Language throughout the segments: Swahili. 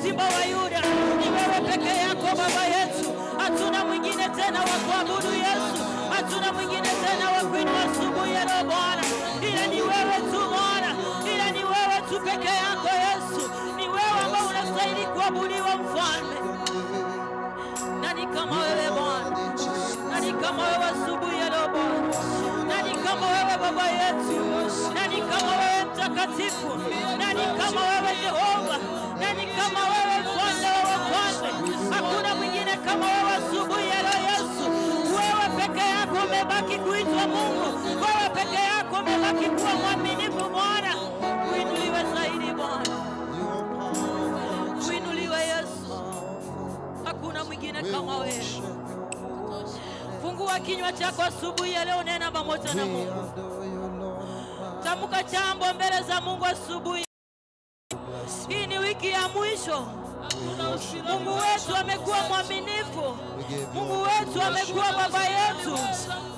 Simba wa Yuda. Ni wewe peke yako Baba yetu. Hatuna mwingine tena wa kuabudu Yesu. Hatuna mwingine tena wa kuinua asubuhi ya leo Bwana. Ila ni wewe tu Bwana. Ila ni wewe tu peke yako Yesu. Ni wewe ambao unastahili kuabudiwa Mfalme. Nani kama wewe Bwana? Nani kama wewe asubuhi ya leo Bwana? Nani kama wewe Baba yetu? Nani kama wewe Mtakatifu? Nani kama wewe Jehova? Nani kama wewe Mfalme wa wafalme? Hakuna mwingine kama wewe asubuhi ya leo Yesu. Wewe peke yako umebaki kuitwa Mungu. Wewe peke yako umebaki kuwa mwaminifu Bwana. Uinuliwe zaidi Bwana. Uinuliwe Yesu. Hakuna mwingine kama wewe. Fungua kinywa chako asubuhi ya leo, nena pamoja na Mungu. Tamka jambo mbele za Mungu asubuhi. Hii ni wiki ya mwisho. Mungu wetu amekuwa mwaminifu. Mungu wetu amekuwa baba yetu.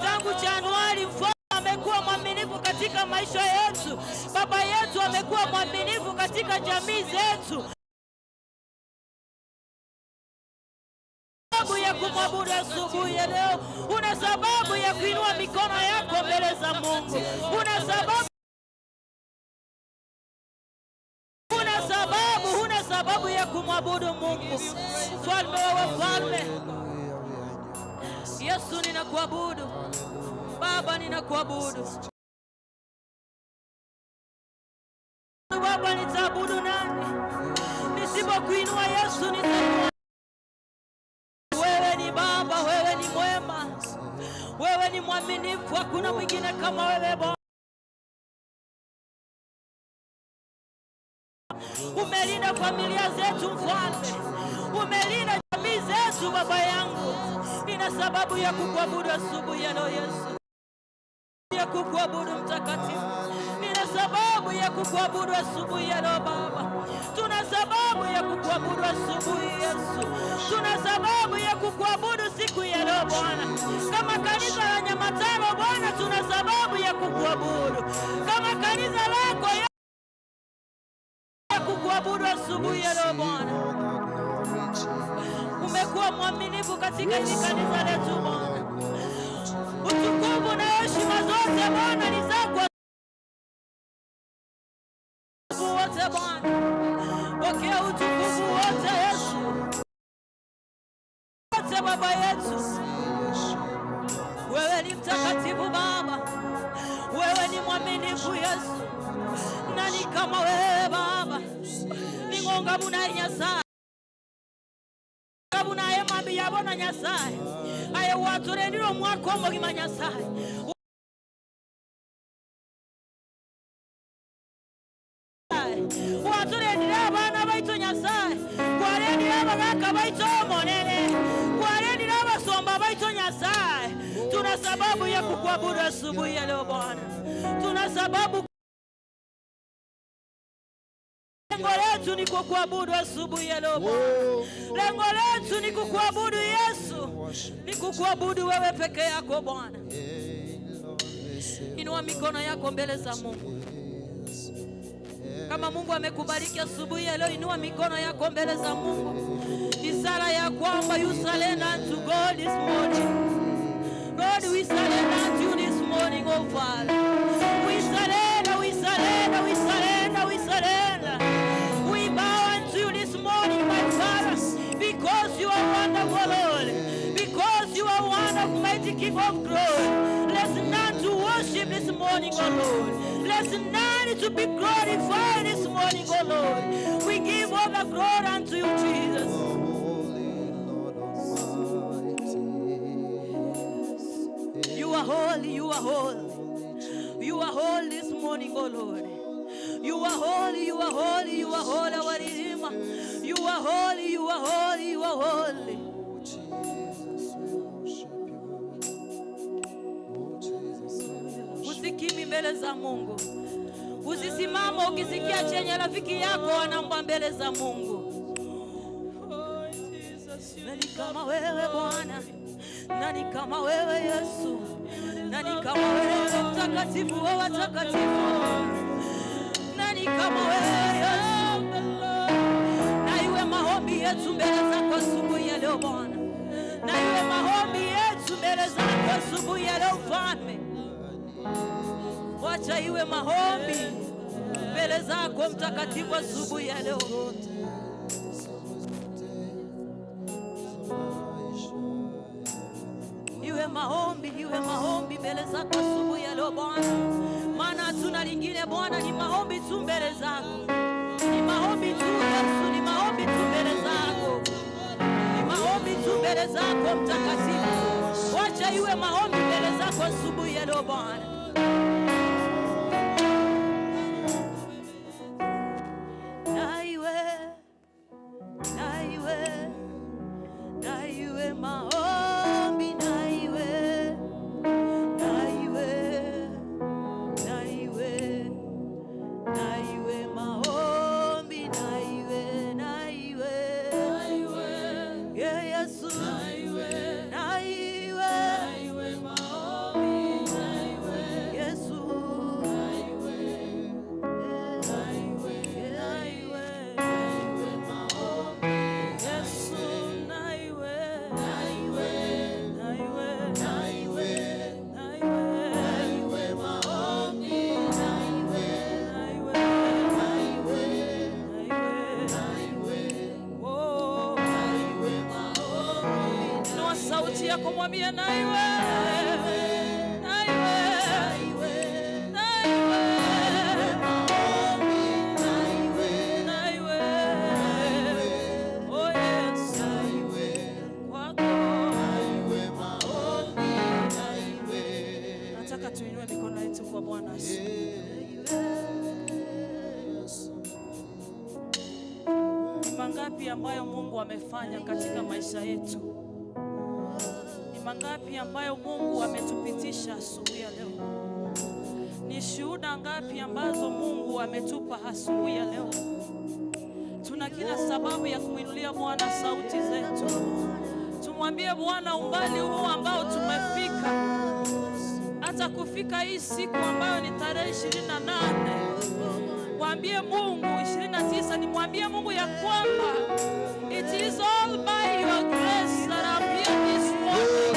Tangu Januari Mfalme amekuwa mwaminifu katika maisha yetu. Baba yetu amekuwa mwaminifu katika jamii zetu. Ya kumwabudu asubuhi ya leo. Una sababu ya kuinua mikono yako mbele za Mungu. Una sababu ya kumwabudu Mungu, Mfalme wa wafalme. Yesu, ninakuabudu. Baba, ninakuabudu. Baba, nitaabudu nani nisipokuinua Yesu? Wewe ni Baba, wewe ni mwema, wewe ni mwaminifu. Hakuna mwingine kama wewe Bwana. Umelinda familia zetu Mfalme, umelinda jamii zetu Baba yangu. Nina sababu ya kukuabudu asubuhi ya leo Yesu, ya kukuabudu Mtakatifu. Nina sababu ya kukuabudu asubuhi ya leo Baba. Tuna sababu ya kukuabudu asubuhi Yesu. Tuna sababu ya kukuabudu siku ya leo Bwana. Kama kanisa la Nyamatano Bwana, tuna sababu ya kukuabudu. Kama kanisa lako ya kukuabudu asubuhi ya leo Bwana. Umekuwa mwaminifu katika hili kanisa letu Bwana. Utukufu na heshima zote Bwana ni zako wote Bwana. Pokea utukufu wote Yesu. Wote Baba yetu. Wewe ni mtakatifu Baba. Wewe ni mwaminifu Yesu. Nani kama wewe Baba? Ningonga muna Nyasaye. Kabuna ema biyabona Nyasaye. Aye wature ndiro mwakombo gima Nyasaye. Wature ndiro abana baito Nyasaye. Kware ndiro abagaka baito monene. Kware ndiro abasomba baito Nyasaye. Tuna sababu ya kukuabudu asubuhi ya leo Bwana. Tuna sababu. Lengo letu ni kukuabudu asubuhi ya leo Bwana. Lengo letu ni kukuabudu Yesu. Ni kukuabudu wewe peke yako Bwana. Inua mikono yako mbele za Mungu. Kama Mungu amekubariki asubuhi ya leo, inua mikono yako mbele za Mungu. Ni sala ya kwamba you surrender unto God this morning. God, we surrender unto you this morning, oh Father. We surrender, we surrender, we surrender, we surrender. We bow unto you this morning, my Father, because you are wonderful, Lord. Because you are wonderful, mighty King of glory. There's none to worship this morning, oh Lord. There's none to be glorified this morning, oh Lord. We give all the glory unto you, Jesus. You are holy, you are holy. You are holy this morning, oh Lord. You are holy, you are holy, you are holy, our Redeemer. You are holy, you are holy, you are holy. Usikimi mbele za Mungu. Usisimama ukisikia chenye rafiki yako anaomba mbele za Mungu. Nani kama wewe Bwana? Nani kama wewe Yesu? Nani kama wewe mtakatifu wa watakatifu? Nani kama wewe Yesu? Na iwe yetu mbele zako asubuhi ya leo Bwana, na iwe maombi yetu mbele zako asubuhi ya leo Mfalme. Wacha iwe maombi mbele zako Mtakatifu asubuhi ya leo. Iwe maombi mbele zako asubuhi ya leo Bwana, maana hatuna lingine Bwana, ni maombi tu mbele zako, ni maombi tu Yesu, ni maombi tu mbele zako, ni maombi tu mbele zako Mtakatifu. Wacha iwe maombi mbele zako asubuhi ya leo Bwana. Kumwambia na iwe, na iwe, na iwe, na iwe, oh yes, wako. Nataka tuinue mikono yetu kwa Bwana. Mangapi ambayo Mungu amefanya katika maisha yetu? Mangapi ambayo Mungu ametupitisha asubuhi ya leo? Ni shuhuda ngapi ambazo Mungu ametupa asubuhi ya leo? Tuna kila sababu ya kumwinulia Bwana sauti zetu. Tumwambie Bwana umbali huu ambao tumefika, hata kufika hii siku ambayo ni tarehe 28. Mwambie Mungu 29, nimwambie Mungu ya kwamba it is all by your grace that I'm here this morning.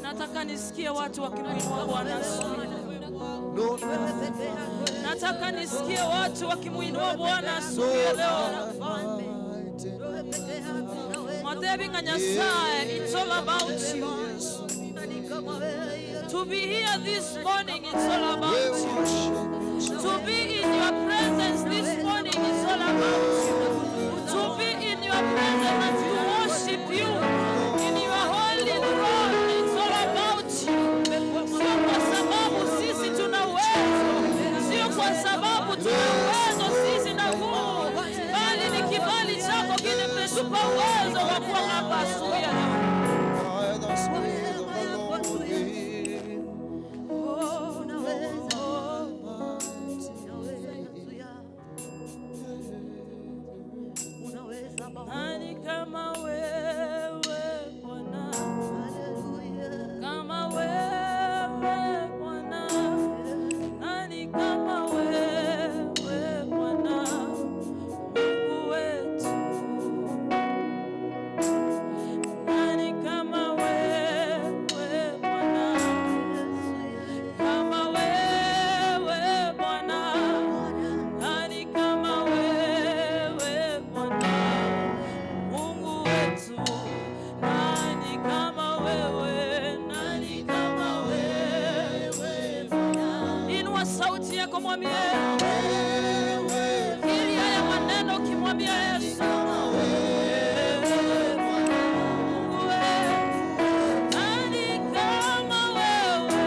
Nataka nisikie watu wakimuinua Bwana asubuhi. Nataka nisikie watu wakimuinua Bwana asubuhi leo. Matebinga Nyasaye, it's all about you. To be here this morning, it's all about you. To be in your presence this morning, it's all about you. To be in your presence and to worship you in your holy throne, it's all about you. Sio kwa sababu sisi tuna uwezo, sio kwa sababu tuna uwezo sisi na nguvu, bali ni kibali chako kimetupa uwezo wa kuwa hapa asubuhi ya leo. Nani kama wewe Bwana? Kama wewe Bwana? Nani kama wewe Bwana? Mungu wetu. Nani kama wewe Bwana? Kama wewe Bwana? Nani kama wewe Bwana? Mungu wetu. Nani kama wewe? Nani kama wewe Bwana? Inua sauti yako mwambie. Ili haya maneno kimwambia Yesu. Nani kama wewe?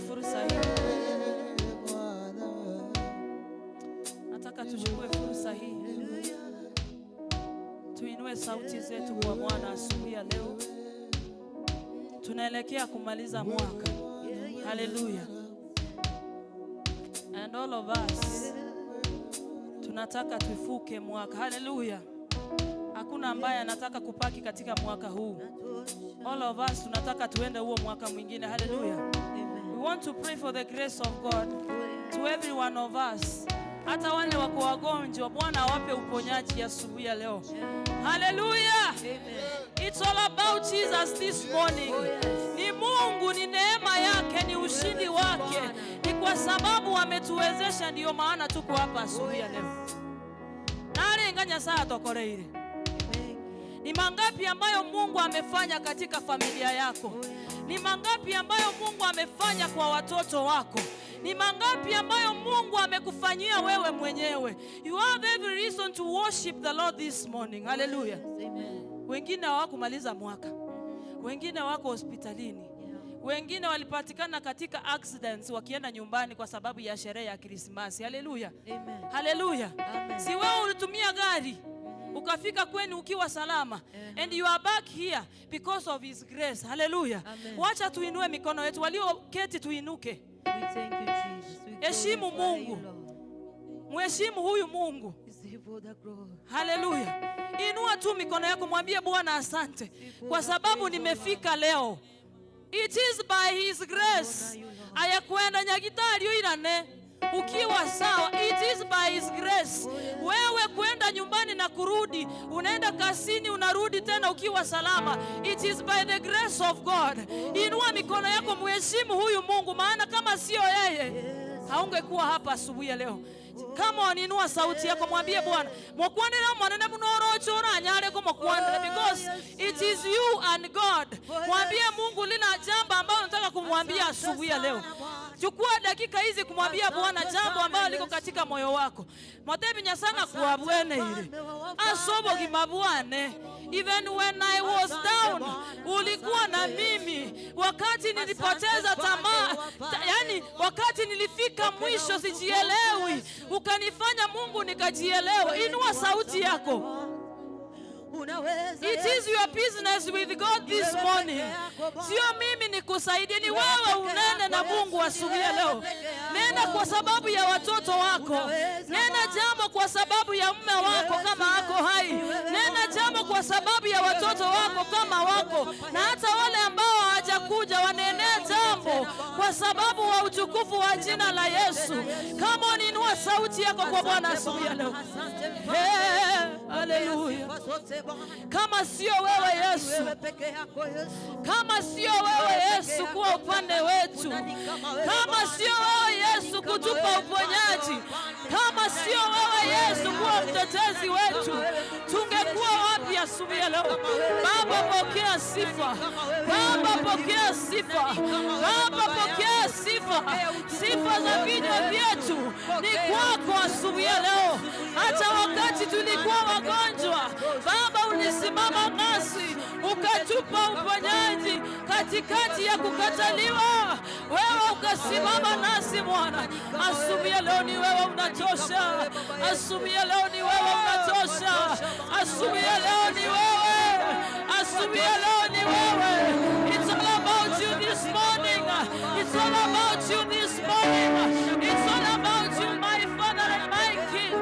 fursa hii. Nataka tuchukue fursa hii. Tuinue sauti zetu kwa Bwana asubuhi ya leo. Tunaelekea kumaliza mwaka. Hallelujah. And all of us tunataka tufuke mwaka. Hallelujah. Hakuna ambaye anataka kupaki katika mwaka huu. All of us tunataka tuende huo mwaka mwingine. Hallelujah. We want to pray for the grace of God to every one of us. Hata wale wako wagonjwa, Bwana awape uponyaji asubuhi ya leo. Hallelujah. It's all about Jesus this morning. Ni Mungu, ni neema yake, ni ushindi wake. Ni kwa sababu ametuwezesha ndio maana tuko hapa asubuhi ya leo. Nale nganya saa tokoreire. Ni mangapi ambayo Mungu amefanya katika familia yako? Ni mangapi ambayo Mungu amefanya kwa watoto wako? Ni mangapi ambayo Mungu amekufanyia wewe mwenyewe? You have every reason to worship the Lord this morning. Hallelujah. Amen. Wengine hawakumaliza mwaka. Wengine wako hospitalini. Wengine walipatikana katika accidents wakienda nyumbani kwa sababu ya sherehe ya Krismasi. Hallelujah. Amen. Hallelujah. Amen. Si wewe ulitumia gari ukafika kwenu ukiwa salama. And you are back here because of his grace. Hallelujah. Wacha tuinue mikono yetu, walioketi tuinuke. We thank you, Jesus. Heshimu Mungu. Mheshimu huyu Mungu. Hallelujah. Inua tu mikono yako, mwambie Bwana asante kwa sababu nimefika leo. It is by his grace. Ayakwenda nyagitario irane ukiwa sawa. It is by his grace. Wewe kwenda nyumbani na kurudi, unaenda kasini unarudi tena ukiwa salama. It is by the grace of God. Inua mikono yako, mheshimu huyu Mungu, maana kama sio yeye haungekuwa hapa asubuhi ya leo. Kama uninua sauti yako, mwambie Bwana mwakwandira mwanene munoro chora anyare ko mwakwandira, because it is you and God. Mwambie Mungu lina jambo ambalo unataka kumwambia asubuhi ya leo. Chukua dakika hizi kumwambia Bwana jambo ambalo liko katika moyo wako. Matebi nyasanga kuabwene ile. Asobo gimabwane. Even when I was down, ulikuwa na mimi. Wakati nilipoteza tamaa, yani wakati nilifika mwisho sijielewi, ukanifanya Mungu nikajielewa. Inua sauti yako. It is your business with God this morning. Sio mimi nikusaidie, ni wewe unene na Mungu asubuhi ya leo. Nena kwa sababu ya watoto wako. Nena jambo kwa sababu ya mume wako kama ako hai. Nena jambo kwa sababu ya watoto wako kama wako. Na hata wale ambao hawajakuja wanenea jambo kwa sababu wa utukufu wa jina la Yesu. Kama uninua sauti yako kwa Bwana asubuhi ya leo. Hallelujah. Kama sio wewe Yesu, kama sio wewe Yesu kuwa upande wetu, kama sio wewe Yesu kutupa uponyaji, kama sio wewe Yesu kuwa mtetezi wetu, tungekuwa wapi asubuhi ya leo? Baba pokea sifa, Baba pokea sifa, Baba pokea sifa. Sifa za vinywa vyetu ni kwako asubuhi ya leo. Hata wakati tulikuwa wagonjwa, Baba ulisimama nasi ukatupa uponyaji katikati ya kukataliwa. Wewe ukasimama nasi Bwana. Asubuhi ya leo ni wewe unatosha. Asubuhi ya leo ni wewe unatosha. Asubuhi ya leo ni wewe. Asubuhi ya leo ni wewe. It's all about you this morning. It's all about you this morning. It's all about you, my Father and my King.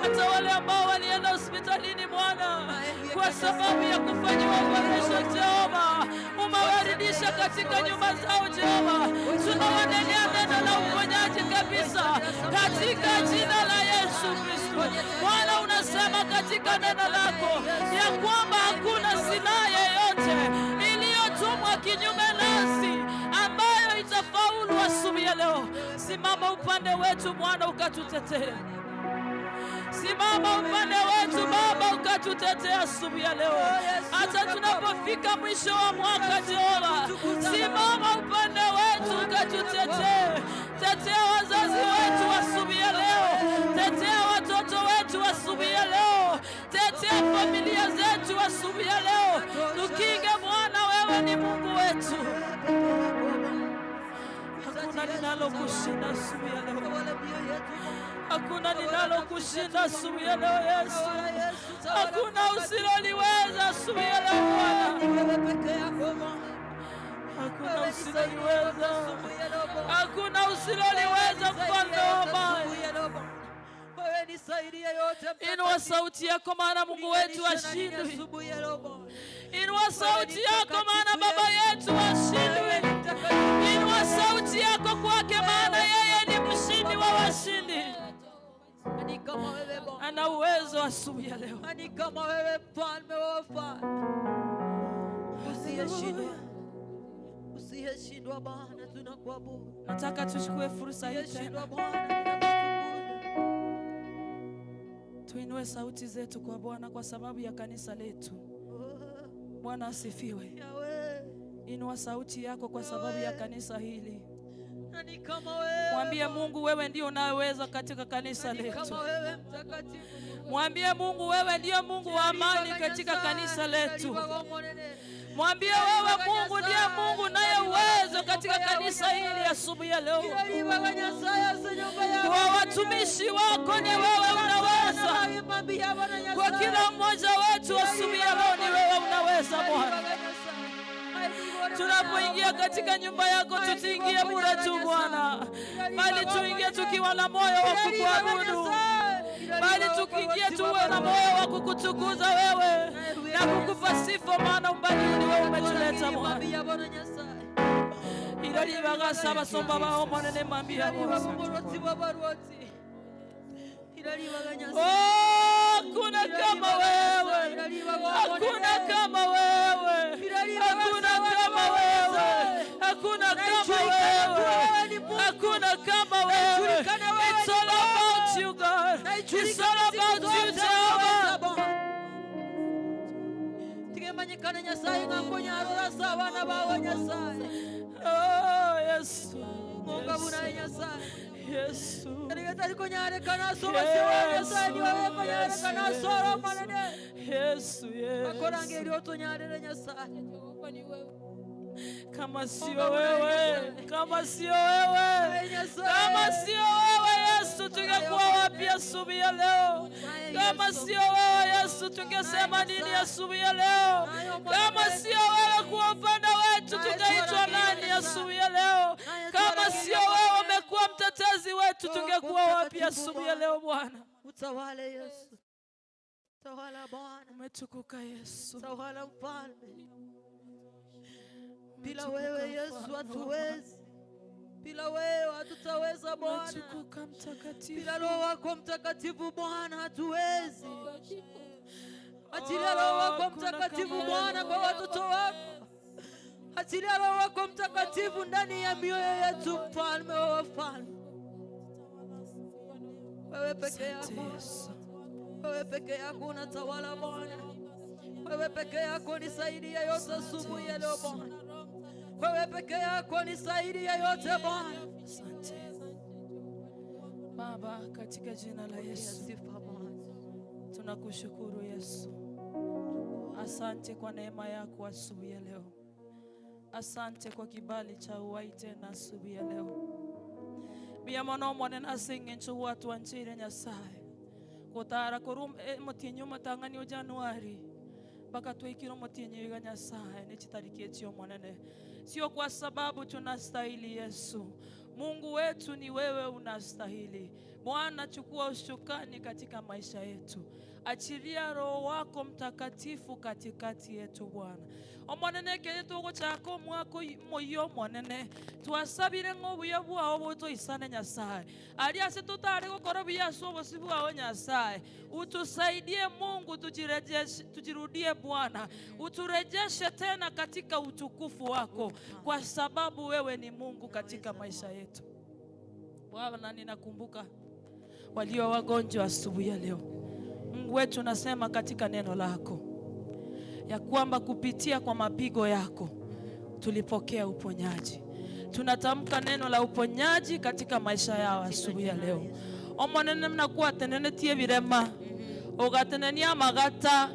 Hata wale ambao walienda hospitalini Bwana kwa sababu ya kufanyiwa operation, Jehova umewarudisha katika nyumba zao Jehova. Tunawanenea neno la uponyaji kabisa katika jina la Yesu Kristo. Bwana unasema katika neno lako ya kwamba hakuna silaha yoyote iliyotumwa kinyume nasi ambayo itafaulu asubuhi ya leo. Simama upande wetu Bwana ukatutetee. Simama upande wetu Baba ukatutetea asubuhi ya leo. Hata tunapofika mwisho wa mwaka Jehova, simama upande wetu ukatutetee. Tetea wazazi wetu asubuhi ya leo. Tetea watoto wetu asubuhi ya leo. Tetea familia zetu asubuhi ya leo. Tukinge Bwana, wewe ni Mungu wetu. linalokushinda asubuhi ya leo. Hakuna linalokushinda asubuhi ya leo Yesu. Hakuna usiloliweza asubuhi ya leo Bwana. Hakuna usiloliweza. Hakuna usiloliweza mfalme wa amani. Inua sauti yako maana Mungu wetu ashindwe. Inua sauti yako maana Baba yetu ashindwe. Inua sauti yako kwake maana yeye ni mshindi wa washindi. Ana uwezo asubuhi ya leo. Kama wewe mfalme wa wafalme. Usiyeshindwa Bwana, tunakuabudu. Nataka tuchukue fursa hii tena. Tuinue sauti zetu kwa Bwana kwa sababu ya kanisa letu. Bwana asifiwe. Inua sauti yako kwa sababu ya kanisa hili. Mwambie Mungu wewe ndio unayeweza katika kanisa letu. Mwambie Mungu wewe ndio Mungu wa amani katika kanisa letu. Mwambie wewe Mungu ndiye Mungu naye uwezo katika kanisa hili asubuhi ya leo. Kwa watumishi wako ni wewe unaweza. Kwa kila mmoja wetu asubuhi ya leo ni wewe unaweza Bwana. Tunapoingia katika nyumba yako tusiingie bure tu Bwana, bali tuingie tukiwa na moyo wa kukuabudu, bali tukiingie tuwe na moyo wa kukutukuza wewe na kukupa sifa, maana umbali wewe umetuleta Bwana. Ila libaga saba somba bao mwanene mambia Bwana. Hakuna kama wewe. Hakuna kama wewe. Hakuna kama wewe. Hakuna kama wewe. Hakuna kama wewe. It's all about you God. It's all about you Jehovah. Tigemanyikana Nyasaye ngakonyarura sabana bawe Nyasaye. Oh yes. Mungu buna Nyasaye. Yesu. Yesu, kama sio wewe, kama sio wewe, kama sio wewe Yesu, tungekuwa wapi asubuhi ya leo? Kama sio wewe Yesu, tungesema nini asubuhi ya leo? Kama sio wewe kwa upande wetu, tungeitwa nani asubuhi ya leo? Kama sio wewe umekuwa mtetezi wetu, tungekuwa wapi asubuhi ya leo Bwana? Utawale Yesu. Tawala Bwana. Umetukuka Yesu. Tawala mfalme. Bila wewe Yesu hatuwezi. Bila wewe hatutaweza Bwana. Umetukuka mtakatifu. Bila Roho wako mtakatifu Bwana hatuwezi. Achilia Roho wako mtakatifu Bwana kwa watoto wako. Achilia Roho wako mtakatifu ndani ya mioyo yetu mfalme wa wafalme. Wewe peke yako. Wewe peke yako unatawala Bwana. Wewe peke yako ni zaidi ya yote asubuhi ya leo Bwana. Wewe peke yako ni zaidi ya yote Bwana. Asante Baba, katika jina la Yesu tunakushukuru Yesu. Asante kwa neema yako asubuhi ya leo. Asante kwa kibali cha uhai tena asubuhi ya leo. Bia mono mwana nasinge nchu watu wanchire Nyasaye. Kutara kurum mutinyu matangani o Januari. Baka tuikiro mutinyu iga Nyasaye ni chitariki etio mwanene. Sio kwa sababu tunastahili Yesu. Mungu wetu ni wewe unastahili. Bwana, chukua ushukani katika maisha yetu. Achilia Roho wako mtakatifu katikati yetu Bwana. Omwanene kene tugo chako mwako moyo mwanene. Tuasabire ngobuya bwawo boto isane Nyasaye. Ali ase tutare gukora biyaso bosibu wawe Nyasaye. Utusaidie Mungu, tujirudie Bwana. Uturejeshe tena katika utukufu wako, kwa sababu wewe ni Mungu katika maisha yetu. Bwana, ninakumbuka walio wagonjwa asubuhi ya leo. Mungu wetu, nasema katika neno lako ya kwamba kupitia kwa mapigo yako tulipokea uponyaji. Tunatamka neno la uponyaji katika maisha yao asubuhi ya leo. Omonene mnakuwa tenenetie birema, ugatenenia magata,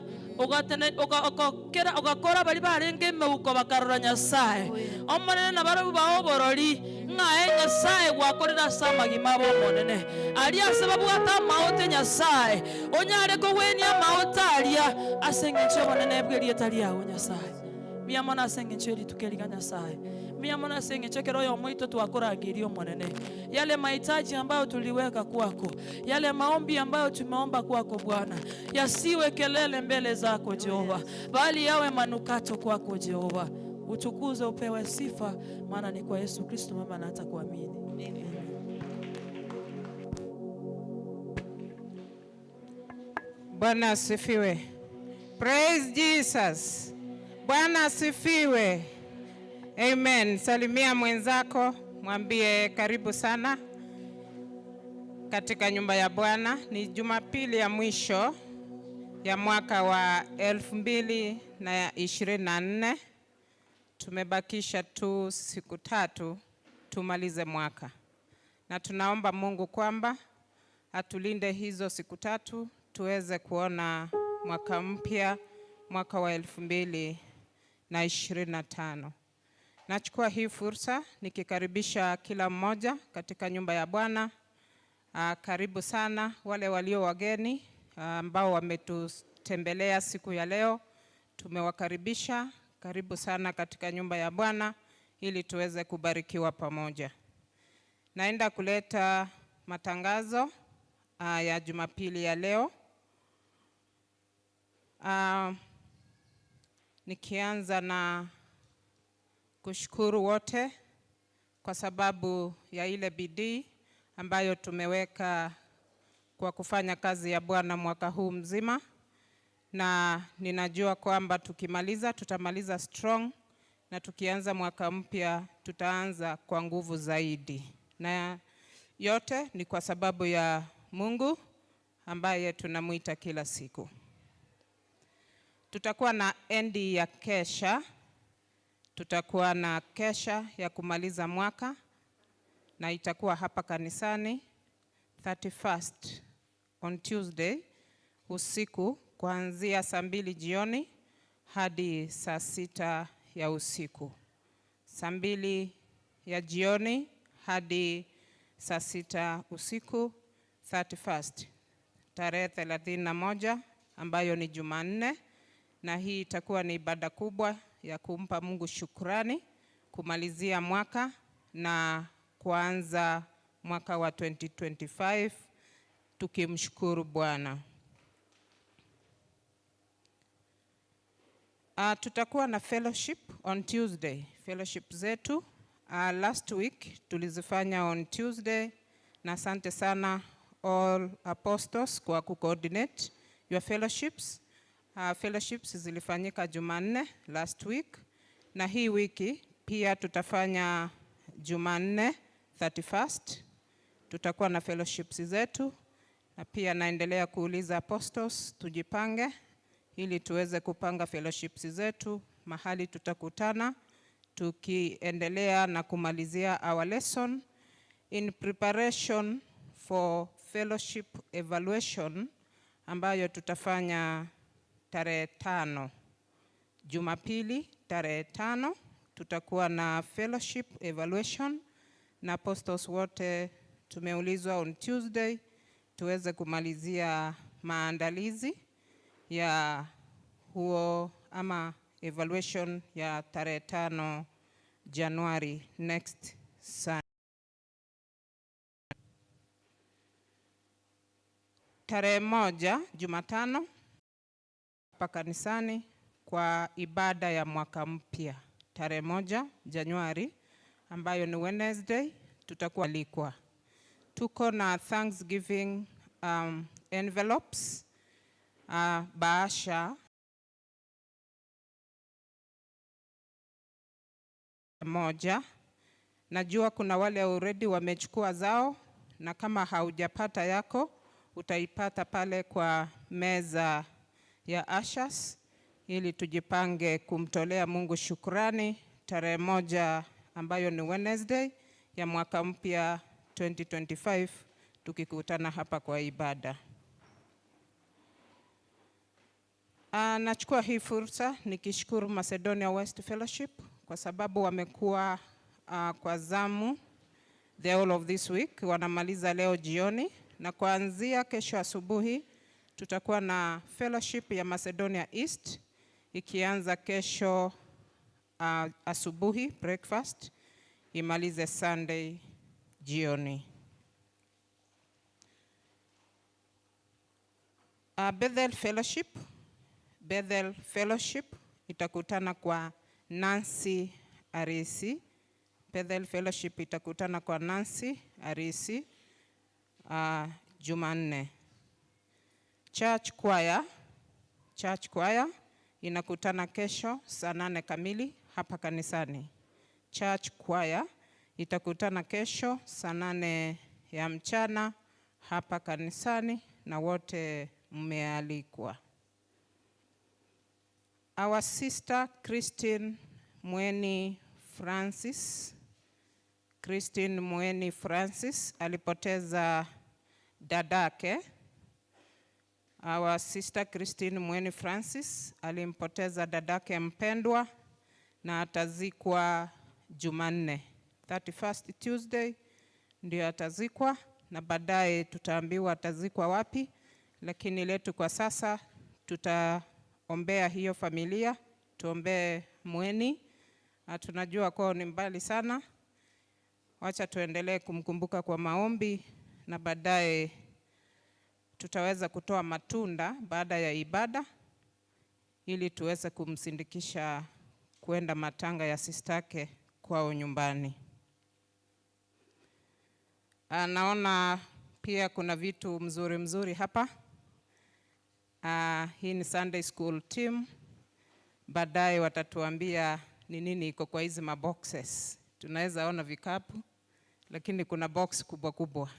ugakora bali barenge meuko bakarora Nyasaye. Omonene na baro baoborori ngae Nyasaye gwakorera sama gimabo monene alia sababu ata maote Nyasaye onyare ko wenia maota alia asenge nche monene bweli etalia o Nyasaye miyamona asenge nche tukeliga Nyasaye miyamona asenge nche kero yo moito twakoragirio monene yale mahitaji ambayo tuliweka kwako yale maombi ambayo tumeomba kwako Bwana yasiwe kelele mbele zako Jehova bali yawe manukato kwako Jehova. Utukuze upewe sifa maana ni kwa Yesu Kristo mama na hata kuamini. Amen. Bwana asifiwe. Praise Jesus. Bwana asifiwe. Amen. Salimia mwenzako, mwambie karibu sana katika nyumba ya Bwana. Ni Jumapili ya mwisho ya mwaka wa 2024. Tumebakisha tu siku 3 tumalize mwaka. Na tunaomba Mungu kwamba atulinde hizo siku 3 tuweze kuona mwaka mpya, mwaka wa 2025. Nachukua hii fursa nikikaribisha kila mmoja katika nyumba ya Bwana. Karibu sana wale walio wageni ambao wametutembelea siku ya leo. Tumewakaribisha. Karibu sana katika nyumba ya Bwana ili tuweze kubarikiwa pamoja. Naenda kuleta matangazo ya Jumapili ya leo. Nikianza na kushukuru wote kwa sababu ya ile bidii ambayo tumeweka kwa kufanya kazi ya Bwana mwaka huu mzima. Na ninajua kwamba tukimaliza tutamaliza strong na tukianza mwaka mpya tutaanza kwa nguvu zaidi. Na yote ni kwa sababu ya Mungu ambaye tunamuita kila siku. Tutakuwa na endi ya kesha. Tutakuwa na kesha ya kumaliza mwaka na itakuwa hapa kanisani 31st on Tuesday usiku kuanzia saa 2 jioni hadi saa 6 ya usiku. Saa 2 ya jioni hadi saa 6 usiku 31st. Tarehe 31 ambayo ni Jumanne, na hii itakuwa ni ibada kubwa ya kumpa Mungu shukrani, kumalizia mwaka na kuanza mwaka wa 2025 tukimshukuru Bwana. Tutakuwa na fellowship on Tuesday. Fellowship zetu last week tulizifanya on Tuesday, na asante sana all apostles kwa coordinate your fellowships. Fellowships zilifanyika Jumanne last week, na hii wiki pia tutafanya Jumanne 31st. Tutakuwa na fellowships zetu, na pia naendelea kuuliza apostles tujipange ili tuweze kupanga fellowships zetu mahali tutakutana, tukiendelea na kumalizia our lesson in preparation for fellowship evaluation ambayo tutafanya tarehe 5. Jumapili tarehe 5 tutakuwa na fellowship evaluation, na apostles wote tumeulizwa on Tuesday tuweze kumalizia maandalizi ya huo ama evaluation ya tarehe 5 Januari next Sunday. Tarehe 1 Jumatano hapa kanisani kwa ibada ya mwaka mpya. Tarehe 1 Januari ambayo ni Wednesday tutakuwa alikwa. Tuko na Thanksgiving envelopes, bahasha moja. Najua kuna wale already wamechukua zao, na kama haujapata yako utaipata pale kwa meza ya ushers ili tujipange kumtolea Mungu shukrani tarehe 1 ambayo ni Wednesday ya mwaka mpya 2025 tukikutana hapa kwa ibada. Nachukua hii fursa nikishukuru Macedonia West Fellowship kwa sababu wamekuwa kwa zamu the whole of this week, wanamaliza leo jioni, na kuanzia kesho asubuhi tutakuwa na fellowship ya Macedonia East ikianza kesho asubuhi breakfast, imalize Sunday jioni. Bethel Fellowship itakutana kwa Nancy Arisi. Bethel Fellowship itakutana kwa Nancy Arisi Jumanne. Church Choir inakutana kesho saa 8 kamili hapa kanisani. Church Choir itakutana kesho saa 8 ya mchana hapa kanisani na wote mmealikwa. Our sister Christine Mweni Francis alipoteza dadake. Our sister Christine Mweni Francis alimpoteza dadake mpendwa na atazikwa Jumanne. 31st Tuesday ndio atazikwa, na baadaye tutaambiwa atazikwa wapi, lakini letu kwa sasa tutaombea hiyo familia, tuombee Mweni. Tunajua kwao ni mbali sana. Wacha tuendelee kumkumbuka kwa maombi, na baadaye tutaweza kutoa matunda baada ya ibada ili tuweze kumsindikisha kuenda matanga ya sistake kwao nyumbani. Naona pia kuna vitu mzuri hapa. Hii ni Sunday school team. Baadaye watatuambia ni nini iko kwa hizi maboxes. Tunaweza ona vikapu, lakini kuna box kubwa.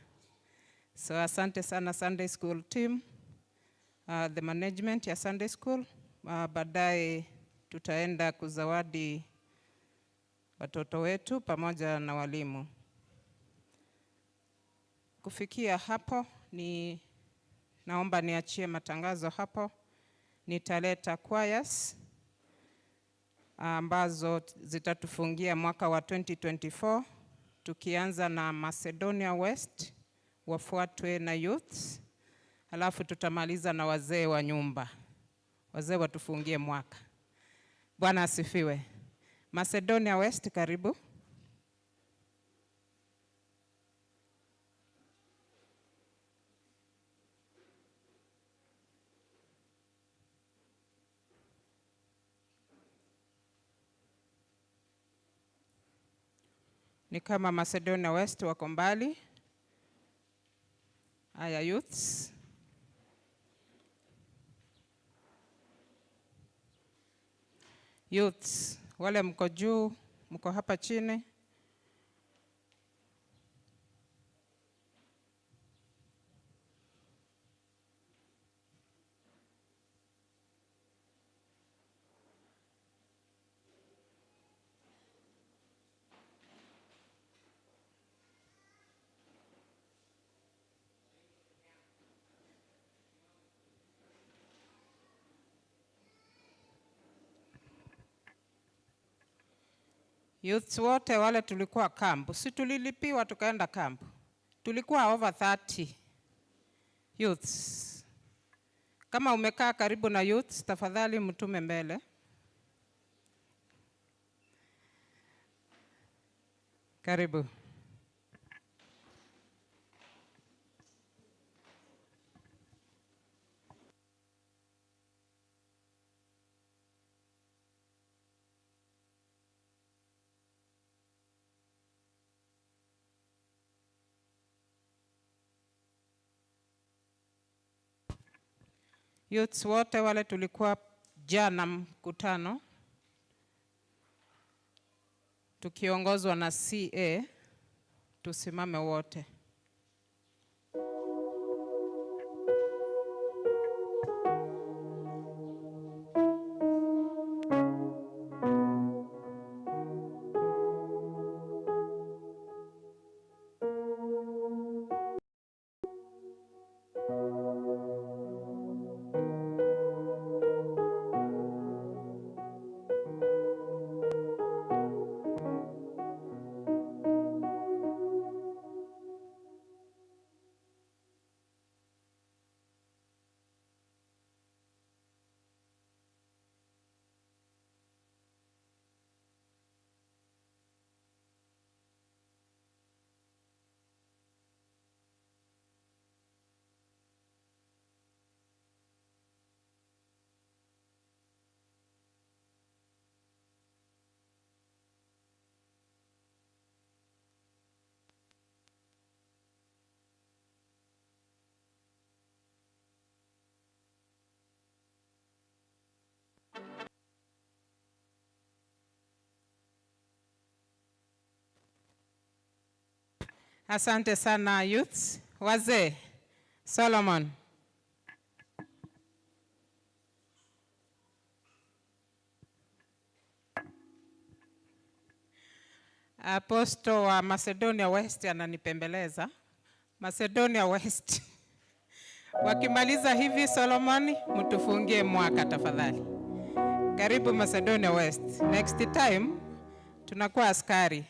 So asante sana Sunday school team, the management ya Sunday school. Baadaye tutaenda kuzawadi watoto wetu pamoja na walimu. Kufikia hapo naomba niachie matangazo hapo. Nitaleta choirs ambazo zitatufungia mwaka wa 2024, tukianza na Macedonia West, wafuatwe na youths, alafu tutamaliza na wazee wa nyumba. Wazee watufungie mwaka. Bwana asifiwe. Macedonia West, karibu. Ni kama Macedonia West wako mbali. Haya youths. Youths, wale mko juu, mko hapa chini. Youths wote wale tulikuwa kampu, si tulilipiwa tukaenda kampu. Tulikuwa over 30 youths. Kama umekaa karibu na youths, tafadhali mtume mbele. Karibu. Youths wote wale tulikuwa jana mkutano tukiongozwa na CA, tusimame wote. Asante sana youths. Wazee, Solomon. Apostle wa Macedonia West ananipembeleza. Macedonia West. Wakimaliza hivi Solomon, mtufungie mwaka tafadhali. Karibu Macedonia West. Next time tunakuwa askari.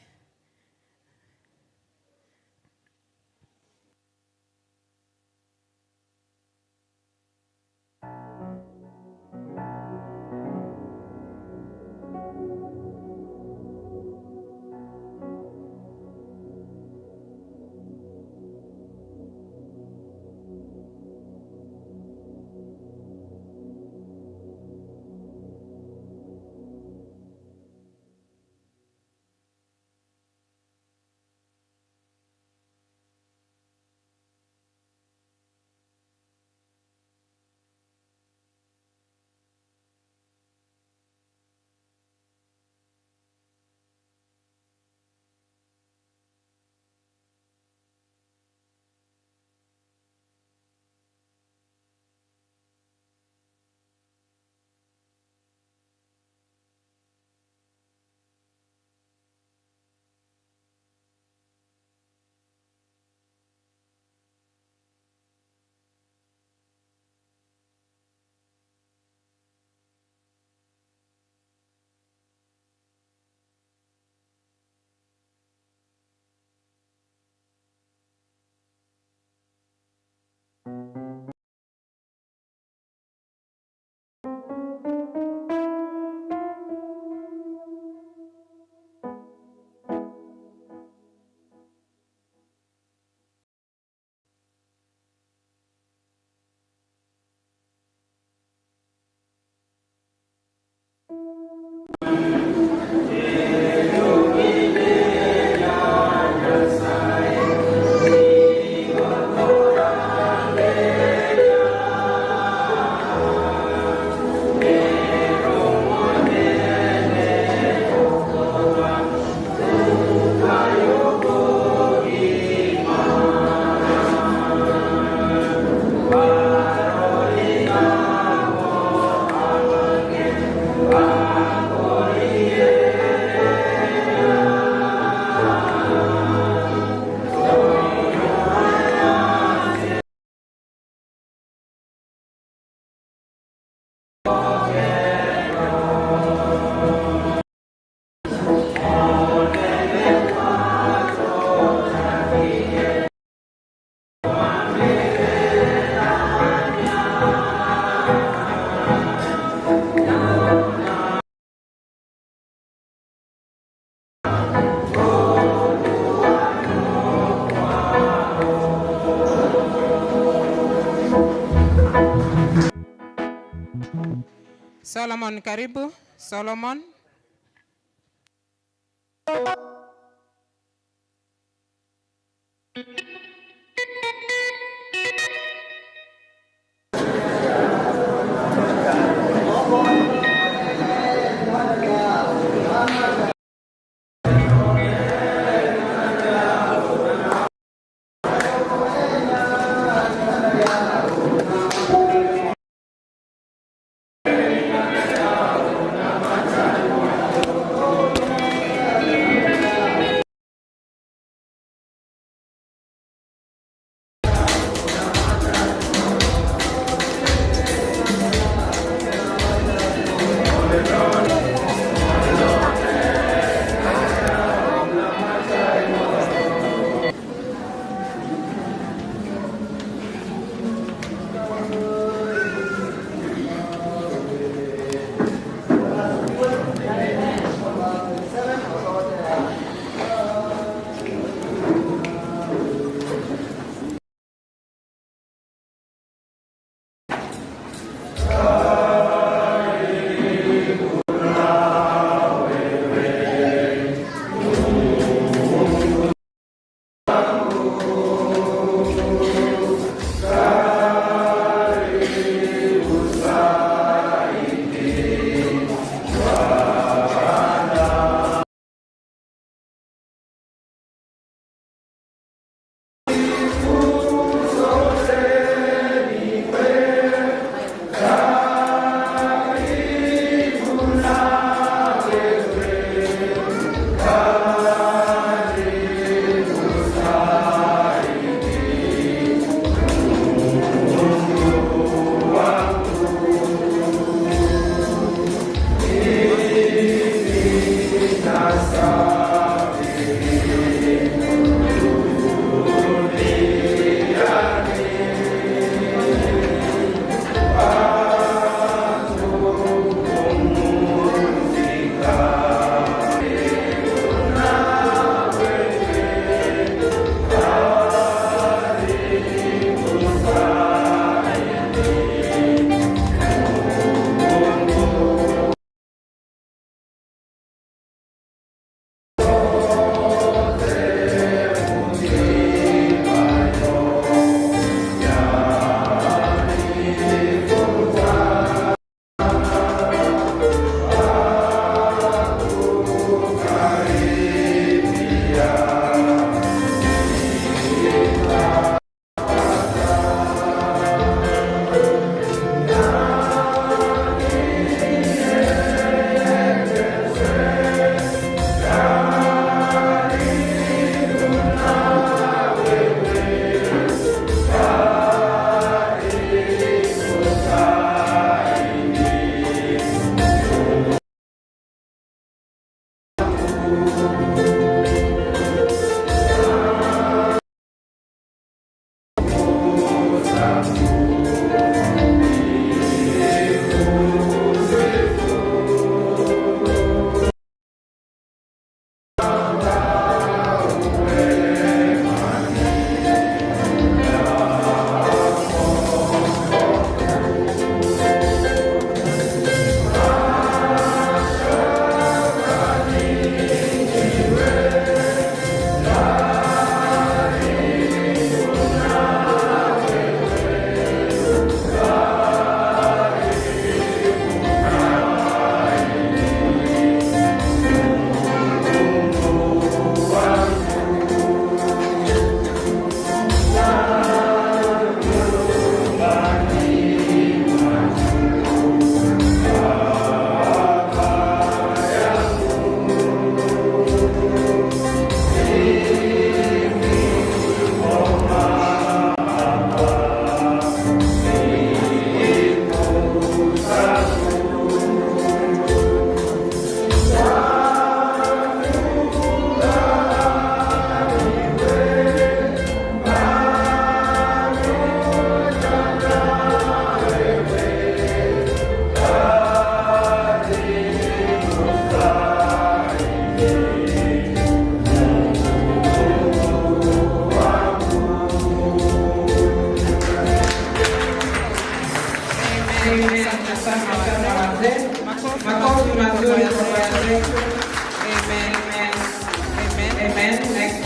Solomon, karibu. Solomon.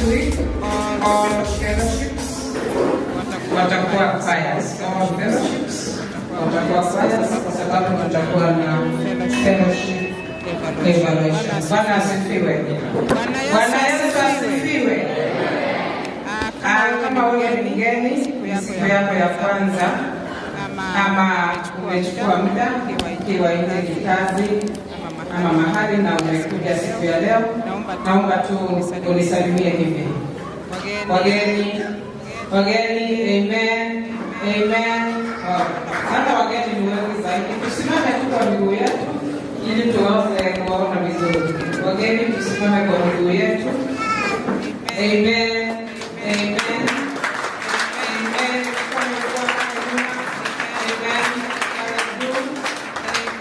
next week, all fellowships watakuwa choirs. All fellowships watakuwa choirs kwa sababu tutakuwa na fellowship evaluation. Bwana asifiwe. Bwana Yesu asifiwe. Kama wewe ni mgeni siku yako ya kwanza ama umechukua muda ikiwa nje kikazi ama mahali na umekuja siku ya leo, naomba tu unisalimie hivi. Wageni, amen, amen. Hata wageni ni wengi zaidi. Tusimame tu kwa miguu yetu ili tuweze kuona vizuri. Wageni, tusimame kwa miguu yetu. Amen, amen.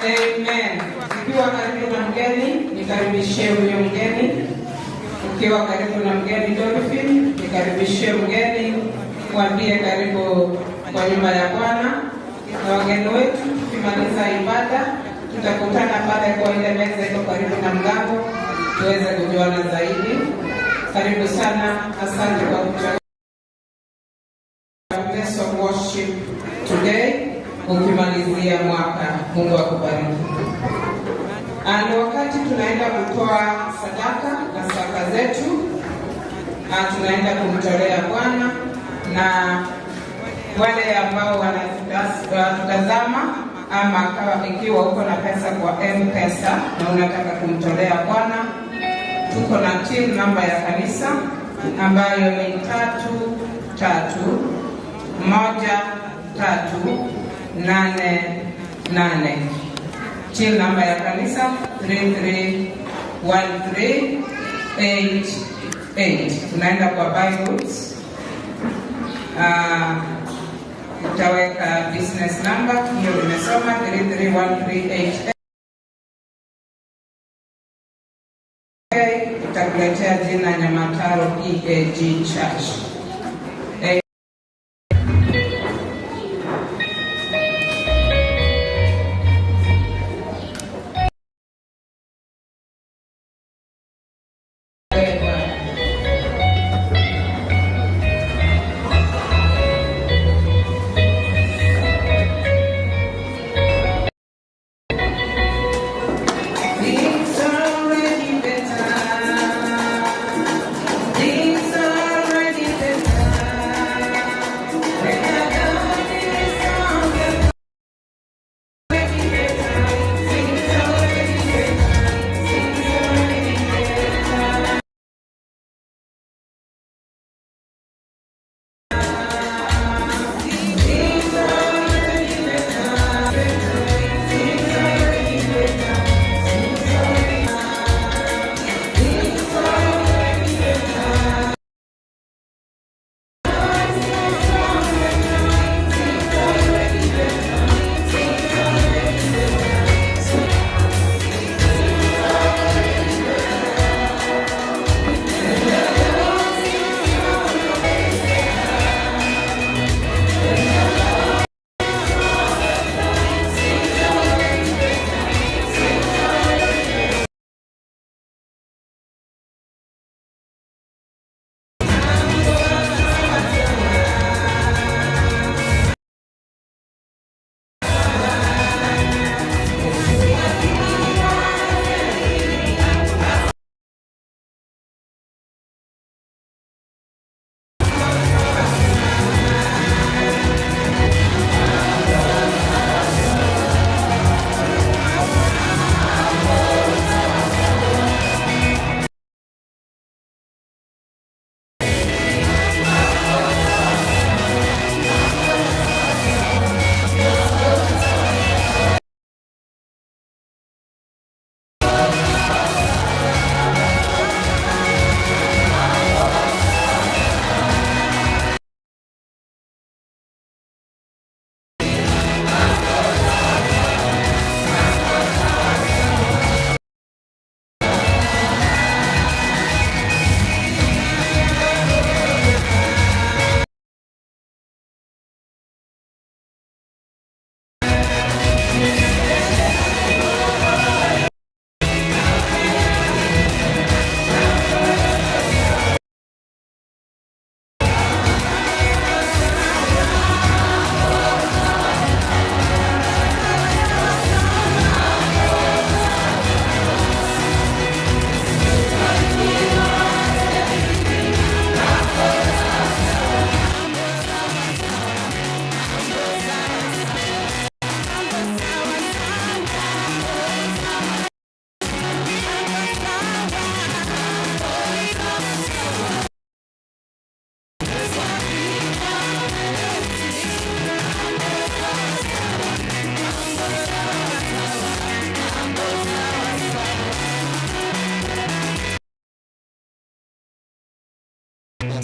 Amen. Ukiwa karibu na mgeni, nikaribishie huyo mgeni. Ukiwa karibu na mgeni Dolphin, nikaribishie mgeni. Mwambie karibu kwa nyumba ya Bwana. Na wageni wetu, tukimaliza ibada, tutakutana pale kwa ile meza iko karibu na mlango, tuweze kujuana zaidi. Karibu sana. Asante kwa kuchagua place of worship today. Ukimalizia mwaka, Mungu akubariki. Wakati tunaenda kutoa sadaka na sadaka zetu, tunaenda kumtolea Bwana, na wale ambao wanatutazama ama kama ikiwa uko na pesa kwa M-Pesa na unataka kumtolea Bwana, tuko na till namba ya kanisa ambayo ni 331388. Till namba ya kanisa 331388. Tunaenda kwa Bibles. Utaweka business number hiyo nimesoma 331388. Itakuletea jina Nyamataro PAG Church. Things are already better.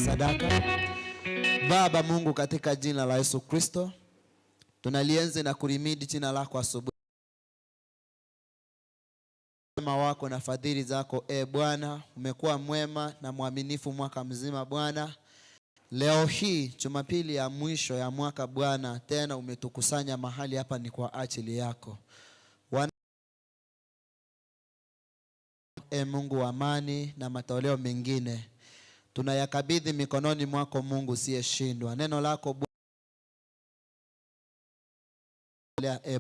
sadaka. Baba Mungu, katika jina la Yesu Kristo, tunalienzi na kulimidi jina lako asubuhi. Wema wako na fadhili zako Bwana, umekuwa mwema na mwaminifu mwaka mzima Bwana. Leo hii Jumapili ya mwisho ya mwaka Bwana, tena umetukusanya mahali hapa ni kwa ajili yako. Mungu wa amani na matoleo mengine tunayakabidhi mikononi mwako Mungu usiyeshindwa. Neno lako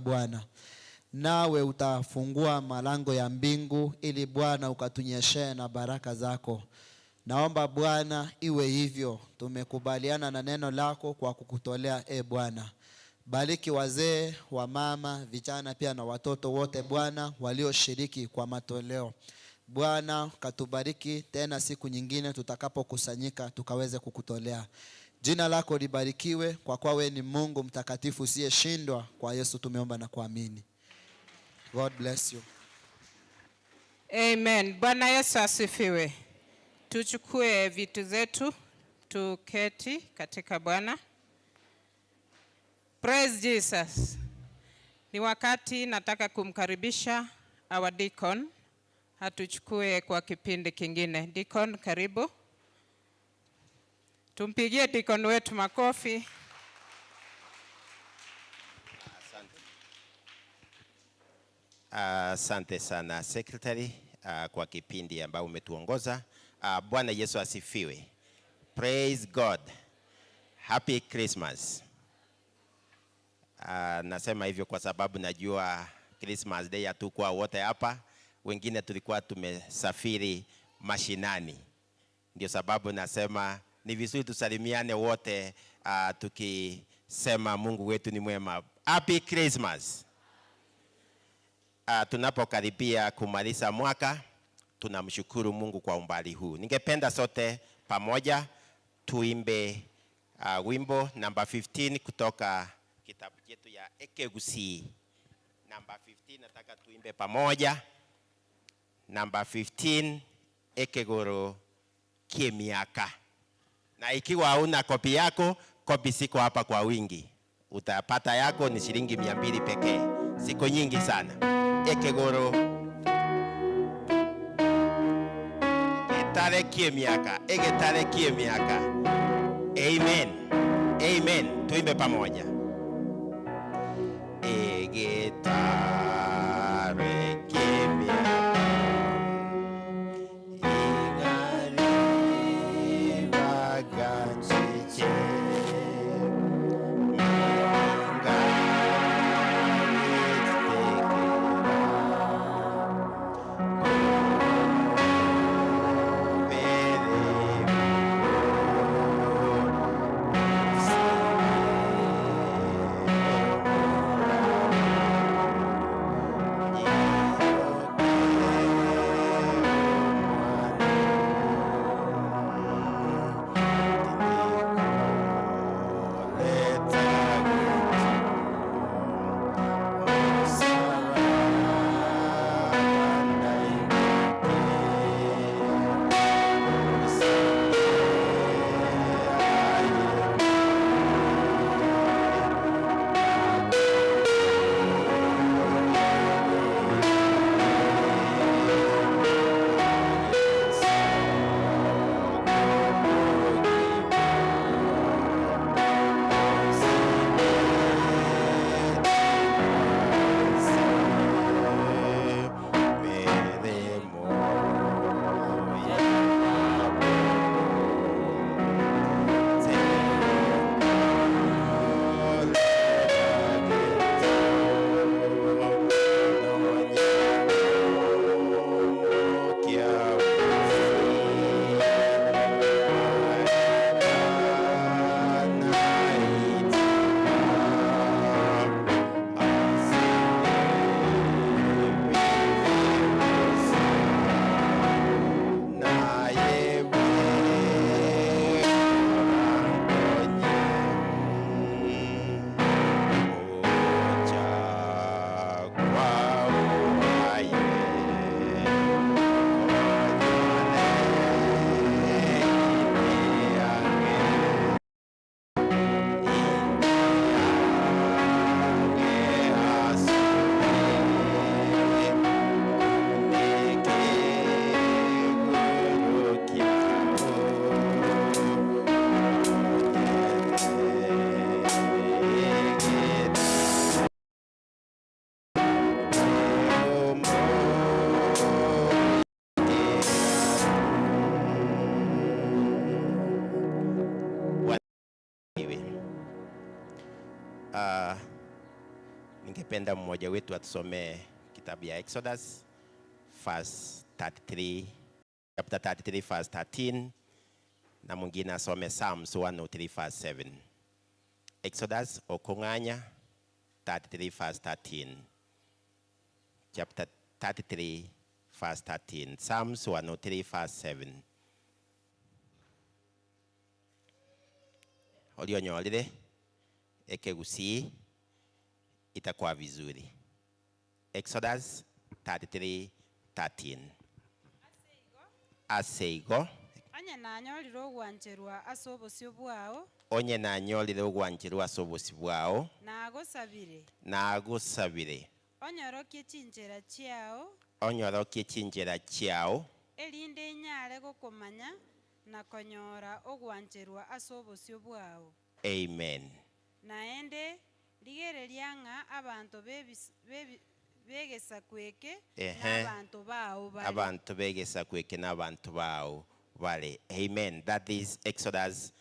Bwana, nawe utafungua malango ya mbingu ili Bwana ukatunyeshee na baraka zako. Naomba Bwana iwe hivyo. Tumekubaliana na neno lako kwa kukutolea Bwana. Bariki wazee, wamama, vijana pia na watoto wote Bwana walioshiriki kwa matoleo. Bwana katubariki tena siku nyingine tutakapokusanyika tukaweze kukutolea. Jina lako libarikiwe kwa kuwa wewe ni Mungu mtakatifu usiyeshindwa. Kwa Yesu tumeomba na kuamini. God bless you. Amen. Bwana Yesu asifiwe. Tuchukue vitu zetu tuketi katika Bwana. Praise Jesus. Ni wakati nataka kumkaribisha our deacon hatuchukue kwa kipindi kingine. Deacon, karibu. Tumpigie deacon wetu makofi. Asante sana secretary kwa kipindi ambao umetuongoza. Bwana Yesu asifiwe. Praise God. Happy Christmas. Nasema hivyo kwa sababu najua Christmas Day hatukuwa wote hapa. Wengine tulikuwa tumesafiri mashinani. Ndio sababu nasema ni vizuri tusalimiane wote tukisema Mungu wetu ni mwema. Happy Christmas. Tunapokaribia kumaliza mwaka, tunamshukuru Mungu kwa umbali huu. Ningependa sote pamoja tuimbe wimbo namba 15 kutoka kitabu chetu ya Ekegusi. Namba 15 nataka tuimbe pamoja. Namba 15, Ekegoro Kiemiaka. Na ikiwa hauna kopi yako, kopi siko hapa kwa wingi. Utapata yako ni shilingi 200 pekee. Siko nyingi sana. Ekegoro Egetare Kiemiaka. Egetare Kiemiaka. Amen. Amen. Tuimbe pamoja. Egetare Kiemiaka. ningependa mmoja wetu atusomee kitabu ya Exodus verse 33, chapter 33 verse 13, na mwingine asome Psalms 103 verse 7. Exodus Okonganya 33 verse 13. Chapter 33 verse 13. Psalms 103 verse 7. Ulionyolile ekegusii itakuwa vizuri. Exodus 33:13. Aseigo Onye nanyolire ogwancherwa ase obosio bwao onye nanyolire ogwancherwa ase obosi bwao nagosabire onyorokie chinchera chiao erinde inyare gokomanya na konyora ogwancherwa ase obosio bwao. Amen. Naende rigereria ng'a abanto begesa kweke n'abantu bao bale. Abantu begesa kweke n'abantu bao bale. Amen. That is Exodus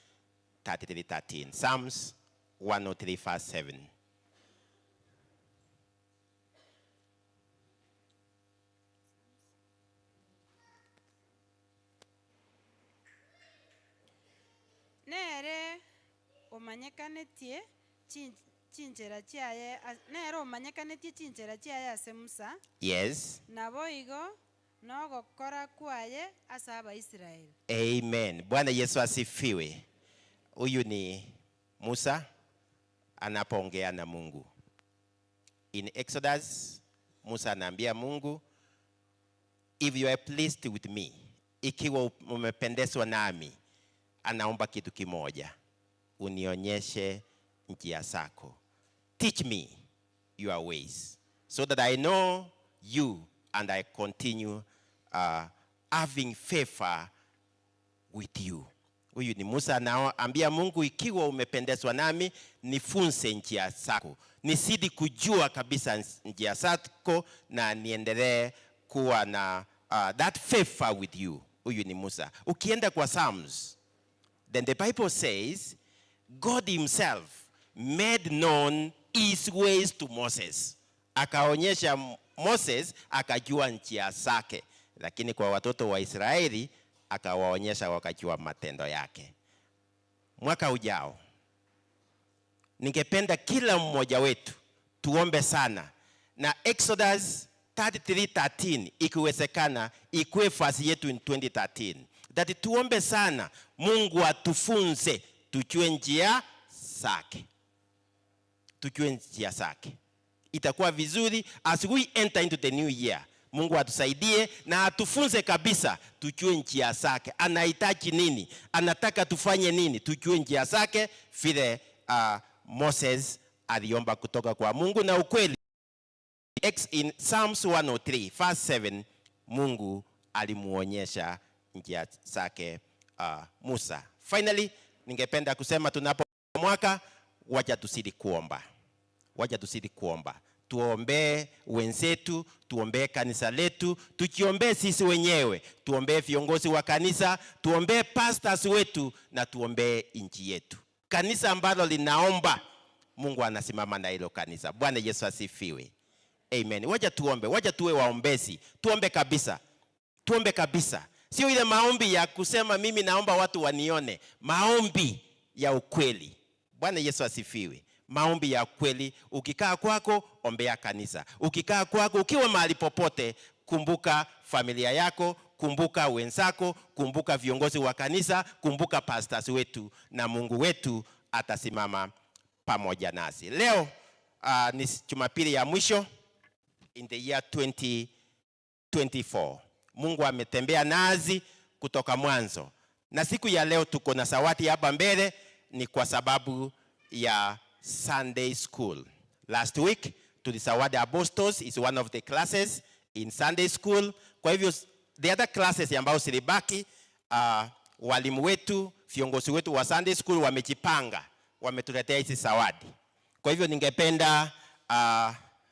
33:13. Psalms 103 verse 7. Nere omanyekanetye chinchera chiaye nere omanyekanetye chinchera chiaye ase Musa. Yes. Nabo igo nogokora kwaye ase Abaisiraeli. Amen. Bwana Yesu asifiwe. Huyu ni Musa anapoongea na Mungu. In Exodus, Musa anaambia Mungu, if you are pleased with me, ikiwa umependezwa nami, anaomba kitu kimoja, unionyeshe njia zako. Teach me your ways so that I know you and I continue having favor with you. Huyu ni Musa anaambia Mungu, ikiwa umependezwa nami, nifunze njia zako. Nisidi kujua kabisa njia zako na niendelee kuwa na that favor with you. Huyu ni Musa. Ukienda kwa Psalms, then the Bible says, God himself made known his ways to Moses. Akaonyesha Moses akajua njia zake, lakini kwa watoto wa Israeli akawaonyesha wakajua matendo yake. Mwaka ujao ningependa kila mmoja wetu tuombe sana na Exodus 33:13 ikiwezekana ikuwe fasi yetu in 2013. That tuombe sana Mungu atufunze tujue njia zake. Tujue njia zake. Itakuwa vizuri as we enter into the new year. Mungu atusaidie na atufunze kabisa tujue njia zake. Anahitaji nini? Anataka tufanye nini? Tujue njia zake vile Moses aliomba kutoka kwa Mungu, na ukweli in Psalms 103 verse 7 Mungu alimuonyesha njia zake Musa. Finally, ningependa kusema tunapo mwaka, wacha tusidi kuomba. Wacha tusidi kuomba. Tuombee wenzetu, tuombee kanisa letu, tujiombee sisi wenyewe, tuombee viongozi wa kanisa, tuombee pastors wetu na tuombee nchi yetu. Kanisa ambalo linaomba, Mungu anasimama na hilo kanisa. Bwana Yesu asifiwe. Amen. Wacha tuombe, wacha tuwe waombezi. Tuombe kabisa. Tuombe kabisa. Sio ile maombi ya kusema mimi naomba watu wanione. Maombi ya ukweli. Bwana Yesu asifiwe. Maombi ya kweli. Ukikaa kwako, ombea kanisa. Ukikaa kwako, ukiwa mahali popote, kumbuka familia yako, kumbuka wenzako, kumbuka viongozi wa kanisa, kumbuka pastors wetu, na Mungu wetu atasimama pamoja nasi. Leo ni Jumapili ya mwisho in the year 2024. Mungu ametembea nazi kutoka mwanzo. Na siku ya leo tuko na zawadi hapa mbele, ni kwa sababu ya Sunday School. Last week tulisawadi Apostles is one of the classes in Sunday School. Kwa hivyo the other classes ambao silibaki, walimu wetu, viongozi wetu wa Sunday School wamejipanga, wametuletea hizi zawadi. Kwa hivyo ningependa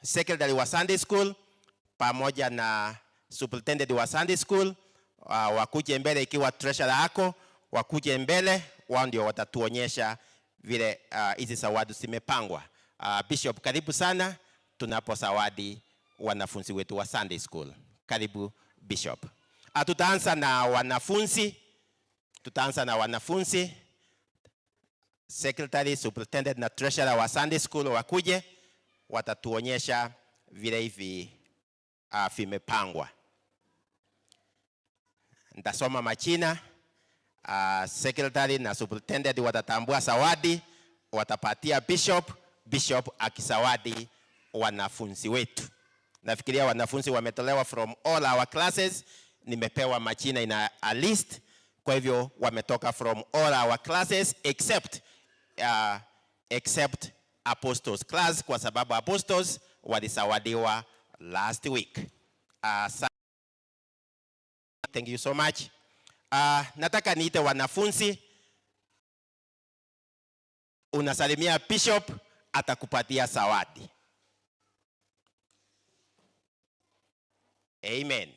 secretary wa Sunday School pamoja na superintendent wa Sunday School wakuje mbele, ikiwa treasurer yako wakuje mbele, wao ndio watatuonyesha vile hizi zawadi zimepangwa. Bishop, karibu sana tunaposawadi wanafunzi wetu wa Sunday School. Karibu Bishop. Tutaanza na wanafunzi. Secretary, Superintendent na Treasurer wa Sunday School wakuje, watatuonyesha vile hivi vimepangwa. Nitasoma majina. Secretary na Superintendent watatambua zawadi, watapatia Bishop akisawadi wanafunzi wetu. Nafikiria wanafunzi wametolewa from all our classes. Nimepewa majina ina a list. Kwa hivyo wametoka from all our classes except Apostles class, kwa sababu Apostles walisawadiwa last week. Thank you so much. Nataka niite wanafunzi. Unasalimia Bishop, atakupatia zawadi. Amen.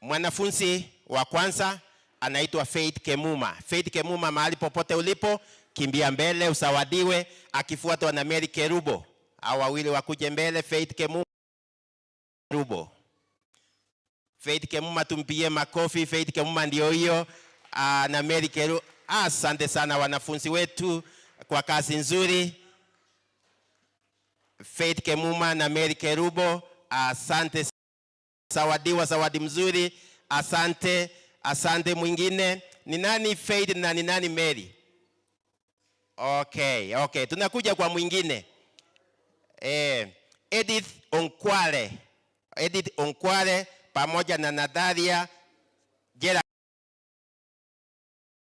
Mwanafunzi wa kwanza anaitwa Faith Kemuma. Faith Kemuma, mahali popote ulipo, kimbia mbele usawadiwe, akifuatwa na Mary Kerubo. Hao wawili wakuje mbele. Faith Kemuma, Kerubo. Faith Kemuma, tumpigie makofi. Faith Kemuma ndio hiyo, na Mary Kerubo. Asante sana wanafunzi wetu kwa kazi nzuri. Faith Kemuma na Mary Kerubo, asante. Zawadi mzuri. Asante. Mwingine ni nani? Faith na ni nani? Mary. Okay. Tunakuja kwa mwingine. Edith Onkwale pamoja na Natalia Jela.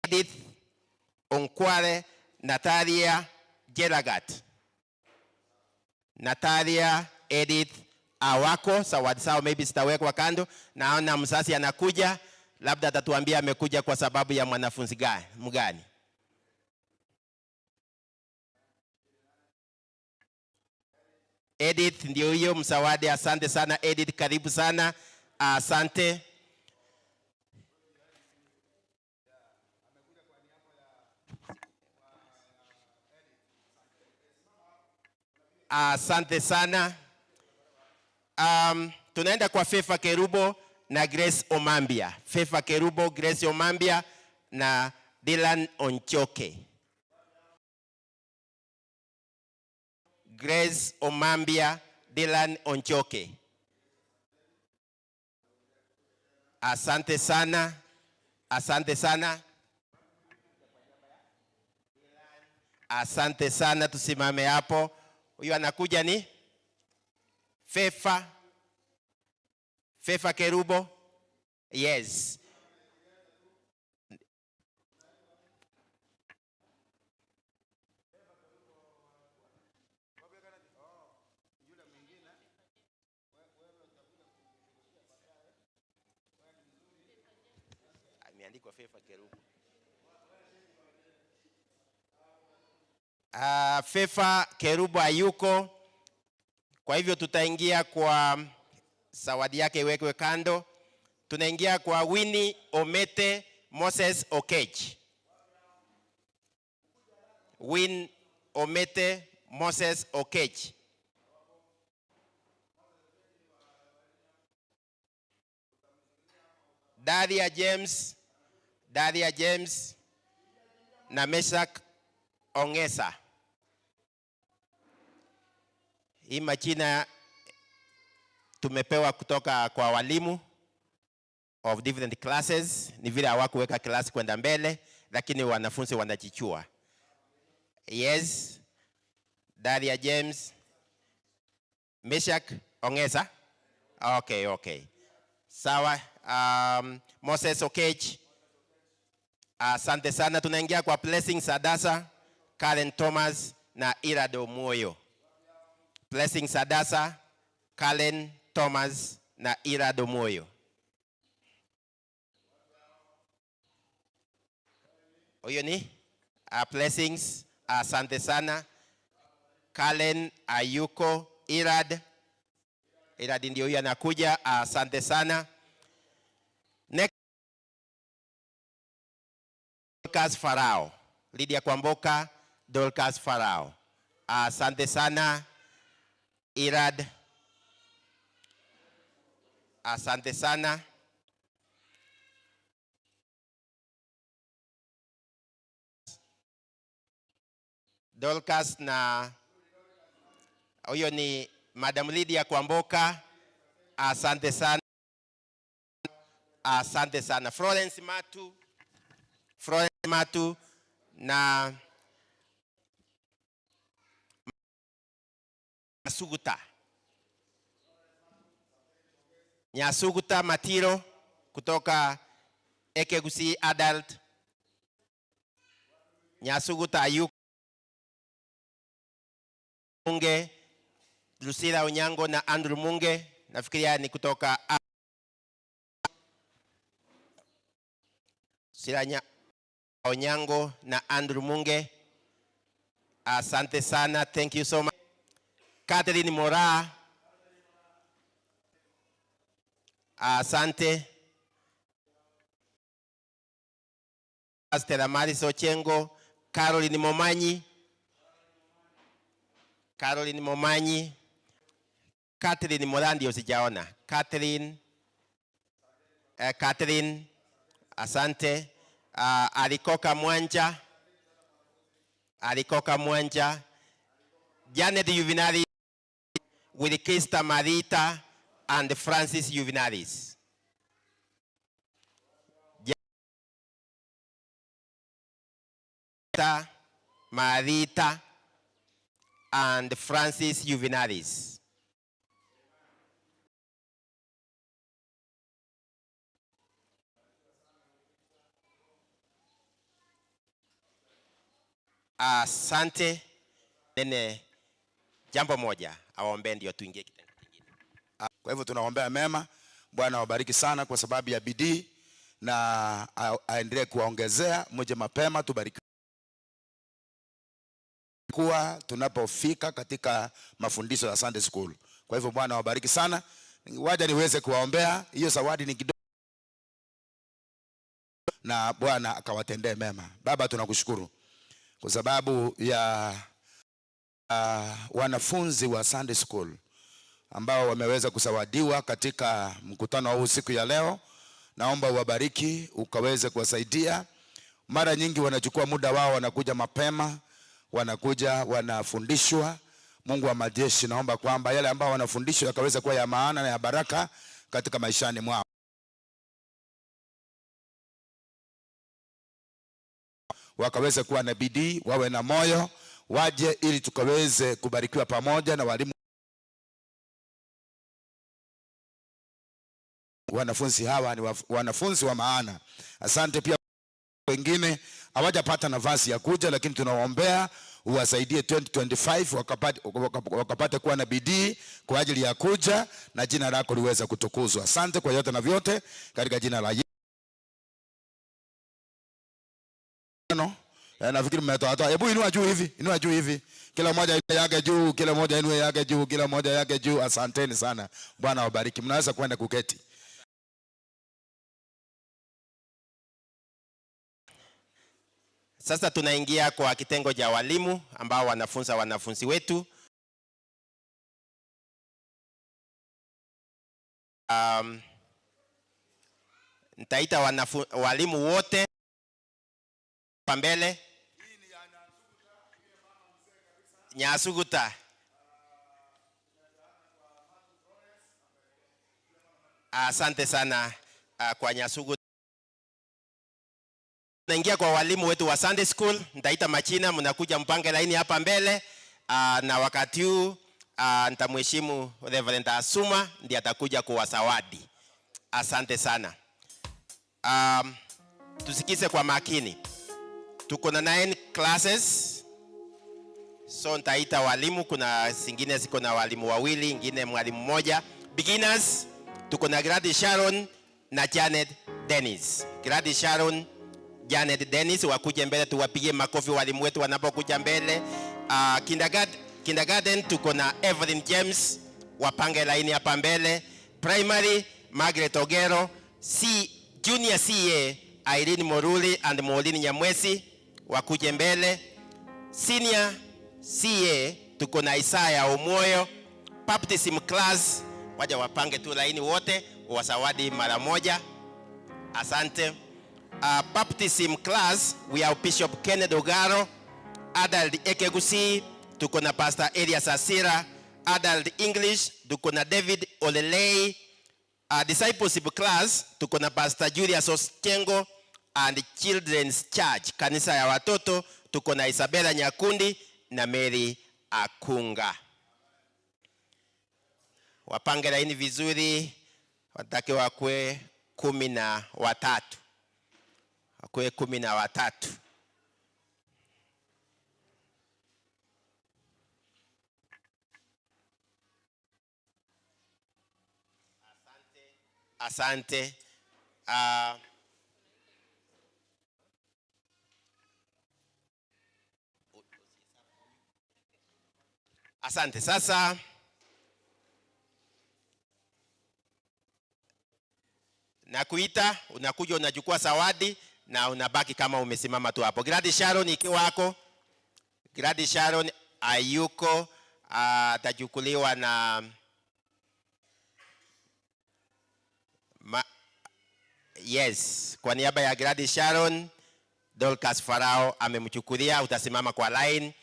Edith Onkwale, Natalia Jelagat. Natalia, Edith awako, zawadi sao maybe sitawekwa kando. Naona mzazi anakuja, labda atatuambia amekuja kwa sababu ya mwanafunzi mgani. Edith ndio hiyo msawadi. Asante sana Edith, karibu sana. Asante. Asante sana. Tunaenda kwa Fefa Kerubo na Grace Omambia. Fefa Kerubo, Grace Omambia na Dylan Onchoke. Grace Omambia, Dylan Onchoke. Asante sana. Asante sana, tusimame hapo. Huyu anakuja ni Fefa Kerubo. Yes. Ameandikwa Fefa Kerubo. Fefa Kerubo hayuko. Kwa hivyo tutaingia kwa zawadi yake, iwekwe kando. Tunaingia kwa Winnie Omete Moses Okech. Winnie Omete Moses Okech. Daria James na Meshak Ongesa. Hii majina tumepewa kutoka kwa walimu of different classes. Ni vile hawakuweka klasi kwenda mbele, lakini wanafunzi wanajichua. Yes. Daria James, Meshak Ongesa. Okay. Sawa. Moses Okech. Asante sana. Tunaingia kwa Blessing Sadasa, Karen Thomas na Irado Moyo. Blessing Sadasa, Karen Thomas na Irado Moyo. Huyo ni Blessings. Asante sana. Karen Ayuko, Irad ndio huyo anakuja. Asante sana. Next, Farao. Lydia Kwamboka, Dorcas Farao. Asante sana. Irad. Asante sana. Dorcas na huyo ni Madam Lydia Kwamboka. Asante sana. Asante sana. Florence Matu na Nyasuguta Matiro kutoka Ekegusi Adult. Nyasuguta Ayuko Munge, Lucila Onyango na Andrew Munge, nafikiria ni kutoka Lucila Onyango na Andrew Munge. Asante sana, thank you so much. Catherine Mora. Asante. Stella Maris Ochengo, Caroline Momanyi. Catherine Mora ndio sijaona. Catherine, asante. Alikoka Mwanja. Janet Juvenalis with Krista Marita and Francis Juvenalis. Marita and Francis Juvenalis. Asante. Nene jambo moja awaombee ndio tuingie kitengo kingine. Kwa hivyo tunaombea mema. Bwana wabariki sana kwa sababu ya bidii na aendelee kuwaongezea. Mje mapema tubariki kuwa tunapofika katika mafundisho ya Sunday School. Kwa hivyo Bwana wabariki sana. Waje niweze kuwaombea. Hiyo zawadi ni kidogo na Bwana akawatendee mema. Baba tunakushukuru kwa sababu ya wanafunzi wa Sunday School ambao wameweza kusawadiwa katika mkutano huu siku ya leo. Naomba uwabariki, ukaweze kuwasaidia. Mara nyingi wanachukua muda wao, wanakuja mapema, wanakuja wanafundishwa. Mungu wa majeshi, naomba kwamba yale ambao wanafundishwa yakaweza kuwa ya maana na ya baraka katika maishani mwao. Wakaweze kuwa na bidii, wawe na moyo, waje ili tukaweze kubarikiwa pamoja na walimu. Wanafunzi hawa ni wanafunzi wa maana. Asante pia wengine hawajapata nafasi ya kuja, lakini tunawaombea uwasaidie 2025 wakapate kuwa na bidii kwa ajili ya kuja na jina lako liweze kutukuzwa. Asante kwa yote na vyote katika jina la Yesu. Nafikiri mmetoa. Hebu inua juu hivi. Kila mmoja inue yake juu, kila mmoja inue yake juu, kila mmoja yake juu. Asanteni sana. Bwana wabariki. Mnaweza kwenda kuketi. Sasa tunaingia kwa kitengo cha walimu ambao wanafunza wanafunzi wetu. Nitaita walimu wote pambele. Nyasuguta. Asante sana kwa Nyasuguta. Naingia kwa walimu wetu wa Sunday School. Nitaita majina, mnakuja mpange laini hapa mbele. Na wakati huu nitamheshimu Reverend Asuma ndiye atakuja kuwasawadi. Asante sana. Tusikize kwa makini. Tuko na 9 classes. So nitaita walimu, kuna zingine ziko na walimu wawili, ingine mwalimu mmoja. Beginners, tuko na Gladys Sharon na Janet Dennis. Gladys Sharon, Janet Dennis wakuje mbele, tuwapige makofi walimu wetu wanapokuja mbele. Kindergarten tuko na Evelyn James, wapange laini hapa mbele. Primary, Margaret Ogero. Junior CA, Irene Moruli and Maureen Nyamwesi, wakuje mbele. Senior CA tuko na Isaya Omoyo. Baptism class waje wapange tu laini wote, wasawadi mara moja. Asante. Baptism class we have Bishop Kenneth Ogaro. Adult Ekegusi tuko na Pastor Elias Asira. Adult English tuko na David Olelei. Discipleship class tuko na Pastor Julius Ostengo. And Children's Church kanisa ya watoto tuko na Isabella Nyakundi na Mary Akunga. Wapange laini vizuri, watake wakwe 13. Wakwe 13. Asante. Asante. Sasa nakuita, unakuja unachukua zawadi na unabaki kama umesimama tu hapo. Gladys Sharon ikiwa wako. Gladys Sharon ayuko, atachukuliwa na yes, kwa niaba ya Gladys Sharon, Dorcas Farao amemchukulia, utasimama kwa line.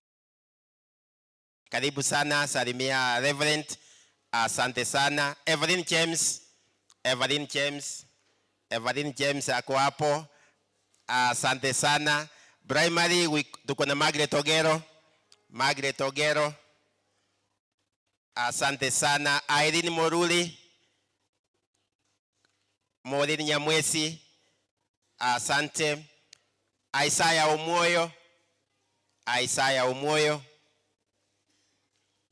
Karibu sana, salimia Reverend. Asante sana. Evelyn James. Evelyn James. Evelyn James ako hapo. Asante sana. Primary tuko na Margaret Ogero. Margaret Ogero. Asante sana. Irene Moruli. Maureen Nyamwesi. Asante. Isaya Omoyo. Isaya Omoyo.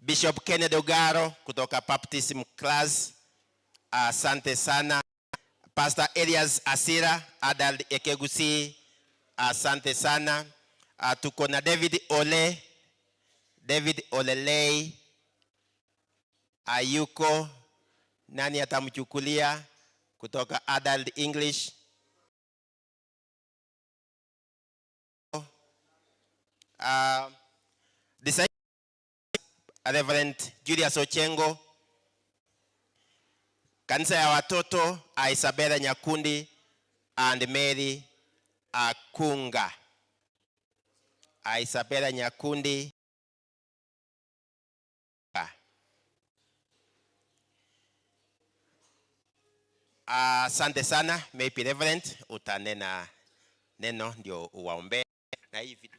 Bishop Kenneth Ogaro kutoka Baptism class. Asante sana. Pastor Elias Asira, Adult Ekegusi. Asante sana. Tuko na David Ole. David Olelei. Ayuko. Nani atamchukulia kutoka Adult English? Reverend Julius Ochengo. Kanisa ya watoto Isabella Nyakundi and Mary Akunga. Isabella Nyakundi. Asante sana. Maybe Reverend utanena neno ndio uwaombe. Na hii vitu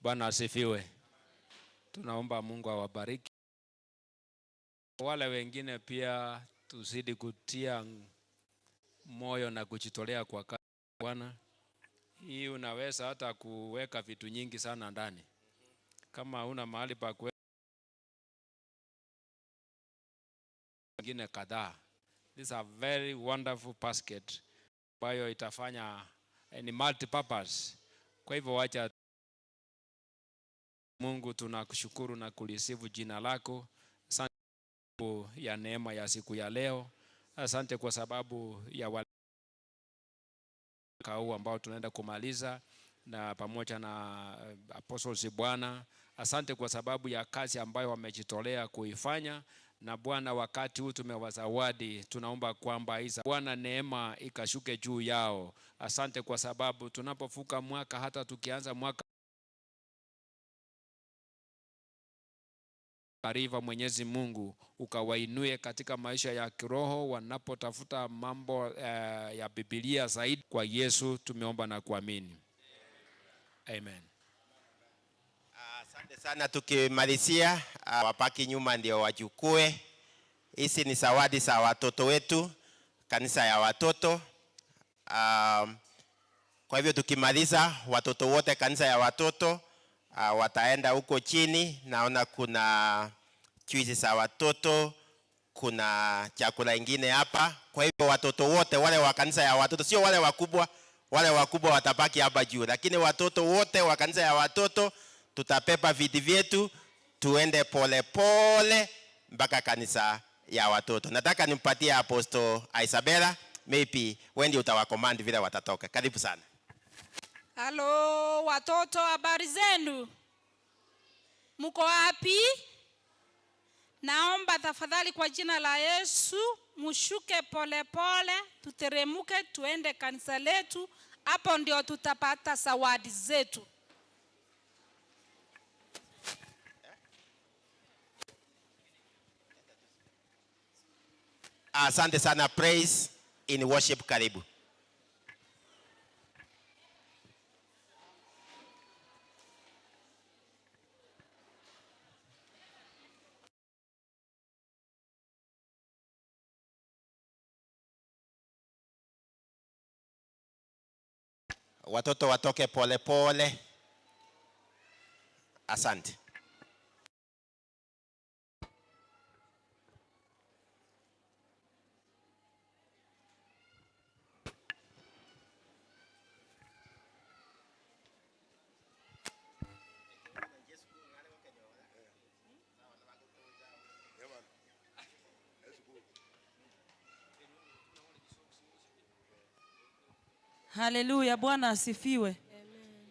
Bwana asifiwe. Tunaomba Mungu awabariki. Wale wengine pia tuzidi kutia moyo na kujitolea kwa kazi ya Bwana. Hii unaweza hata kuweka vitu nyingi sana ndani. Kama una mahali pa kuweka wengine kadhaa. This is a very wonderful basket ambayo itafanya ni multi-purpose. Kwa hivyo wacha Mungu tunakushukuru na kulisifu jina lako. Asante ya neema ya siku ya leo. Asante kwa sababu ya wakati ambao tunaenda kumaliza na pamoja na apostles Bwana. Asante kwa sababu ya kazi ambayo wamejitolea kuifanya. Na Bwana, wakati huu tumewazawadi, tunaomba kwamba Bwana neema ikashuke juu yao. Asante kwa sababu tunapofuka mwaka, hata tukianza mwaka Ariva, Mwenyezi Mungu ukawainue katika maisha ya kiroho wanapotafuta mambo ya Biblia zaidi. Kwa Yesu tumeomba na kuamini. Amen. Asante sana. Tukimalizia, wapaki nyuma ndio wachukue. Hizi ni zawadi za watoto wetu, kanisa ya watoto. Kwa hivyo tukimaliza, watoto wote kanisa ya watoto wataenda huko chini. Naona kuna juice za watoto, kuna chakula ingine hapa. Kwa hivyo watoto wote wale wa kanisa ya watoto, sio wale wakubwa watabaki hapa juu, lakini watoto wote wa kanisa ya watoto tutapepa viti vyetu, tuende pole pole mpaka kanisa ya watoto. Nataka nimpatie Apostle Isabella, maybe wewe utawacommand vile watatoka. Karibu sana. Halo watoto, habari zenu? Mko wapi? Naomba tafadhali kwa jina la Yesu mushuke pole pole, tuteremuke tuende kanisa letu, hapo ndio tutapata zawadi zetu. Asante sana. Praise in worship, karibu. Watoto watoke pole pole. Asante. Haleluya, Bwana asifiwe. Amen.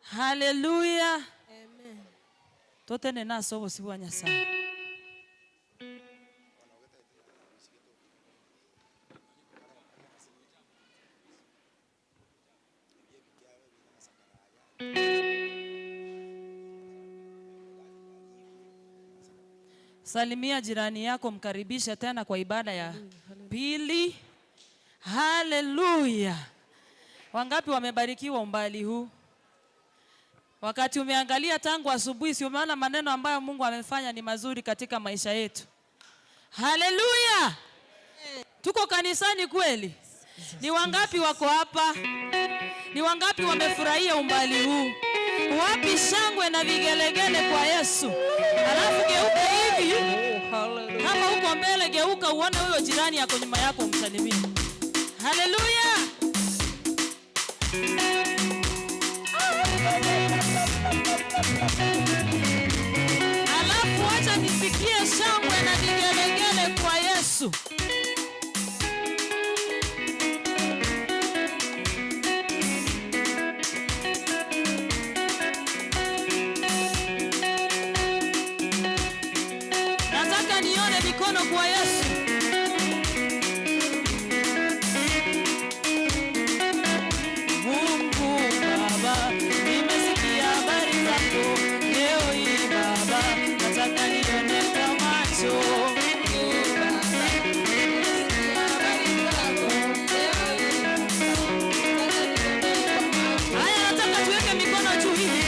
Haleluya. Amen. Tote nena sobo siwa Nyasaye. Salimia jirani yako, mkaribisha tena kwa ibada ya pili. Haleluya. Wangapi wamebarikiwa umbali huu? Wakati umeangalia tangu asubuhi, si umeona maneno ambayo Mungu amefanya ni mazuri katika maisha yetu? Haleluya. Tuko kanisani kweli? Ni wangapi wako hapa? Ni wangapi wamefurahia umbali huu? Wapi shangwe na vigelegele kwa Yesu? Alafu geuka hivi. Kama uko mbele geuka uone huyo jirani yako nyuma yako umsalimie. Haleluya. Alafu acha nisikie shangwe na vigelegele kwa Yesu. Mikono kwa Yesu. Mungu Baba, nimesikia habari zako leo hii Baba, nataka nione kwa macho. Haya, nataka tuweke mikono juu hivi.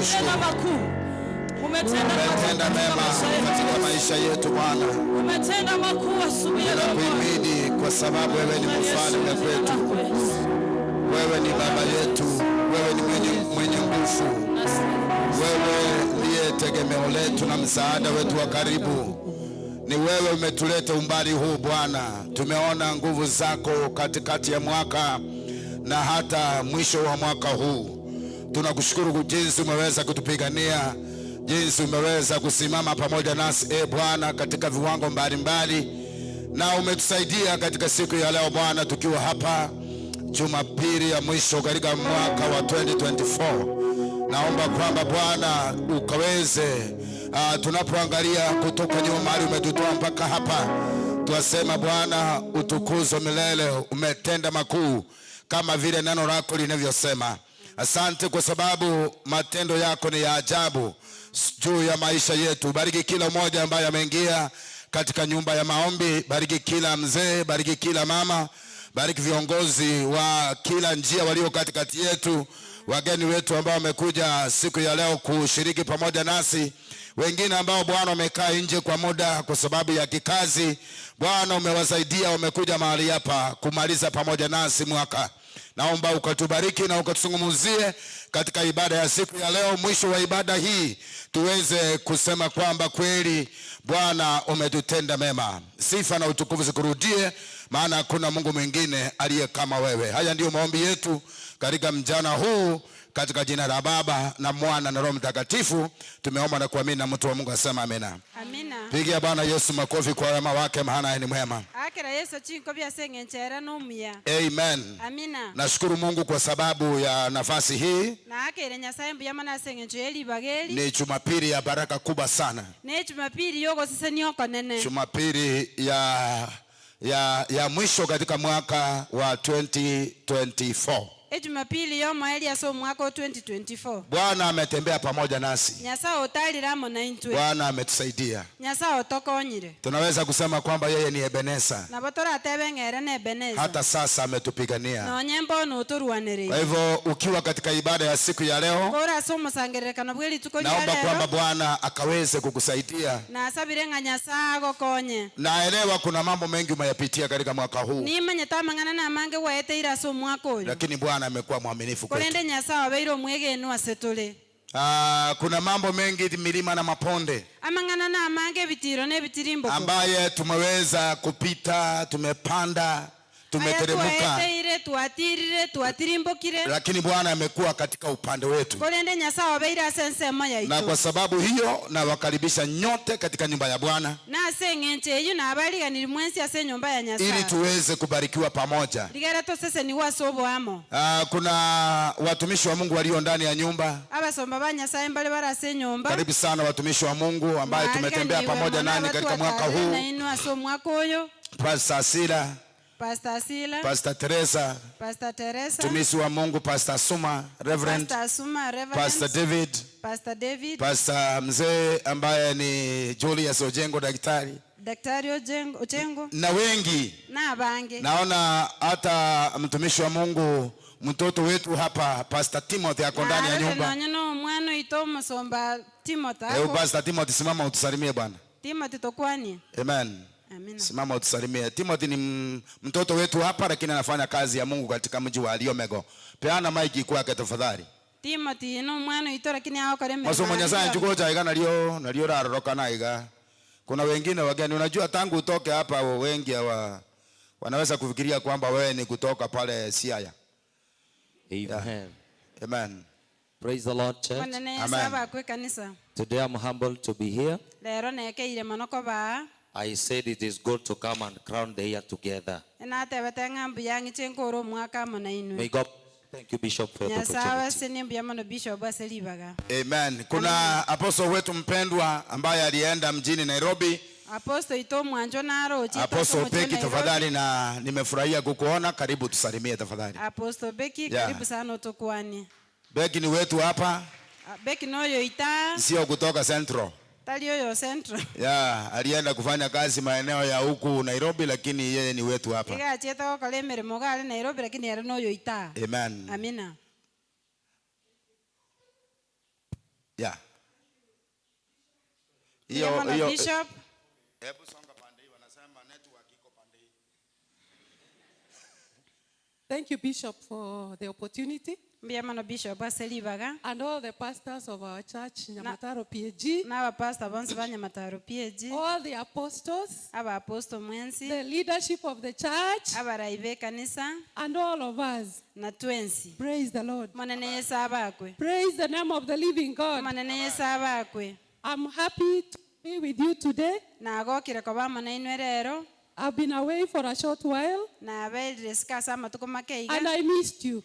Umetenda makuu. Umetenda mema katika maisha yetu Bwana. Umetenda makuu asubuhi ya leo. Tunakuhimidi kwa sababu wewe ni mfalme kwetu. Wewe ni baba yetu. Wewe ni mwenye nguvu. Wewe ndiye tegemeo letu na msaada wetu wa karibu. Ni wewe umetuleta umbali huu Bwana. Tumeona nguvu zako katikati ya mwaka na hata mwisho wa mwaka huu. Tunakushukuru jinsi umeweza kutupigania, jinsi umeweza kusimama pamoja nasi Bwana katika viwango mbalimbali, na umetusaidia katika siku ya leo Bwana, tukiwa hapa Jumapili ya mwisho katika mwaka wa 2024. Naomba kwamba Bwana ukaweze tunapoangalia kutoka nyuma mahali umetutoa mpaka hapa, tuasema Bwana utukuzwe milele. Umetenda makuu kama vile neno lako linavyosema. Asante kwa sababu matendo yako ni ya ajabu juu ya maisha yetu. Bariki kila mmoja ambaye ameingia katika nyumba ya maombi. Bariki kila mzee, bariki kila mama, bariki viongozi wa kila njia walio katikati yetu, wageni wetu ambao wamekuja siku ya leo kushiriki pamoja nasi, wengine ambao Bwana wamekaa nje kwa muda kwa sababu ya kikazi. Bwana umewasaidia, wamekuja mahali hapa kumaliza pamoja nasi mwaka. Naomba ukatubariki na ukatuzungumzie katika ibada ya siku ya leo. Mwisho wa ibada hii tuweze kusema kwamba kweli Bwana umetutenda mema. Sifa na utukufu zikurudie, maana hakuna Mungu mwingine aliye kama wewe. Haya ndiyo maombi yetu katika mjana huu, katika jina la Baba na Mwana na Roho Mtakatifu tumeomba na kuamini, na mtu wa Mungu asema amina. Amina. Pigia Bwana Yesu makofi kwa wema wake, maana ni mwema. Akira Yesu chinko bya sengenchera no muya. Amen. Amina. Nashukuru Mungu kwa sababu ya nafasi hii. Na akira Nyasaye mbuya mana sengencheli bageli. Ni Jumapili ya baraka kubwa sana. Ne Jumapili yogo sasa ni oko nene. Jumapili ya mwisho katika mwaka wa 2024. Jumapili yo maeli ya so mwaka 2024. Bwana ametembea pamoja nasi. Nyasaye otaliramo na intwe. Bwana ametusaidia. Nyasaye otokonyire. Tunaweza kusema kwamba yeye ni Ebeneza. Na botora atebengere na Ebeneza. Hata sasa ametupigania. Na nyembo no toruanere. Kwa hivyo ukiwa katika ibada ya siku ya leo, bora somo sangerekana bweli tuko leo. Naomba kwamba Bwana akaweze kukusaidia. Na sabirenga Nyasaye gokonye. Naelewa kuna mambo mengi umeyapitia katika mwaka huu. Ni manyeta mangana na mange waete ira so mwaka huu. Lakini Bwana amekuwa mwaminifu kwetu. Kolende Nyasaye beiro mwege no asetole. Kuna mambo mengi, milima na maponde amangana na mange bitiro ne bitirimbo ambaye tumeweza kupita, tumepanda, tumeteremuka, lakini Bwana amekuwa katika upande wetu. Na kwa sababu hiyo nawakaribisha nyote katika nyumba ya Bwana ili tuweze kubarikiwa pamoja. Kuna watumishi wa Mungu walio ndani ya nyumba. Karibu sana watumishi wa Mungu ambaye tumetembea pamoja nani katika mwaka huu. Pastor Asila, Pastor Teresa, mtumishi wa Mungu Pastor Suma, Reverend Pastor David, Pastor mzee ambaye ni Julius Ojengo, daktari Ojengo, na wengi na bange. Naona hata mtumishi wa Mungu mtoto wetu hapa Pastor Timothy ako ndani ya nyumba. Pastor Timothy, simama utusalimie bwana. Timothy tokwani. Amen. Amina. Simama utusalimie. Timothy ni mtoto wetu hapa, lakini anafanya kazi ya Mungu katika mji wa Liomego. Peana maiki kwake tafadhali. Timothy no mwana ito, lakini hao kare mema. Masomo nyasaye chukocha iga nalio raroroka na iga. Kuna wengine wageni, unajua tangu utoke hapa wengi wanaweza kufikiria kwamba wewe ni kutoka pale Siaya. Amen. Yeah. Amen. Praise the Lord, church. Amen. Today I'm humbled to be here. Lero nekeire manoko ba. I said it is good to come and crown the year together. May God thank you, Bishop, for the opportunity. Amen. Kuna apostle wetu mpendwa ambaye alienda mjini Nairobi. Apostle Beki, tafadhali, na nimefurahia kukuona. Karibu tusalimie tafadhali. Apostle Beki, karibu sana utokuani. Beki ni wetu hapa. Beki noyo ita. Sio kutoka Central. Talio Central. Alienda kufanya kazi maeneo ya huku Nairobi, lakini yeye ni wetu hapa. Nairobi, lakini noyo ita. Amen. Amina. Yeah. Hiyo Bishop. Hebu songa pande hii, wanasema network iko pande hii. Thank you, Bishop, for the opportunity. Bishop aselibaga. And all the pastors of our church, Nyamataro PAG. Na pastor bonse ba Nyamataro PAG. All the apostles. Aba apostle mwensi. The leadership of the church. Aba raibe kanisa. And all of us. Na twensi. Praise the Lord. Manene Yesu abakwe. Praise the name of the living God. Manene Yesu abakwe. I'm happy to be with you today. Na agokire ko ba manene rero. I've been away for a short while. And I missed you.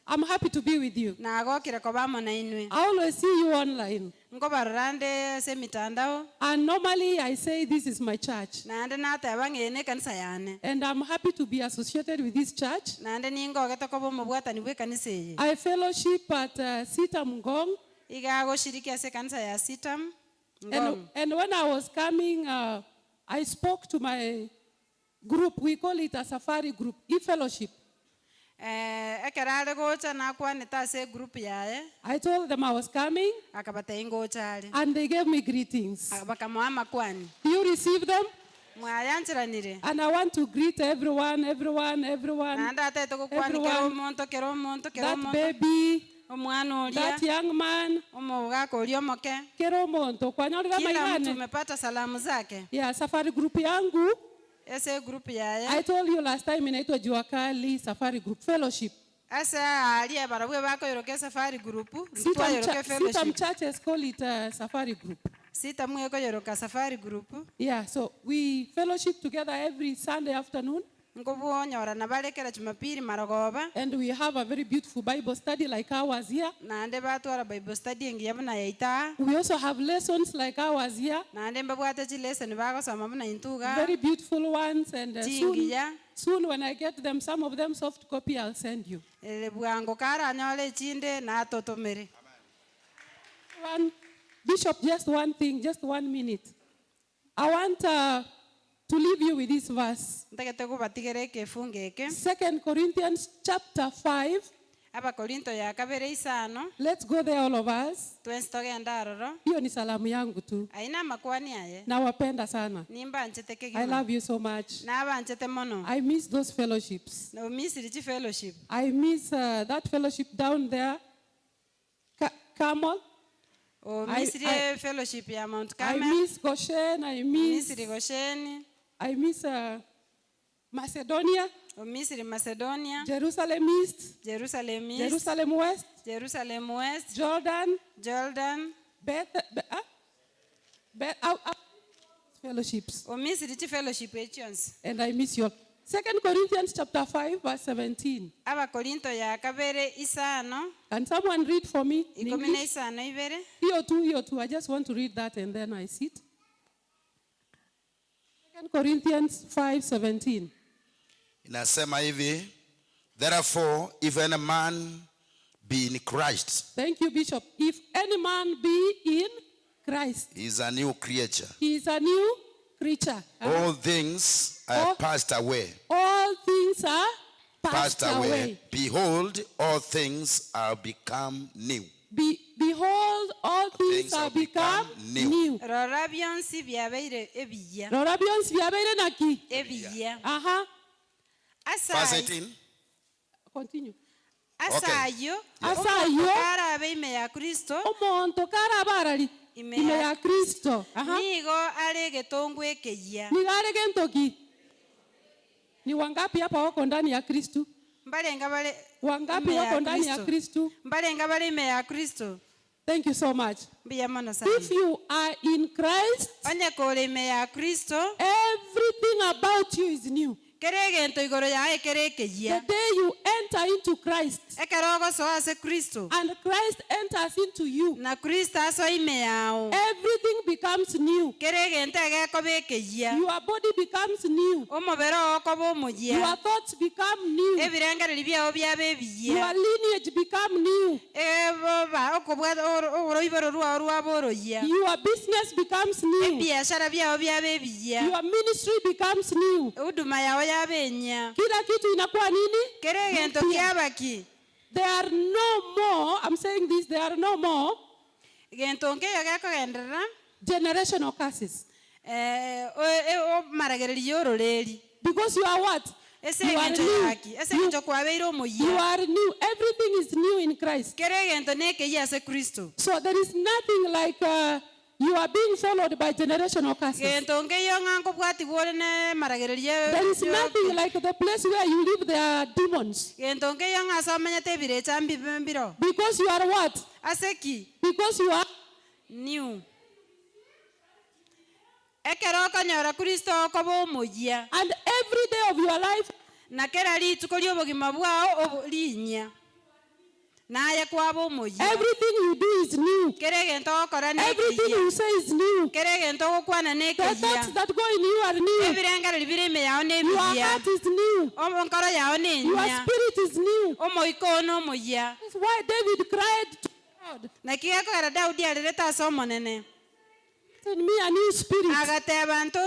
I'm happy to be with you. I always see you online. And normally I say this is my church. And I'm happy to be associated with this church. I fellowship at Sitam Ngong. And when I was coming, I spoke to my group. We call it a safari group, e-fellowship. I told them I was coming, and they gave me greetings. Do you receive them? And I want to greet everyone. That baby, that young man, yeah, safari group yangu. I told you last time inaitwa Jua Kali Safari Group Fellowship. Some churches call it Safari Group. Yeah, so we fellowship together every Sunday afternoon. And we have a very beautiful Bible study like ours here. We also have lessons like ours here. Very beautiful ones. And soon when I get them, some of them soft copy, I'll send you. Bishop, just one thing, just 1 minute. I want to leave you with this verse. 2 Corinthians chapter 5. Let's go there, all of us. Hiyo ni salamu yangu tu. Nawapenda sana. I love you so much. I miss those fellowships. I miss that fellowship down there. Carmel. I miss Goshen. I miss Macedonia. Jerusalem East. Jerusalem West. Jordan. Fellowships. And I miss you all. 2 Corinthians chapter 5 verse 17. Can someone read for me in English? Here too. I just want to read that and then I sit. 2 Corinthians 5:17. Inasema hivi, therefore if any man be in Christ. Thank you, Bishop. If any man be in Christ, he is a new creature. He is a new creature. All things are passed away. All things are passed away. Behold, all things are become new. Behold, all things are become new. Rora bionsi byabeire ebiya. Naki? Ebiya. Verse 18. Continue. Asayo. Kara ime ya Kristo. Omonto kara barali. Ime ya Kristo. Nigo alege tongwe keya. Nigo alege ntoki. Ni wangapi hapa wako ndani ya Kristo? Wangapi wako ndani ya Kristo? Ime ya Kristo. Thank you so much. If you are in Christ, everything about you is new. The day you enter into Christ, and Christ enters into you, everything becomes new. Your body becomes new. Your thoughts become new. Your lineage becomes new. Your business becomes new. Your ministry becomes new. Kila kitu inakuwa nini? there are no more, I'm saying this, there are no more generational curses. Because you are what? You are new. You are new. Everything is new in Christ. So there is nothing like you are being followed by generational curses. There is nothing like the place where you live, there are demons. Because you are what? Because you are new. And every day of your life, everything you do is new. Everything you say is new. The thoughts that go in you are new. Your heart is new. Your spirit is new. That's why David cried to God. Send me a new spirit and a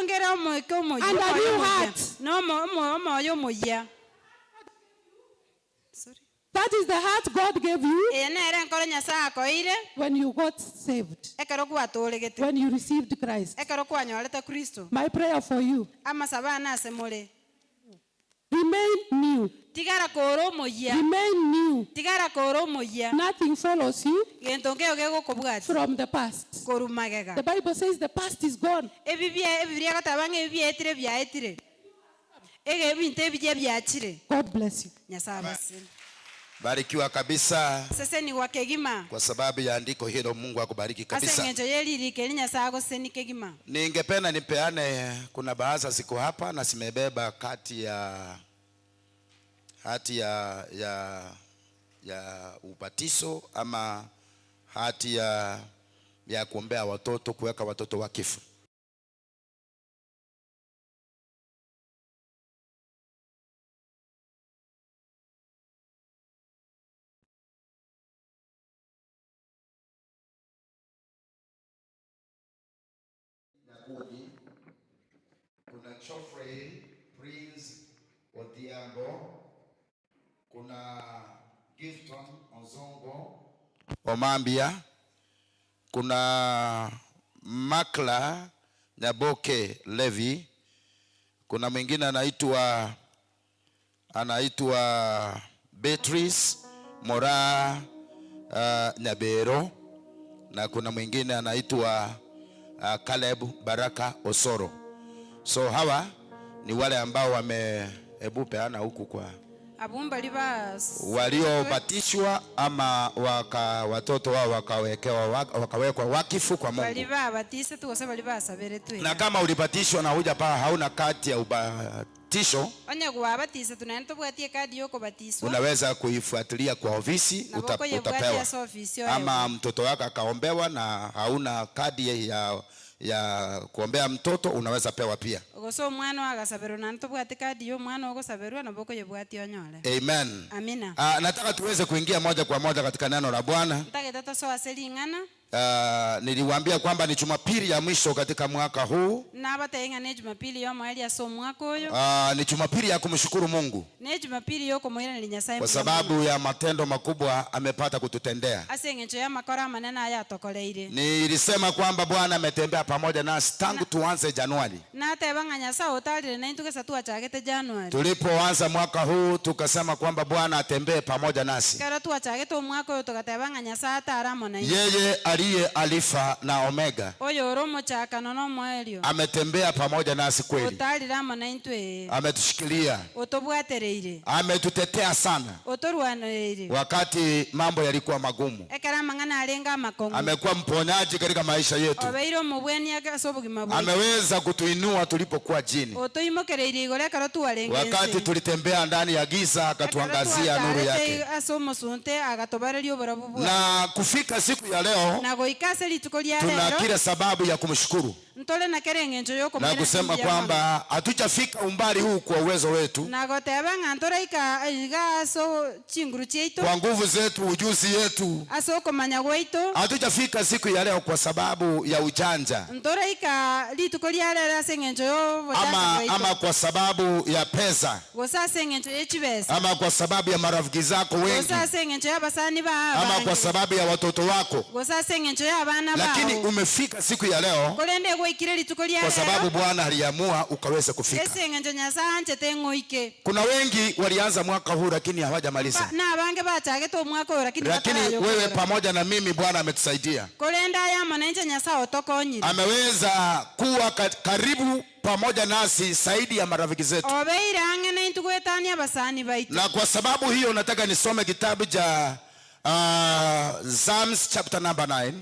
new heart. That is the heart God gave you when you got saved, when you received Christ. My prayer for you, remain new. Remain new. Nothing follows you from the past. The Bible says the past is gone. God bless you. Barikiwa kabisa. Kwa sababu ya andiko hilo, Mungu akubariki kabisa. Ningependa nipeane, kuna baadhi ziko hapa na simebeba hati ya ubatizo ama hati ya kuombea watoto, kuweka watoto wakifu. Kuna Geoffrey Prince Odhiambo, kuna Gifton Ozongo Omambia, kuna Makla Nyaboke Levi, kuna mwingine anaitwa Beatrice Mora Nyabero, na kuna mwingine anaitwa Caleb Baraka Osoro. So hawa ni wale ambao wamepeana huku kwa waliobatishwa ama watoto wao wakawekwa wakifu kwa Mungu. Na kama ulibatishwa na hauna kati ya ubatisho, unaweza kuifuatilia kwa ofisi, utapewa. Ama mtoto wako akaombewa na hauna kadi ya kuombea mtoto, unaweza pewa pia. Amen. Amina. Nataka tuweze kuingia moja kwa moja katika neno la Bwana. Niliwaambia kwamba ni Jumapili ya mwisho katika mwaka huu. Ni Jumapili ya kumshukuru Mungu kwa sababu ya matendo makubwa amepata kututendea. Nilisema kwamba Bwana ametembea pamoja nasi tangu tuanze Januari. Tulipoanza mwaka huu tukasema kwamba Bwana atembee pamoja nasi. Yeye aliye Alfa na Omega ametembea pamoja nasi kweli. Ametushikilia, ametutetea sana wakati mambo yalikuwa magumu. Amekuwa mponyaji katika maisha yetu. Ameweza kutuinua tulipokuwa chini. Wakati tulitembea ndani ya giza, akatuangazia nuru yake. Na kufika siku ya leo, tuna kila sababu ya kumshukuru. ntole na kerengenjo yoko na kusema kwamba hatujafika umbali huu kwa uwezo wetu, na goteba ngantora iga so chinguru cheito, kwa nguvu zetu, ujuzi yetu, aso komanya gweito. Hatujafika siku ya leo kwa sababu ya ujanja, ntora ika lituko liarera sengenjo yo ama kwa sababu ya pesa, gosa sengenjo yechibesa, ama kwa sababu ya marafiki zako wengi, gosa sengenjo ya basani ba, ama kwa sababu ya watoto wako, gosa sengenjo ya bana ba. Lakini umefika siku ya leo kolende gweikire lituko liarera kwa sababu Bwana aliamua ukaweza kufika. Sengenjo nyasanje tengoike. Kuna wengi walianza mwaka huu lakini hawajamaliza, na bange batage to mwaka huu lakini wewe pamoja na mimi Bwana ametusaidia. Kolenda ya mwananchi nyasa otokonyiri, ameweza kuwa karibu pamoja nasi zaidi ya marafiki zetu. Na kwa sababu hiyo nataka nisome kitabu cha Psalms chapter number 9.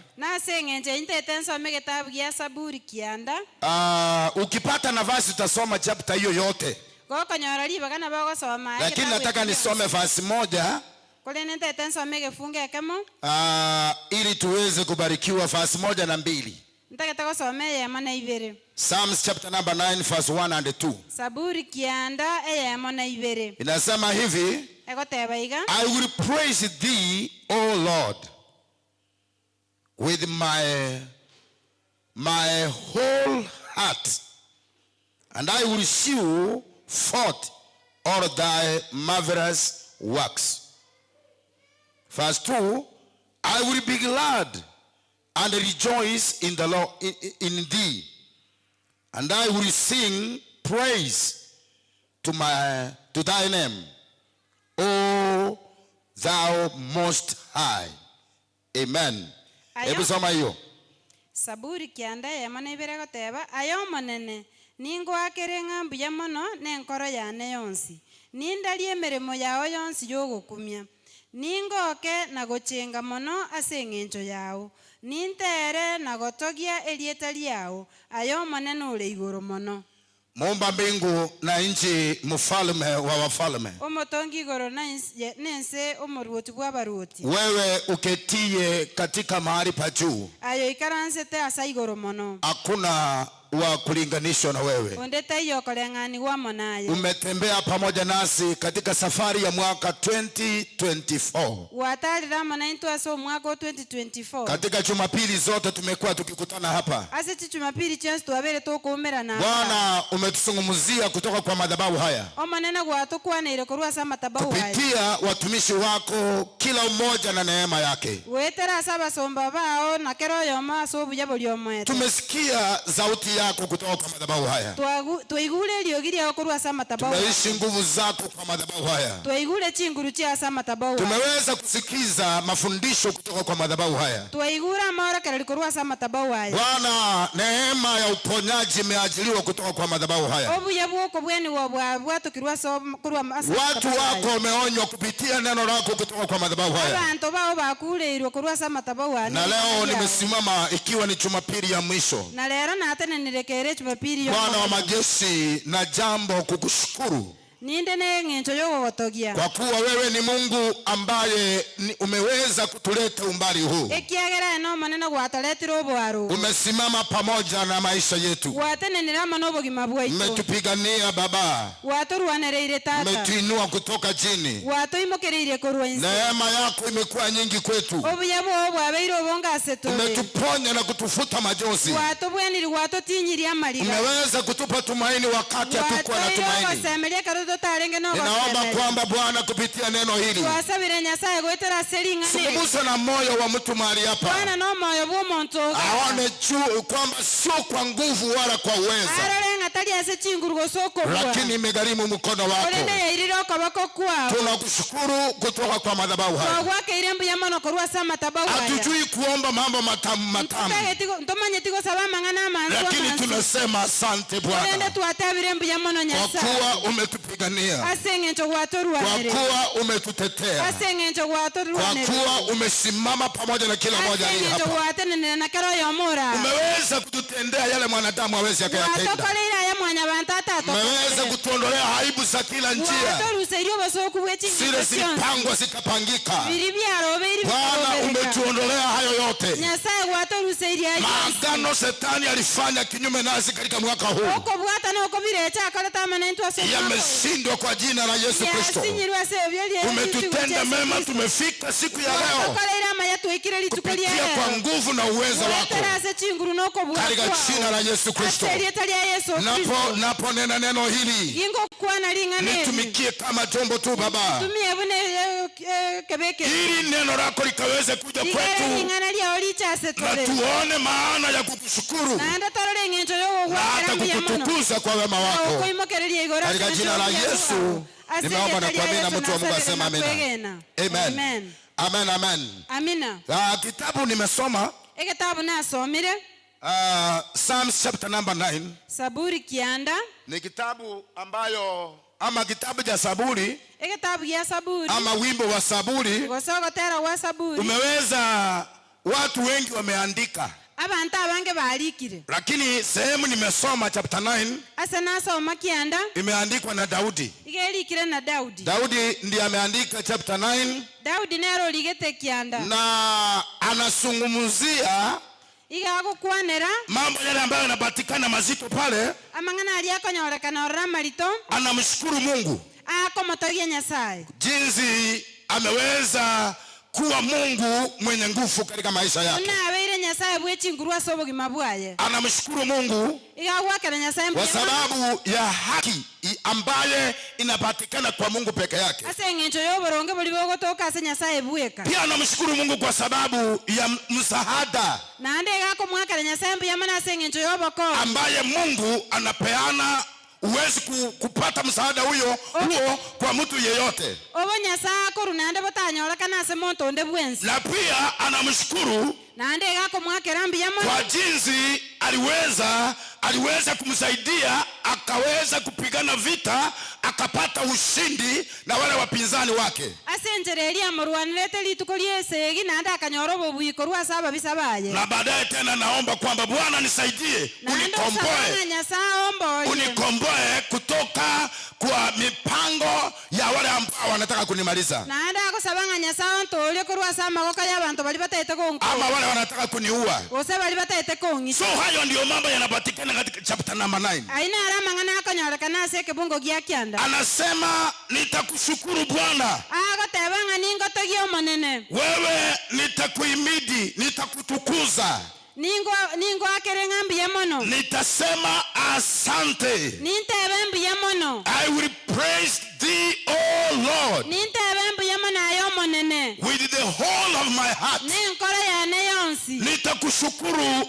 Ukipata nafasi utasoma chapter hiyo yote, lakini nataka nisome verse moja ili tuweze kubarikiwa. Verse moja na mbili. Psalms chapter number 9 verse 1 and 2. Saburi kianda mona ibere. Inasema hivi, I will praise thee, O Lord, with my whole heart, and I will shew forth all thy marvelous works. Verse 2, I will be glad and rejoice in the Lord, in thee, and I will sing praise to thy name, O thou most high. Amen. Hebu soma hiyo. Saburi kianda ya mana ibere goteba ayo monene ningo akerenga mbuya mono nenkoro yane yonsi nindalie emeremo yawo yonsi yogokumya ningoke na gochenga mono ase eng'encho yawo nintere na gotogia elieta liawo ayo monene ule igoro mono. Muumba mbingu na nchi, mfalme wa wafalme, omotongi igoro na nense omoruoti bwa baruoti, wewe uketie katika mahali pa juu, ayo ikaransete asa igoro mono, hakuna wa kulinganishwa na wewe. Umetembea pamoja nasi katika safari ya mwaka 2024. Katika Jumapili zote tumekuwa tukikutana hapa. Bwana, umetuzungumzia kutoka kwa madhabahu haya kupitia watumishi wako, kila mmoja na neema yake. Tumesikia sauti yako kutoka kwa madhabahu haya. Tumeishi nguvu zako kwa madhabahu haya. Tumeweza kusikiza mafundisho kutoka kwa madhabahu haya. Bwana, neema ya uponyaji imeajiliwa kutoka kwa madhabahu haya. Watu wako wameonywa kupitia neno lako kutoka kwa madhabahu haya. Na leo nimesimama ikiwa ni Jumapili ya mwisho, Bwana wa majeshi, na jambo kukushukuru kwa kuwa wewe ni Mungu ambaye umeweza kutuleta umbali huu. Umesimama pamoja na maisha yetu. Umetupigania Baba. Umetuinua kutoka chini. Neema yako imekuwa nyingi kwetu. Umetuponya na kutufuta majonzi. Umeweza kutupa tumaini wakati hatukuwa na tumaini. Ninaomba kwamba Bwana, kupitia neno hili zungumza na moyo wa mtu mahali hapa, aone kwamba sio kwa nguvu wala kwa uwezo, lakini imegharimu mkono wako. Tunakushukuru kutoka kwa madhabahu haya. Hatujui kuomba mambo matamu matamu, lakini tunasema asante Bwana, kwa kuwa umetupigania, kwa kuwa umetutetea, kwa kuwa umesimama pamoja na kila mmoja aliye hapa. Umeweza kututendea yale mwanadamu hawezi akayatenda. Mmeweza kutuondolea aibu za kila njia. Zile zilipangwa zikapangika. Bwana, umetuondolea hayo yote. Maagano Shetani alifanya kinyume nasi katika mwaka huu yameshindwa kwa jina la Yesu Kristo. Umetutenda mema, tumefika siku ya leo kupitia kwa nguvu na uwezo wako katika jina la Yesu Kristo. Napo nena neno hili nitumikie kama chombo tu Baba, ili neno lako likaweze kuja kwetu na tuone maana ya kukushukuru na hata kukutukuza kwa wema wako katika jina la Yesu. Nimeomba na kuamini, na mtu wa Mungu asema amina. Amen. Amen, amen. Amina. Kitabu nimesoma kitabu nasomire Psalms chapter number 9. Saburi kianda Ni kitabu ambayo ama kitabu cha Saburi, kitabu ya Saburi ama wimbo wa Saburi. Gosogotera wa Saburi Umeweza, watu wengi wameandika abantu abange balikire, lakini sehemu nimesoma chapter 9 asa nasoma kianda imeandikwa na Daudi. Igelikire na Daudi. Daudi ndiye ameandika chapter 9. Daudi nero ligete kianda na anazungumzia igagukwanera mambo yale ambayo yanapatikana mazito pale. Amangana aliakonyorekana orra marito. Anamshukuru Mungu akomotogia Nyasaye jinsi ameweza kuwa Mungu mwenye nguvu katika maisha yake. Anamshukuru Mungu kwa sababu ya haki ambaye inapatikana kwa Mungu peke yake. Pia anamshukuru Mungu kwa sababu ya msaada ambaye Mungu anapeana. Uwezi kupata msaada huo kwa mtu yeyote. Na pia anamshukuru kwa jinsi aliweza kumsaidia akaweza kupigana vita akapata ushindi na wale wapinzani wake. Na baadaye tena naomba kwamba Bwana nisaidie, unikomboe kutoka kwa mipango ya wale ambao wanataka kunimaliza ama wale wanataka kuniua. So hayo ndio mambo yanapatikana katika chapter number 9. Anasema nitakushukuru Bwana, wewe nitakuhimidi, nitakutukuza, nitasema asante. I will praise thee, O Lord, with the whole of my heart. Nitakushukuru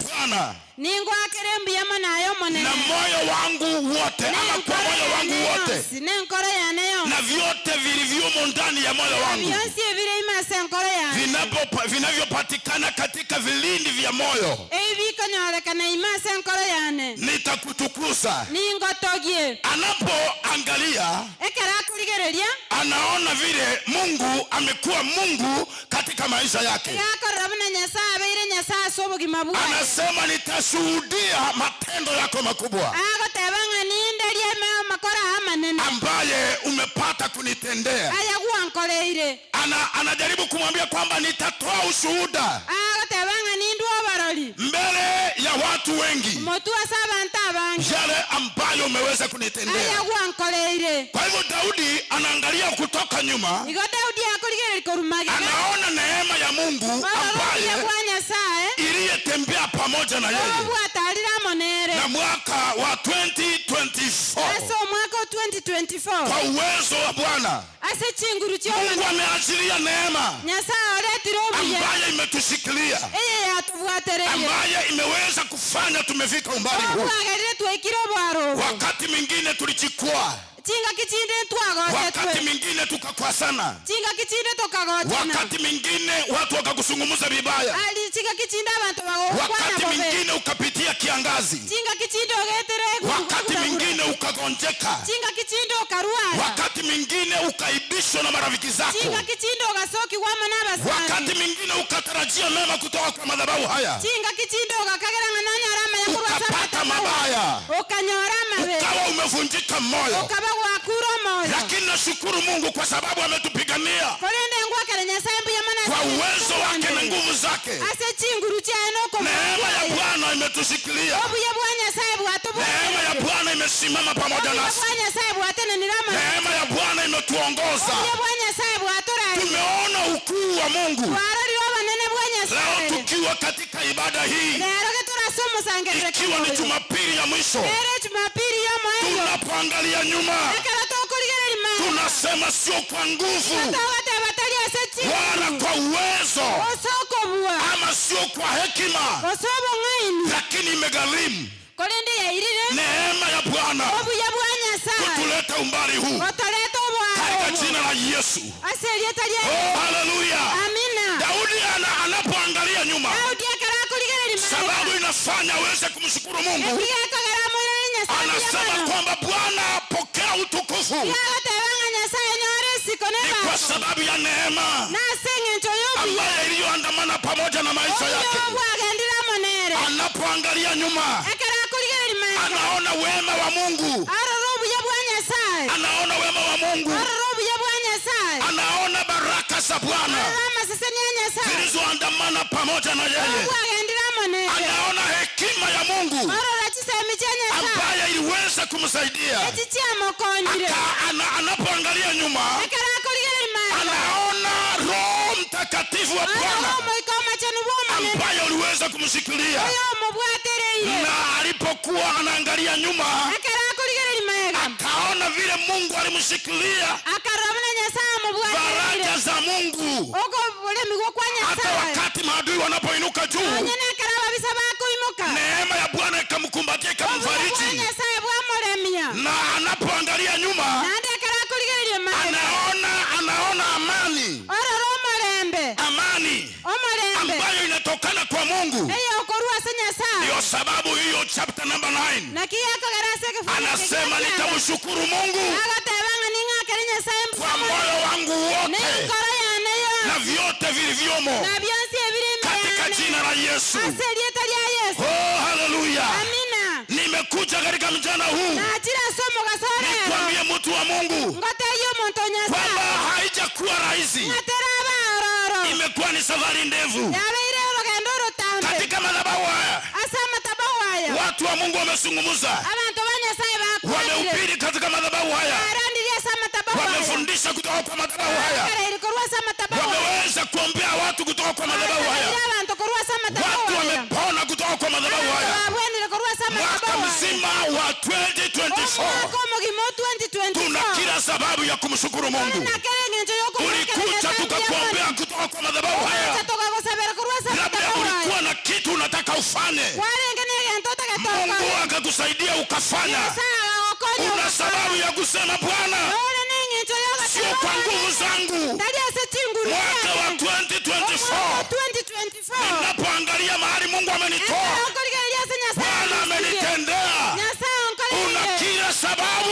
Bwana na moyo wangu wote, ama kwa moyo wangu wote, na vyote vilivyomo ndani ya moyo wangu vinavyopatikana katika vilindi vya moyo. Nitakutukuza. Anapoangalia anaona vile Mungu amekuwa Mungu katika maisha yake. Anasema nitashuhudia matendo yako makubwa ambaye umepata kunitendea. Anajaribu kumwambia kwamba nitatoa ushuhuda mbele ya watu wengi yale ambayo umeweza kunitendea. Kwa hivyo Daudi anaangalia kutoka nyuma, anaona neema ya Mungu ambaye iliyetembea pamoja na yeye. Na mwaka wa 2024 kwa uwezo wa Bwana Mungu ameachilia neema ambaye imetushikilia, ambaye imeweza kufanya tumefika umbali huu. Wakati mwingine tulijikwaa, wakati mwingine tukakwasana, wakati mwingine watu wakakuzungumza vibaya, wakati mwingine ukapitia kiangazi, wakati mwingine ukagonjeka, wakati mwingine ukaibiwa ukaribishwa na marafiki zako. Chinga kichindo ugasoki wamo n'abasani. Wakati mwingine ukatarajia mema kutoka kwa madhabahu haya. Chinga kichindo ugakagera ng'ananya arama ya kurwa saba. Ukapata mabaya. Ukanyora mabe. Ukawa umevunjika moyo. Ukaba wakuro moyo. Lakini nashukuru Mungu kwa sababu ametupigania. Kolende ngwa kale nyasambu ya mana. Kwa uwezo wake na nguvu zake. Ase chinguru chano kwa. Neema ya Bwana imetushikilia. Obu ya Bwana sahibu atubu. Neema ya Bwana imesimama pamoja nasi. Bwana sahibu atene nirama. Neema ya Bwana imetuongoza. Obu ya Bwana sahibu atura. Tumeona ukuu wa Mungu. Warari wa nene Bwana sahibu. Leo tukiwa katika ibada hii. Leo tunasoma sangere. Ikiwa ni Jumapili ya mwisho. Leo Jumapili ya mwisho. Tunapoangalia nyuma. Tunasema sio kwa nguvu. Wala kwa uwezo. Ama sio kwa hekima. Lakini imegharimu neema ya Bwana kutuleta umbali huu. Katika jina la Yesu. Oh, haleluya. Daudi anapoangalia nyuma, sababu inafanya aweze kumshukuru Mungu. Anasema kwamba Bwana pokea utukufu. Ni kwa sababu ya neema ambayo iliyoandamana pamoja na maisha yake. Anapoangalia nyuma, anaona wema wa Mungu. Anaona wema wa Mungu. Anaona baraka za Bwana zilizoandamana pamoja na yeye. Anaona hekima ya Mungu ambaye iliweza kumsaidia. Anapoangalia nyuma, anaona Roho Mtakatifu wa Bwana ambaye uliweza kumshikilia. Na alipokuwa anaangalia nyuma, akaona vile Mungu alimshikilia. Baraka za Mungu. Hata wakati maadui wanapoinuka juu, neema ya Bwana ikamkumbatia, ikamfariji. Na anapoangalia nyuma, anaona amani. Amani ambayo inatokana kwa Mungu. Ndio sababu hiyo chapter number 9 anasema nitamshukuru Mungu kwa moyo wangu wote na vyote vilivyomo katika jina la Yesu. Oh, haleluya. Nimekuja katika mjana huu nikwambie mtu wa Mungu kwamba haijakuwa rahisi. Imekuwa ni safari ndefu katika madhabahu haya. Watu wa Mungu wamezungumza, wamehubiri katika madhabahu haya, wamefundisha kutoka kwa madhabahu haya, wameweza kuombea watu kutoka kwa madhabahu haya, watu wamepona kutoka kwa madhabahu haya. Mwaka mzima wa 2024 tuna kila sababu ya kumshukuru Mungu. Ulikuja tukakuombea kutoka kwa madhabahu haya. Labda ulikuwa na kitu unataka ufanye, Mungu akakusaidia ukafanya. Una sababu ya kusema Bwana, sio kwa nguvu zangu. Mwaka wa 2024 ninapoangalia mahali Mungu amenitoa, Bwana amenitendea, una kila sababu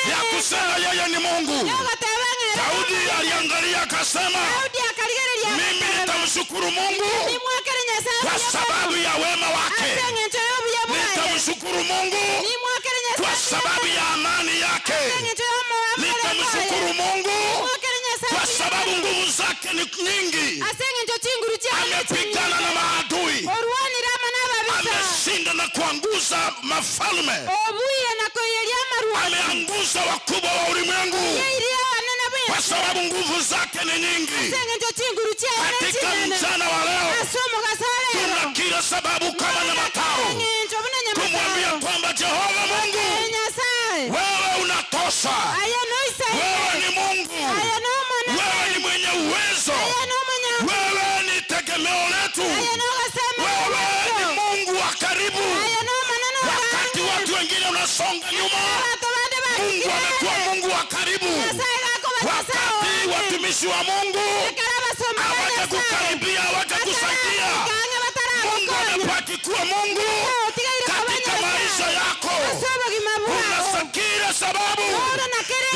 ya kusema yeye ni Mungu. Daudi aliangalia akasema, mimi nitamshukuru Mungu kwa sababu ya wema wake. Nitamshukuru Mungu kwa sababu ya amani yake. Nitamshukuru Mungu kwa sababu nguvu zake ni nyingi. Amepigana na maadui, ameshinda na kuangusha mafalme, ameangusha wakubwa wa ulimwengu. Kwa sababu nguvu zake ni nyingi. Katika mchana wa leo tuna kila sababu kama na matao kumwambia kwamba Jehova Mungu, wewe unatosha. Wewe ni Mungu, wewe ni mwenye uwezo, wewe ni tegemeo letu, wewe ni Mungu wa karibu. Wakati watu wengine unasonga nyuma, Mungu amekuwa Mungu wa karibu. Wakati watumishi wa Mungu hawatakukaribia, hawatakusaidia, Mungu anabaki kuwa Mungu katika maisha yako. Unasakira kwa sababu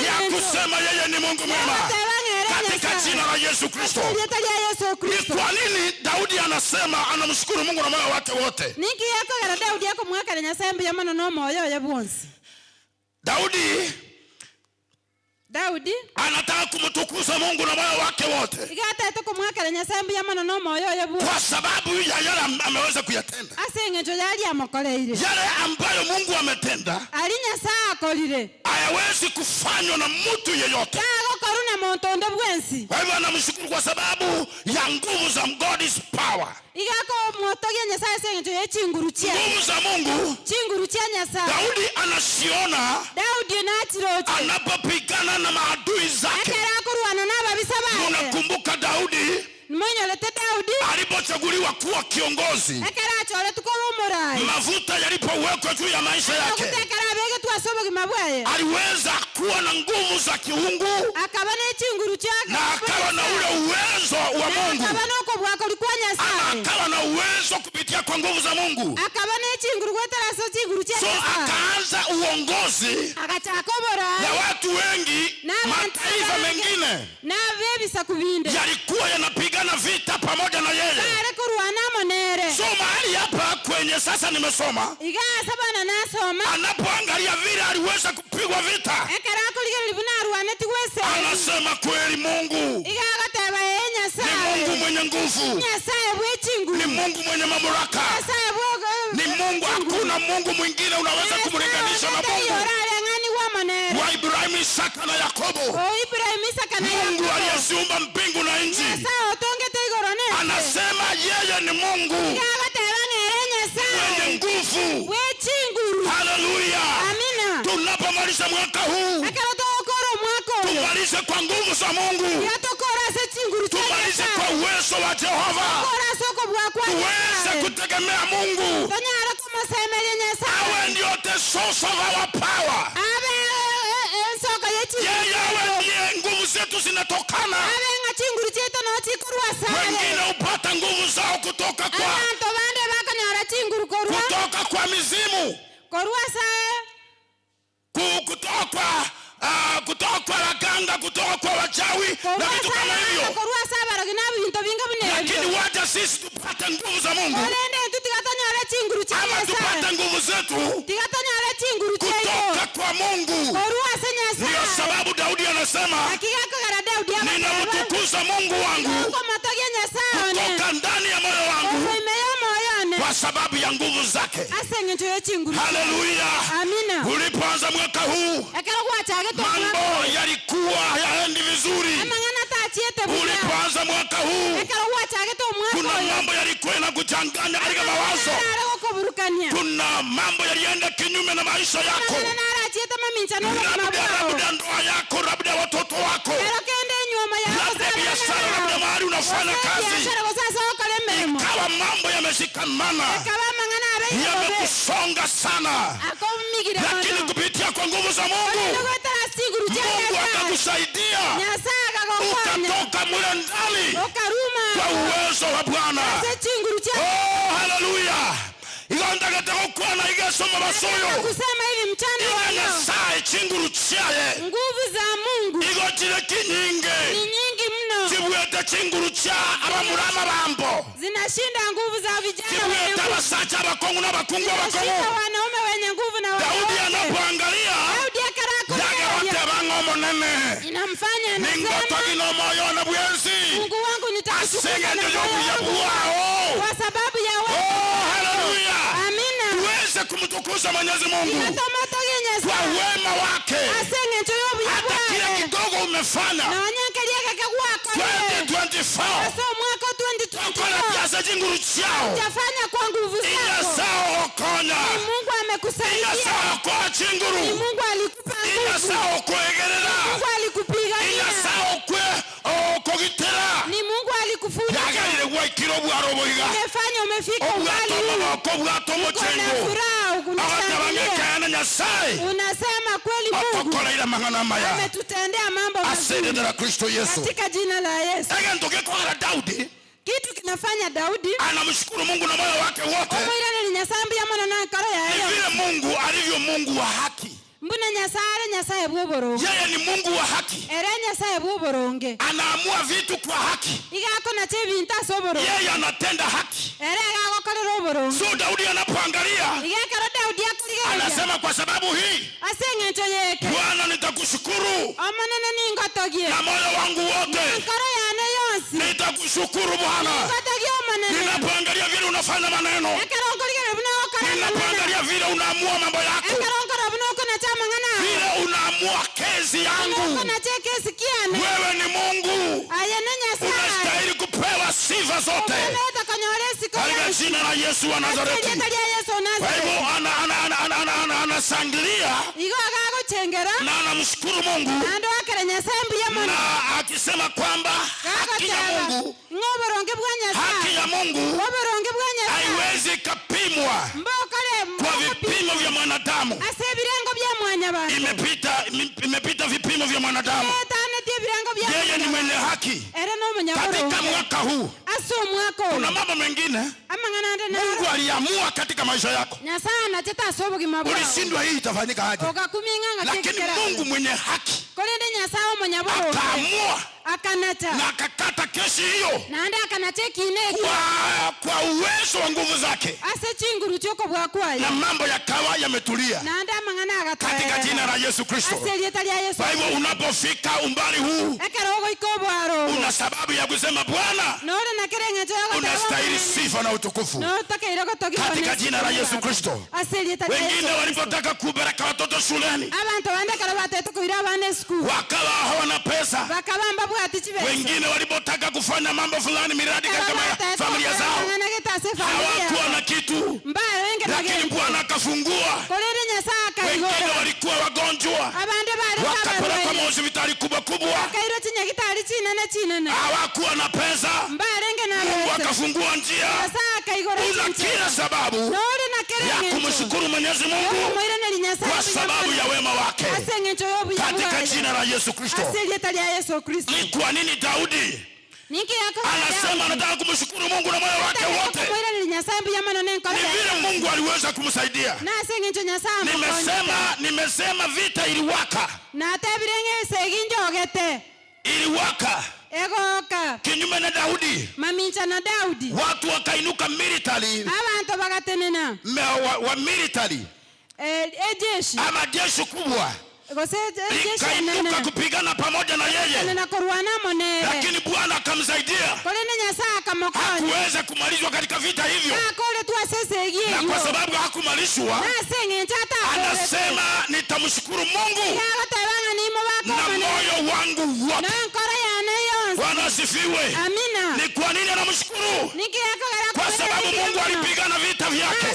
ya kusema yeye ni Mungu mwema katika jina la Yesu Kristo. Ni kwa nini Daudi anasema anamshukuru Mungu na moyo wake wote? Daudi anataka kumtukuza Mungu na moyo wake wote kwa sababu ya yale ameweza kuyatenda. Yale ambayo Mungu ametenda hayawezi kufanywa na mtu yeyote. Kwa hivyo anamshukuru kwa sababu ya nguvu za God's power. Nguvu za Mungu. Daudi anasiona anapopigana na maadui zake. Unakumbuka Daudi alipochaguliwa kuwa kiongozi, mafuta yalipowekwa juu ya maisha yake, aliweza kuwa na nguvu za kiungu na akawa na ule uwezo wa Mungu, akawa na uwezo kupitia kwa nguvu za Mungu. So akaanza uongozi ya watu wengi, mataifa mengine yalikuwa yanapigana vita pamoja na yeye. So mahali hapa kwenye sasa nimesoma, anapoangalia vile aliweza kupigwa vita, anasema kweli Mungu ni Mungu mwenye nguvu, ni Mungu mwenye mamlaka, ni Mungu. Hakuna Mungu mwingine unaweza kumlinganisha na Mungu wa Ibrahimu, Isaka na Yakobo. Mungu aliyeziumba mbingu na nchi. Anasema yeye ni Mungu mwenye nguvu. Haleluya. Tunapomaliza mwaka huu, tumalize kwa nguvu za Mungu, tumalize kwa uwezo wa Jehova, tuweze kutegemea Mungu. Awe ndio the source of our power. Yeye awe ndiye nguvu zetu zinatokana. Wengine upata nguvu zao kutoka kwa mizimu, kutoka kwa waganga, kutoka kwa wachawi na vitu kama hivyo. Lakini wacha sisi tupate nguvu za Mungu, ama tupate nguvu zetu kutoka kwa Mungu. Ndio sababu Daudi anasema ninamtukuza Mungu wangu kutoka ndani ya moyo wangu kwa sababu ya nguvu zake. Haleluya. Ulipoanza mwaka huu, mambo yalikuwa hayaendi vizuri. Ulipoanza mwaka huu, kuna mambo yalikuwa yanakuchanganya katika mawazo, kuna mambo yalienda kinyume na maisha yako, labda ndoa yako, labda watoto wako, labda biashara, labda mahali unafanya kazi, ikawa mambo yameshikamana, yamekusonga sana. Lakini kupitia kwa nguvu za Mungu, Mungu akakusaidia ukatoka mule ndani kwa uwezo wa Bwana. Oh, haleluya. Igondagatago kwana igasoma basoyo kusema hivi mchana wa leo sai chinguru chaye nguvu za Mungu igotire kinyinge ni nyingi mno. Kibweta chinguru cha abamurama bambo zinashinda nguvu za vijana. Kibweta basacha bakongu na bakungu bakongu, wanaume wenye nguvu na Daudi anapoangalia bango monene inamfanya na ningoto kino moyo na bwenzi Mungu wangu nitakushukuru kwa sababu ya wewe. Oh, haleluya. Amina. Tuweze kumtukuza Mwenyezi Mungu kwa wema wake, hata kile kidogo umefanya 2024 kwa kiasi jinguru chao utafanya kwa nguvu zako. Inasao okonya Mungu amekusaidia. Inasao kwa chinguru Mungu alikupa nguvu. Inasao kuegerera Mungu alikupiga. Inasao kugitera ni Mungu alikufunika. Yagalire kwa kirobu aroboiga umefanya umefika umbali huko bwato mochengo akatabangekana Nyasaye. Unasema kweli Mungu akokola mangana maya ametutendea mambo mazuri asante Kristo Yesu, katika jina la Yesu. Ega ndoke kwa Daudi, kitu kinafanya Daudi anamshukuru Mungu na moyo wake wote. Ni vile Mungu alivyo Mungu wa haki. mbuna nyasaye bwo boronge. Yeye ni Mungu wa haki. Era nyasaye bwo boronge. Anaamua vitu kwa haki. Igako na chebi ntaso boronge. Yeye anatenda haki. Era igako kale boronge. So Daudi anapoangalia, igako Daudi akuliga. Anasema kwa sababu hii, asengencho yeke. Bwana nitakushukuru. Amanene ningotogie. Na moyo wangu wote. Nkoro yane yonsi. Nitakushukuru Bwana. Ningotogie amanene. Ninapoangalia vile unafanya maneno. Ninapoangalia vile unaamua mambo yako. Vile unaamua kesi yangu. Wewe ni Mungu. Unastahili kupewa sifa zote. Katika jina la Yesu wa Nazareti. Kwa hivyo anasangilia na anamshukuru Mungu na akisema kwamba haki ya Mungu haiwezi kapimwa kwa vipimo vya mwanadamu. Imepita vipimo vya mwanadamu. Yeye ni mwenye haki. Katika mwaka huu kuna mambo mengine Mungu aliamua katika maisha yako. Ulishindwa hii itafanyika aje? Lakini Mungu mwenye haki akaamua na akakata kesi hiyo kwa uwezo wa nguvu zake, na mambo yakawa yametulia katika jina la Yesu Kristo. Kwa hivyo unapofika umbali huu, una sababu ya kusema Bwana unastahili sifa na utukufu katika jina la Yesu Kristo. Wengine walipotaka kupeleka watoto shuleni wakawa hawana pesa. Wengine walipotaka kufanya mambo fulani, miradi katika familia zao, hawakuwa na kitu, lakini Bwana akafungua. Wengine walikuwa wagonjwa, wakapelekwa hospitali kubwa kubwa, hawakuwa na pesa, Mungu akafungua njia. Una kila sababu ya kumshukuru Mwenyezi Mungu kwa sababu ya wema wake katika jina la Yesu Kristo. Ni kwa nini Daudi anasema anataka kumshukuru Mungu na moyo wake wote? Ni vile Mungu aliweza kumsaidia. Nimesema vita iliwaka. Iliwaka kinyume na Daudi. Watu wakainuka military. Wa military. Ama jeshi kubwa ikainuka kupigana pamoja na yeye, lakini Bwana akamsaidia. Hakuweza kumalizwa katika vita hivyo, na kwa sababu hakumalizwa, anasema nitamshukuru Mungu na moyo wangu wote. Bwana asifiwe. Ni kwa nini anamshukuru? Kwa sababu Mungu alipigana vita vyake.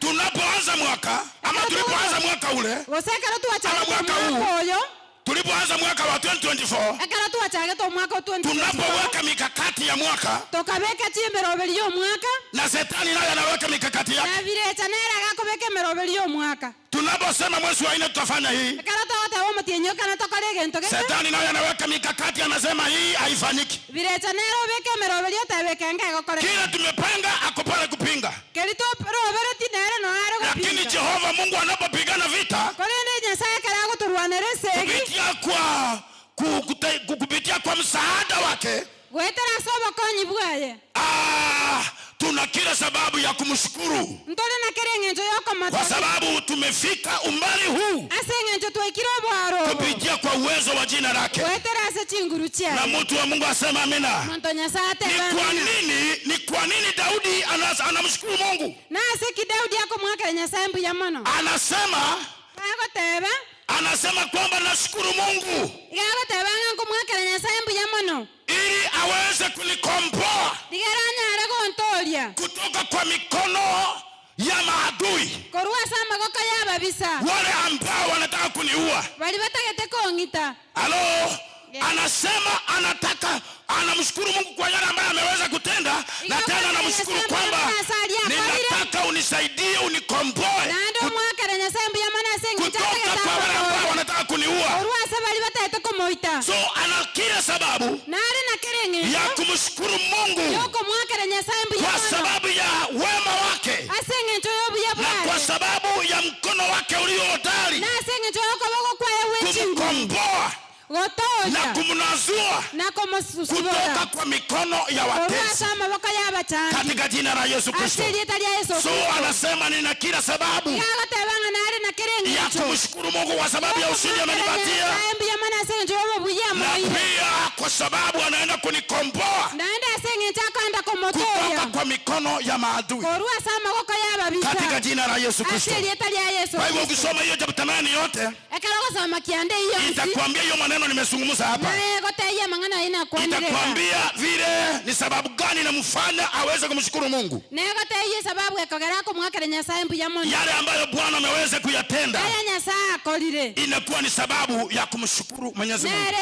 Tunapoanza mwaka ama tulipoanza mwaka ule ama mwaka huu, tulipoanza mwaka wa 2024, tunapoweka mikakati ya mwaka, na Shetani naye anaweka mikakati yake. Tunaposema mwezi wa 4 tutafanya hii, Shetani naye anaweka mikakati, anasema hii haifanyiki. Kila tumepanga ako pale kupinga. Lakini Jehova Mungu anapopigana vita kupitia kwa msaada wake, tuna kila sababu ya kumshukuru, kwa sababu tumefika umbali huu kupitia kwa uwezo wa jina lake. Na mtu wa Mungu asema amina. Ni kwa nini Daudi anamshukuru Mungu? Anasema kwamba nashukuru Mungu ili aweze kunikomboa kutoka kwa mikono ya maadui, wale ambao wanataka kuniua. Halo. Anasema anamshukuru Mungu kwa yale ambayo ameweza kutenda, na tena anamshukuru kwamba ninataka unisaidie, unikomboe kutoka kwa wale ambao wanataka kuniua. So ana kila sababu ya kumshukuru Mungu kwa sababu ya na kwa sababu ya mkono wake ulio hodari kumkomboa na kumnasua kutoka kwa mikono ya watesi katika jina la Yesu Kristo. So anasema nina kila sababu ya kumshukuru Mungu kwa sababu ya ushindi amenipatia, na pia kwa sababu anaenda kunikomboa kutoka kwa mikono ya maadui katika jina la Yesu Kristo. Kwa hivyo ukisoma hiyo chapter 9 yote itakwambia hiyo maneno nimezungumza hapa. Itakwambia vile ni sababu gani inamfanya aweze kumshukuru Mungu, yale ambayo Bwana ameweza kuyatenda inakuwa ni sababu ya kumshukuru Mwenyezi Mungu.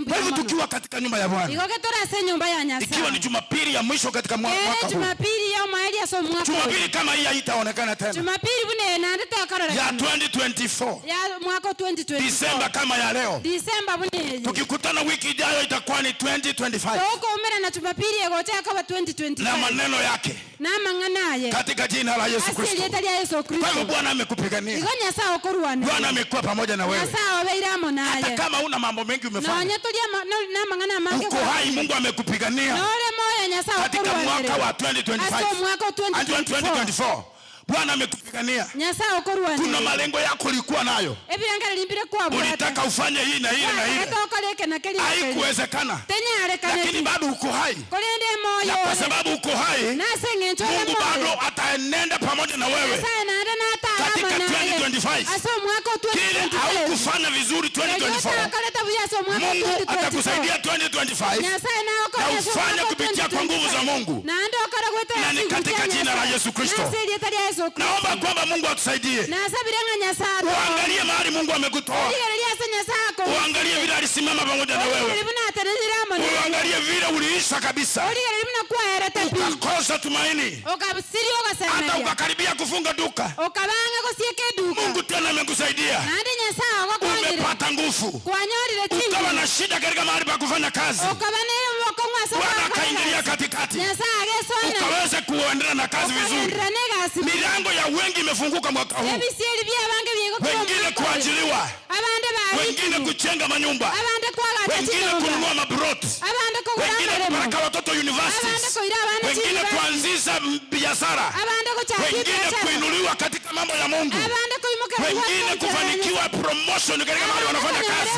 Kwa hivyo tukiwa katika nyumba ya Bwana, ikiwa ni Jumapili ya mwisho katika mwaka huu, Jumapili kama hii haitaonekana tena, ya 2024 Disemba kama ya leo, tukikutana wiki ijayo itakuwa ni 2025 na maneno yake katika jina la Yesu Kristo. Kwa hivyo Bwana amekupigania, Bwana amekuwa pamoja na wewe, hata kama una mambo mengi umefanya, uko hai, Mungu amekupigania katika mwaka wa 2025 and 2024. Bwana amekupigania. Kuna malengo yako ulikuwa nayo, ulitaka ufanye hii na hii na hii, haikuwezekana, lakini bado uko hai, na kwa sababu uko hai, Mungu bado ataenenda pamoja na wewe katika 2025. Kile haukufanya vizuri 2024, Mungu atakusaidia 2025 na ufanye kupitia kwa nguvu za Mungu, na ni katika jina la Yesu Kristo. Naomba kwamba Mungu atusaidie. Uangalie mahali Mungu amekutoa, uangalie vile alisimama pamoja na wewe, uangalie vile uliisha kabisa, ukakosa tumaini, hata ukakaribia kufunga duka. Mungu tena amekusaidia, umepata nguvu, ukawa na shida katika mahali pa kufanya kazi, Bwana akaingilia katikati, ukaweza kuendelea na kazi vizuri. Milango ya wengi imefunguka mwaka huu, wengine kuajiliwa, wengine kujenga manyumba, wengine kununua mabroti, wengine kupeleka watoto universities, wengine kuanzisha biashara, wengine kuinuliwa katika mambo ya Mungu, wengine kufanikiwa promotion katika mahali wanafanya kazi.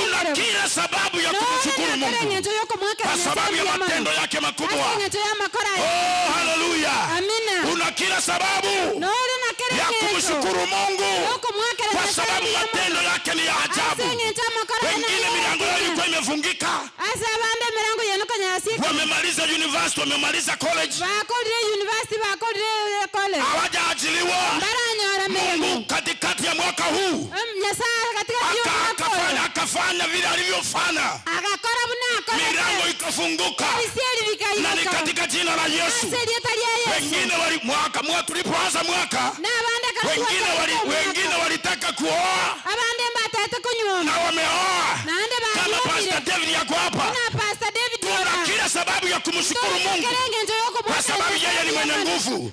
Una kila sababu ya kumshukuru Mungu kwa sababu ya matendo yake makubwa. Oh, hallelujah. Una kila sababu ya kumshukuru Mungu kwa sababu matendo yake ni ya ajabu. Wengine milango yao ilikuwa imefungika, wamemaliza university, wamemaliza college, hawajaajiliwa. Mungu katikati ya mwaka huu akafanya vile alivyofanya, milango ikafunguka, na ni katika jina la Yesu. Wengine mwaka tulipoanza mwaka, wengine walitaka kuoa na wameoa, kama Pastor David yako hapa. Tuna kila sababu ya kumshukuru Mungu kwa sababu yeye ni mwenye nguvu.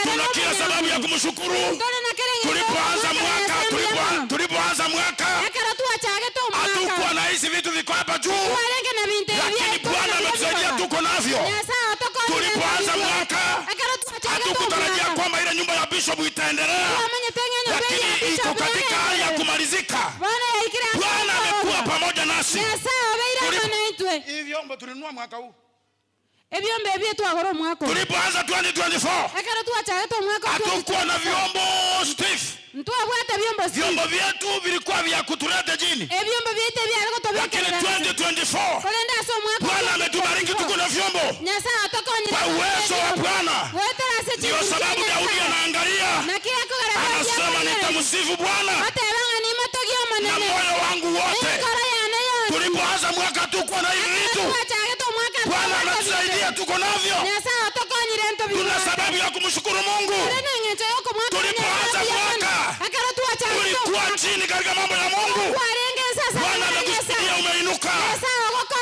Tuna kila sababu ya kumshukuru. Tulipoanza mwaka hatukuwa na hizi vitu viko hapa juu, lakini Bwana ametusaidia tuko navyo. Tulipoanza mwaka hatukutarajia kwamba ile nyumba ya Bishop itaendelea, lakini iko katika hali ya kumalizika. Bwana amekuwa pamoja nasi. Hivi vyombo tulinunua mwaka huu, tulipoanza 2024 hatukuwa na vyombo stiff. Vyombo vyetu vilikuwa vya kutuleta chini, lakini 2024 Bwana ametubariki, tuko na vyombo kwa uwezo wa Bwana. Ndio sababu Daudi anaangalia, anasema nitamsifu Bwana na moyo wangu wote. Tulipoanza mwaka tuko na hivi vitu, Bwana anatusaidia, tuko navyo. Tuna sababu ya kumshukuru Mungu. Tulipoanza mwaka ulikuwa chini katika mambo ya Mungu, Bwana amekusaidia, umeinuka.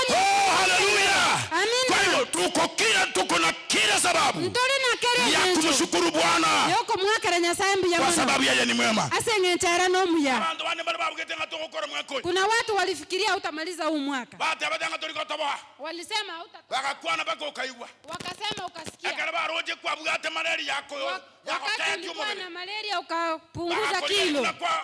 Oh, hallelujah. Kwa hiyo tuko na kila sababu ya kumshukuru Tunamshukuru Bwana yoko mwakara Nyasaye mbuya kwa mono sababu yeye ni mwema. Asengenchara no muya. Abantu bane bali babugete ngatokora mwako. Kuna watu walifikiria utamaliza huu mwaka. Bate abadanga toliko toboa. Walisema hutatoboa. Bakakwana bako ukaigwa. Wakasema ukasikia. Akara baroje kwa bugate malaria yako. Wakati ulikuwa na malaria ukapunguza kilo.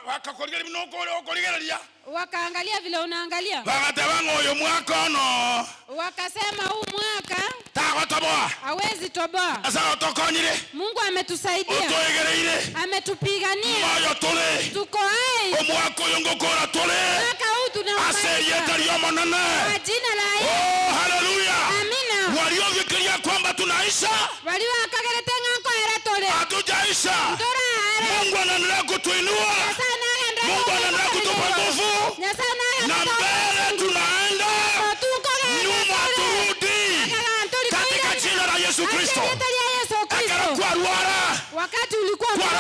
Wakakorigera binoko okorigereria. Wakaangalia vile unaangalia. Bagate bango oyo mwaka no. Wakasema huu mwaka tagotoboa. Hawezi toboa. Asa otokonyire. Mungu ametusaidia. Otoegereire. Ametupigania. Moyo tole. Tuko hai. Omwako yongokora tole. Mwaka huu tunamaliza. Aserietario monene. Kwa jina la Yesu. Oh, hallelujah. Amina. Waliofikiria kwamba tunaisha. Waliwakagerete ngako era tole. Hatujaisha. Mungu anaendelea kutuinua. Mungu anaendelea kutupa nguvu. Na mbele tunaenda. Nyuma turudi. Katika jina la Yesu Kristo. Akarakuwa ruara. Wakati ulikuwa ulikuwa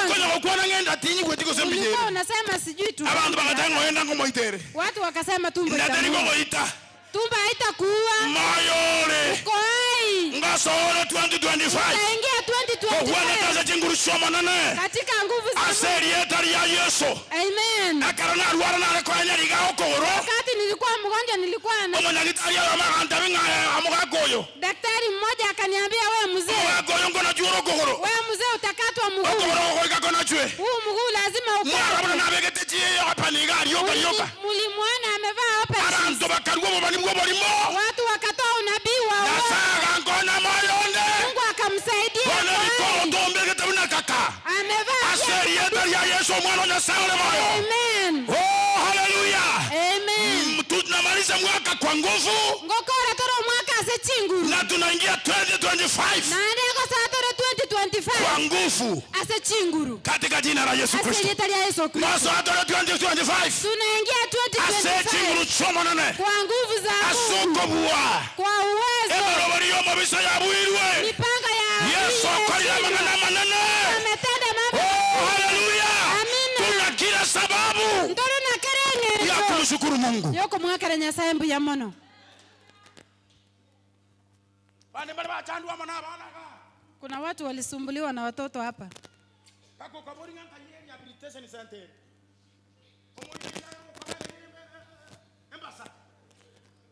unasema sijui tu. Abantu bakatango yenda ngomoitere. Watu wakasema tumbo itakuwa. Tumba haitakuwa. Mayole. Uko hai. Ngasore 2025. Utaingia 2025. Kwa nataza jinguru shoma nane. Katika nguvu za Mungu. Aseri etari ya Yesu. Amen. Akarana ruara na kwa nyariga okoro. Wakati nilikuwa mgonjwa nilikuwa na. Omonyagitari ya maganta binga amugakoyo. Daktari mmoja akaniambia wewe mzee. Amugakoyo ngona juro okoro. Wewe mzee utakatwa mguu. Okoro okoika kona chwe. Huu mguu lazima ukatwe. Mwara na begete chie apaniga yoka yoka. Mulimwona amevaa open. Aranto bakarwo bani mwo bali mo. Watu wakatoa unabii wa uongo. Nasaga ngona mayonde. Mungu akamsaidia. Bwana niko ndombe getabuna kaka. Amevaa. Aseri etari ya Yesu mwana na saule moyo. Amen. Oh, hallelujah. Amen. Tunamaliza mwaka kwa nguvu. Ngokora toro mwaka asechinguru. Na tunaingia 2025. Na ndiko saa toro 2025. Kwa nguvu. Asechinguru. Katika jina la Yesu Kristo. Aseri etari ya Yesu Kristo. Mwasa toro 2025. Tunaingia 2025. Asechinguru choma nane. Kwa nguvu za Mungu. Asokobua. Kwa uwezo. Ebarobariyo mabisa ya buirwe. Mipanga ya Yesu akorera manana manana. Ametenda mambo. Oh, hallelujah. Amina. Tuna kila sababu. Ndoro na kerenge. Ya kumshukuru Mungu. Yoko mwakara Nyasaye mbuya mono. Kuna watu walisumbuliwa na watoto hapa.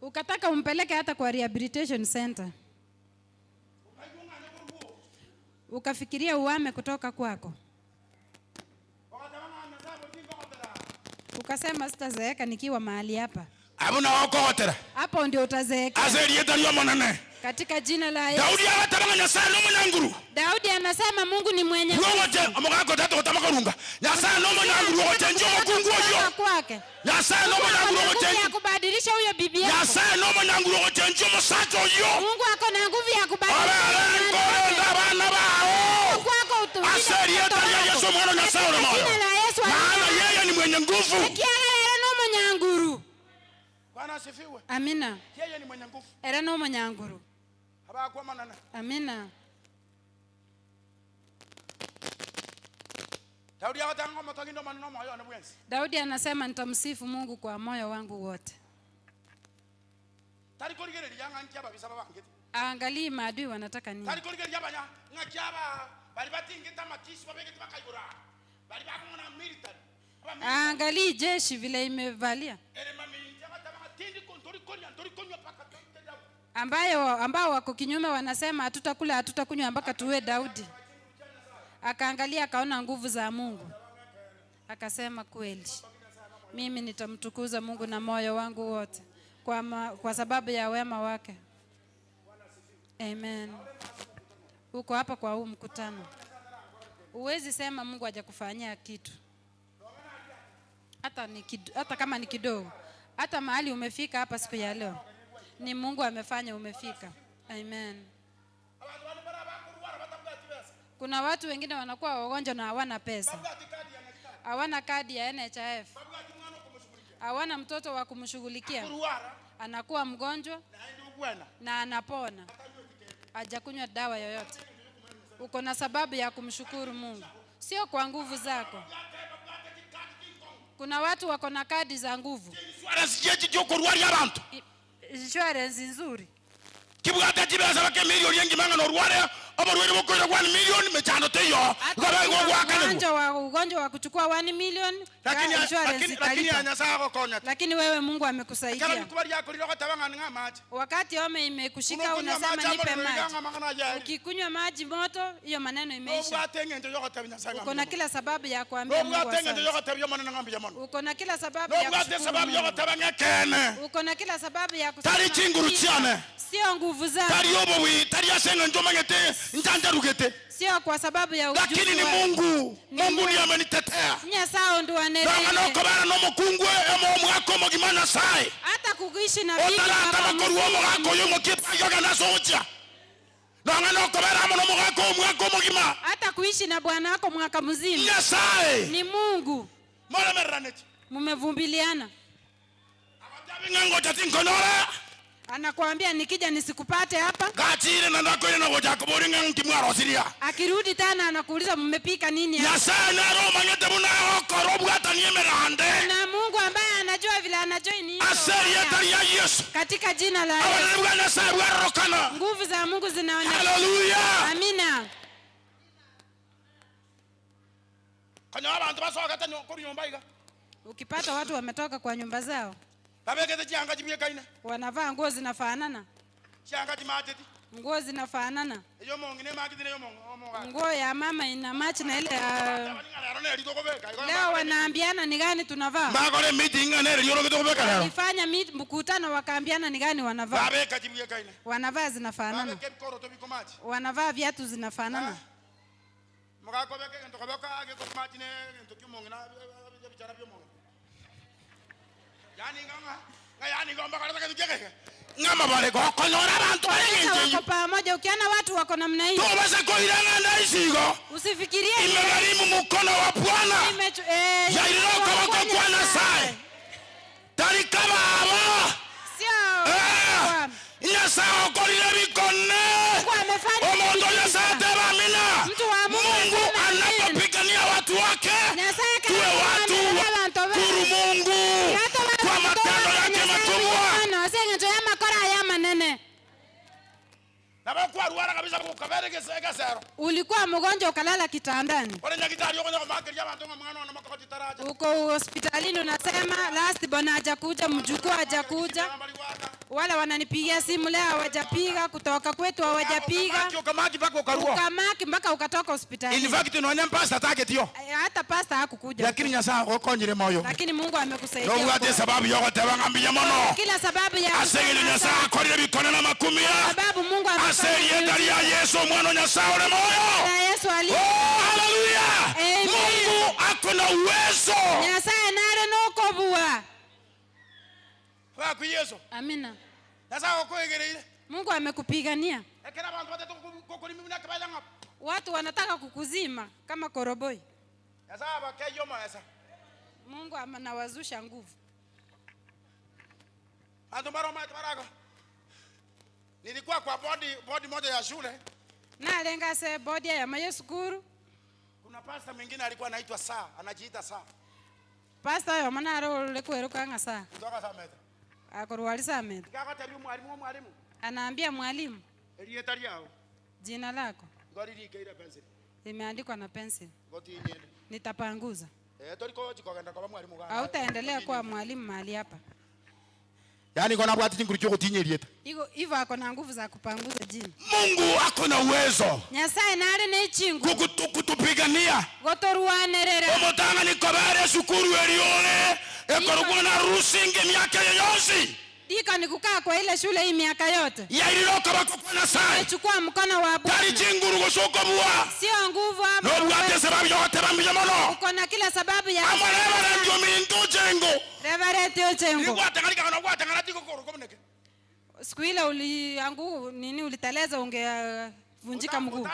Ukataka umpeleke hata kwa rehabilitation center. Ukafikiria uame kutoka kwako. Ukasema sitazeeka nikiwa mahali hapa. Abuna wako hotera. Hapo ndio utazeeka. Azeri etari monane. Katika jina la Yesu. Daudi atabanga Nyasaye no munyanguru. Daudi anasema Mungu ni mwenye nguvu. Wote amugako tato tamakarunga. Nyasaye no munyanguru wote njomo kunguoyo. Kwake. Nyasaye no munyanguru wote. Mungu akubadilisha huyo bibi yako. Nyasaye no munyanguru wote njomo sato yo. Mungu ako na nguvu ya kubadilisha. Bana bao. Kwako utulie. Aseri etari ya Yesu mwana Nyasaye no moyo. Maana yeye ni mwenye nguvu. Kiagala no munyanguru. Bwana asifiwe. Amina. Yeye ni mwenye nguvu. Era no munyanguru. Habakwa manana. Amina. Daudi awatango motogindo maneno moyo na bwenzi. Daudi anasema nitamsifu Mungu kwa moyo wangu wote. Tarikoligereria yanga nkyaba bisaba bangete. Angalia maadui wanataka nini? Tarikoligereria banya ngakyaba bali batingita matisi babegete bakayura. Bali bakumuna military. Angalia jeshi vile imevalia. Ambao wako kinyume wanasema hatutakunywa mpaka tuwe Daudi. Akaangalia akaona nguvu za Mungu. Akasema kweli. Mimi nitamtukuza Mungu na moyo wangu wote kwa sababu ya wema wake. Amen. Uko hapa kwa huu mkutano. Uwezi sema Mungu hajakufanyia kitu. Hata kama ni kidogo. Hata mahali umefika hapa siku ya leo. Ni Mungu amefanya umefika. Amen. Kuna watu wengine wanakuwa wagonjwa na hawana pesa. Hawana kadi ya NHIF. Hawana mtoto wa kumshughulikia. Anakuwa mgonjwa na anapona. Hajakunywa dawa yoyote. Uko na sababu ya kumshukuru Mungu. Sio kwa nguvu zako. Kuna watu wako na kadi za nguvu. Insurance nzuri. Kibugata kibeza bake milioni yengi manga no rware abarwere bokoira 1 million mechano teyo ugonjwa wa kuchukua 1 million lakini anyasa ko konya. Lakini wewe Mungu amekusaidia. Wakati homa imekushika unasema nipe maji. Ukikunywa maji moto hiyo maneno imeisha. Uko na kila sababu ya kuambia Mungu asante. Uko na kila sababu ya kushukuru. Uko na kila sababu ya kusema. Tari chinguru chiane. Sio nguvu zako. Tari obowi, tari asenga njomangete, njanjarugete. Sio kwa sababu ya ujuzi. Lakini ni Mungu. Mungu ndiye amenitetea. Nyasao ndo anereye. Ngano kobana no mukungwe emo mwako mogimana sai. Hata kuishi na bibi kama koruomo gako yomo kipayoga na socha. Ngano kobana no mwako mogima. Hata kuishi na bwana wako mwaka mzima. Nyasai. Ni Mungu. Mara meraneti. Mumevumbiliana. Ngango tatinkonora. Anakuambia nikija nisikupate hapa. Gachire na ndako ile na ngoja kubori ngangi mwaro siria. Akirudi tena anakuuliza mmepika nini hapa? Nyasa na Roma ngete buna korobu hata niemerande. Na Mungu ambaye anajua vile anajoin hiyo. Aseri yetari ya Yesu. Katika jina la Yesu. Nguvu za Mungu zinaonekana. Hallelujah. Amina. Kanya abantu basoka tano kuri nyumba iga. Ukipata watu wametoka kwa nyumba zao. Babegeze changa jibye kaina. Wanavaa nguo zinafanana. Changa jimateti. Nguo zinafanana. Eyo mongine magidine yo mongo. Nguo ya mama ina match na ile leo wanaambiana ni gani tunavaa. Magole meeting ane ryo rogo tokobeka leo. Walifanya mkutano wakaambiana ni gani wanavaa. Babeka jibye kaina. Wanavaa zinafanana. Wanavaa viatu zinafanana. Mugako beke ntokobeka age ko matine ntokimongo na bichara byo mongo. Yani ngomba kaleta kujeke. Ngama bale ko konyora abantu wako pamoja. Ukiona watu wako namna hiyo. Tuweze kuiranga na isigo. Usifikirie imegharimu mkono wa Bwana. Yairoko wako Bwana sai. Tari kama hawa. Sio. Nyasao kolile bikone. Omondo nyasate bamina. Mungu anapopigania watu wake. Tuwe watu wa kuru Mungu. Kwa matendo yake makubwa. Ulikuwa mgonjwa ukalala kitandani. Uko hospitalini unasema last bwana hajakuja, mjukuu hajakuja. Wala wananipigia simu leo hawajapiga, kutoka kwetu hawajapiga. Ukamaki mpaka ukatoka hospitali. In fact unaona pastor target yo. Hata pastor hakukuja. Lakini nyasa okonyire moyo. Lakini Mungu amekusaidia. Ndio ngate sababu yako tabangambia mono. Kila sababu ya asenge nyasa akorire bikona na makumia. Sababu Mungu amesaidia. Asenge ya Yesu mwana nyasa ole moyo. Na Yesu ali. Oh hallelujah. Mungu akona uwezo. Nyasa nare noko bua. Kwa kwa Yesu. Amina. Sasa ukoegereire. Mungu amekupigania. Ekera abantu batatu kokoni mimi nakabala ngap. Watu wanataka kukuzima kama koroboi. Sasa bakeyo maesa. Mungu anawazusha nguvu. Ando maroma baraka. Nilikuwa kwa bodi moja ya shule. Na lenga se bodi ya mayesukuru. Kuna pastor mwingine alikuwa anaitwa Saa, anajiita Saa. Pastor yo manaro lekwero kanga Saa. Kutoka Sameta. Akorwali Sameta. Ngakatabi mwalimu. Anaambia mwalimu. Elieta yao. Jina lako. Ngoriri keira pencil. Imeandikwa na pencil. Ngoti nyende. Nitapanguza. Toliko jikogenda kwa mwalimu gani? Hautaendelea kuwa mwalimu mahali hapa. Yaani kuna bwati nguru choko tinyerieta. Hivyo ako na nguvu za kupanguza jini. Mungu ako na uwezo. Nyasaye nare ne chingu. Kutupigania. Gotoruanerera. Omotanga ni kobere shukuru elione. Ekorugwa na rusinge miaka yoyosi. Dika ni kukaa kwa ile shule hii miaka yote. Yairiroka bakukwana sai. Achukua mkono wa Bwana. Tari chinguru gosoko bua. Sio nguvu hapa. No bwate sababu yote bambia mono. Uko na kila sababu ya. Amareba ndio mindu chengo. Reverend Ochengo. Nilikuwa tangalika kana kwa tangalati kokoro komuneke. Siku ile uliangu nini uliteleza ungevunjika mguu.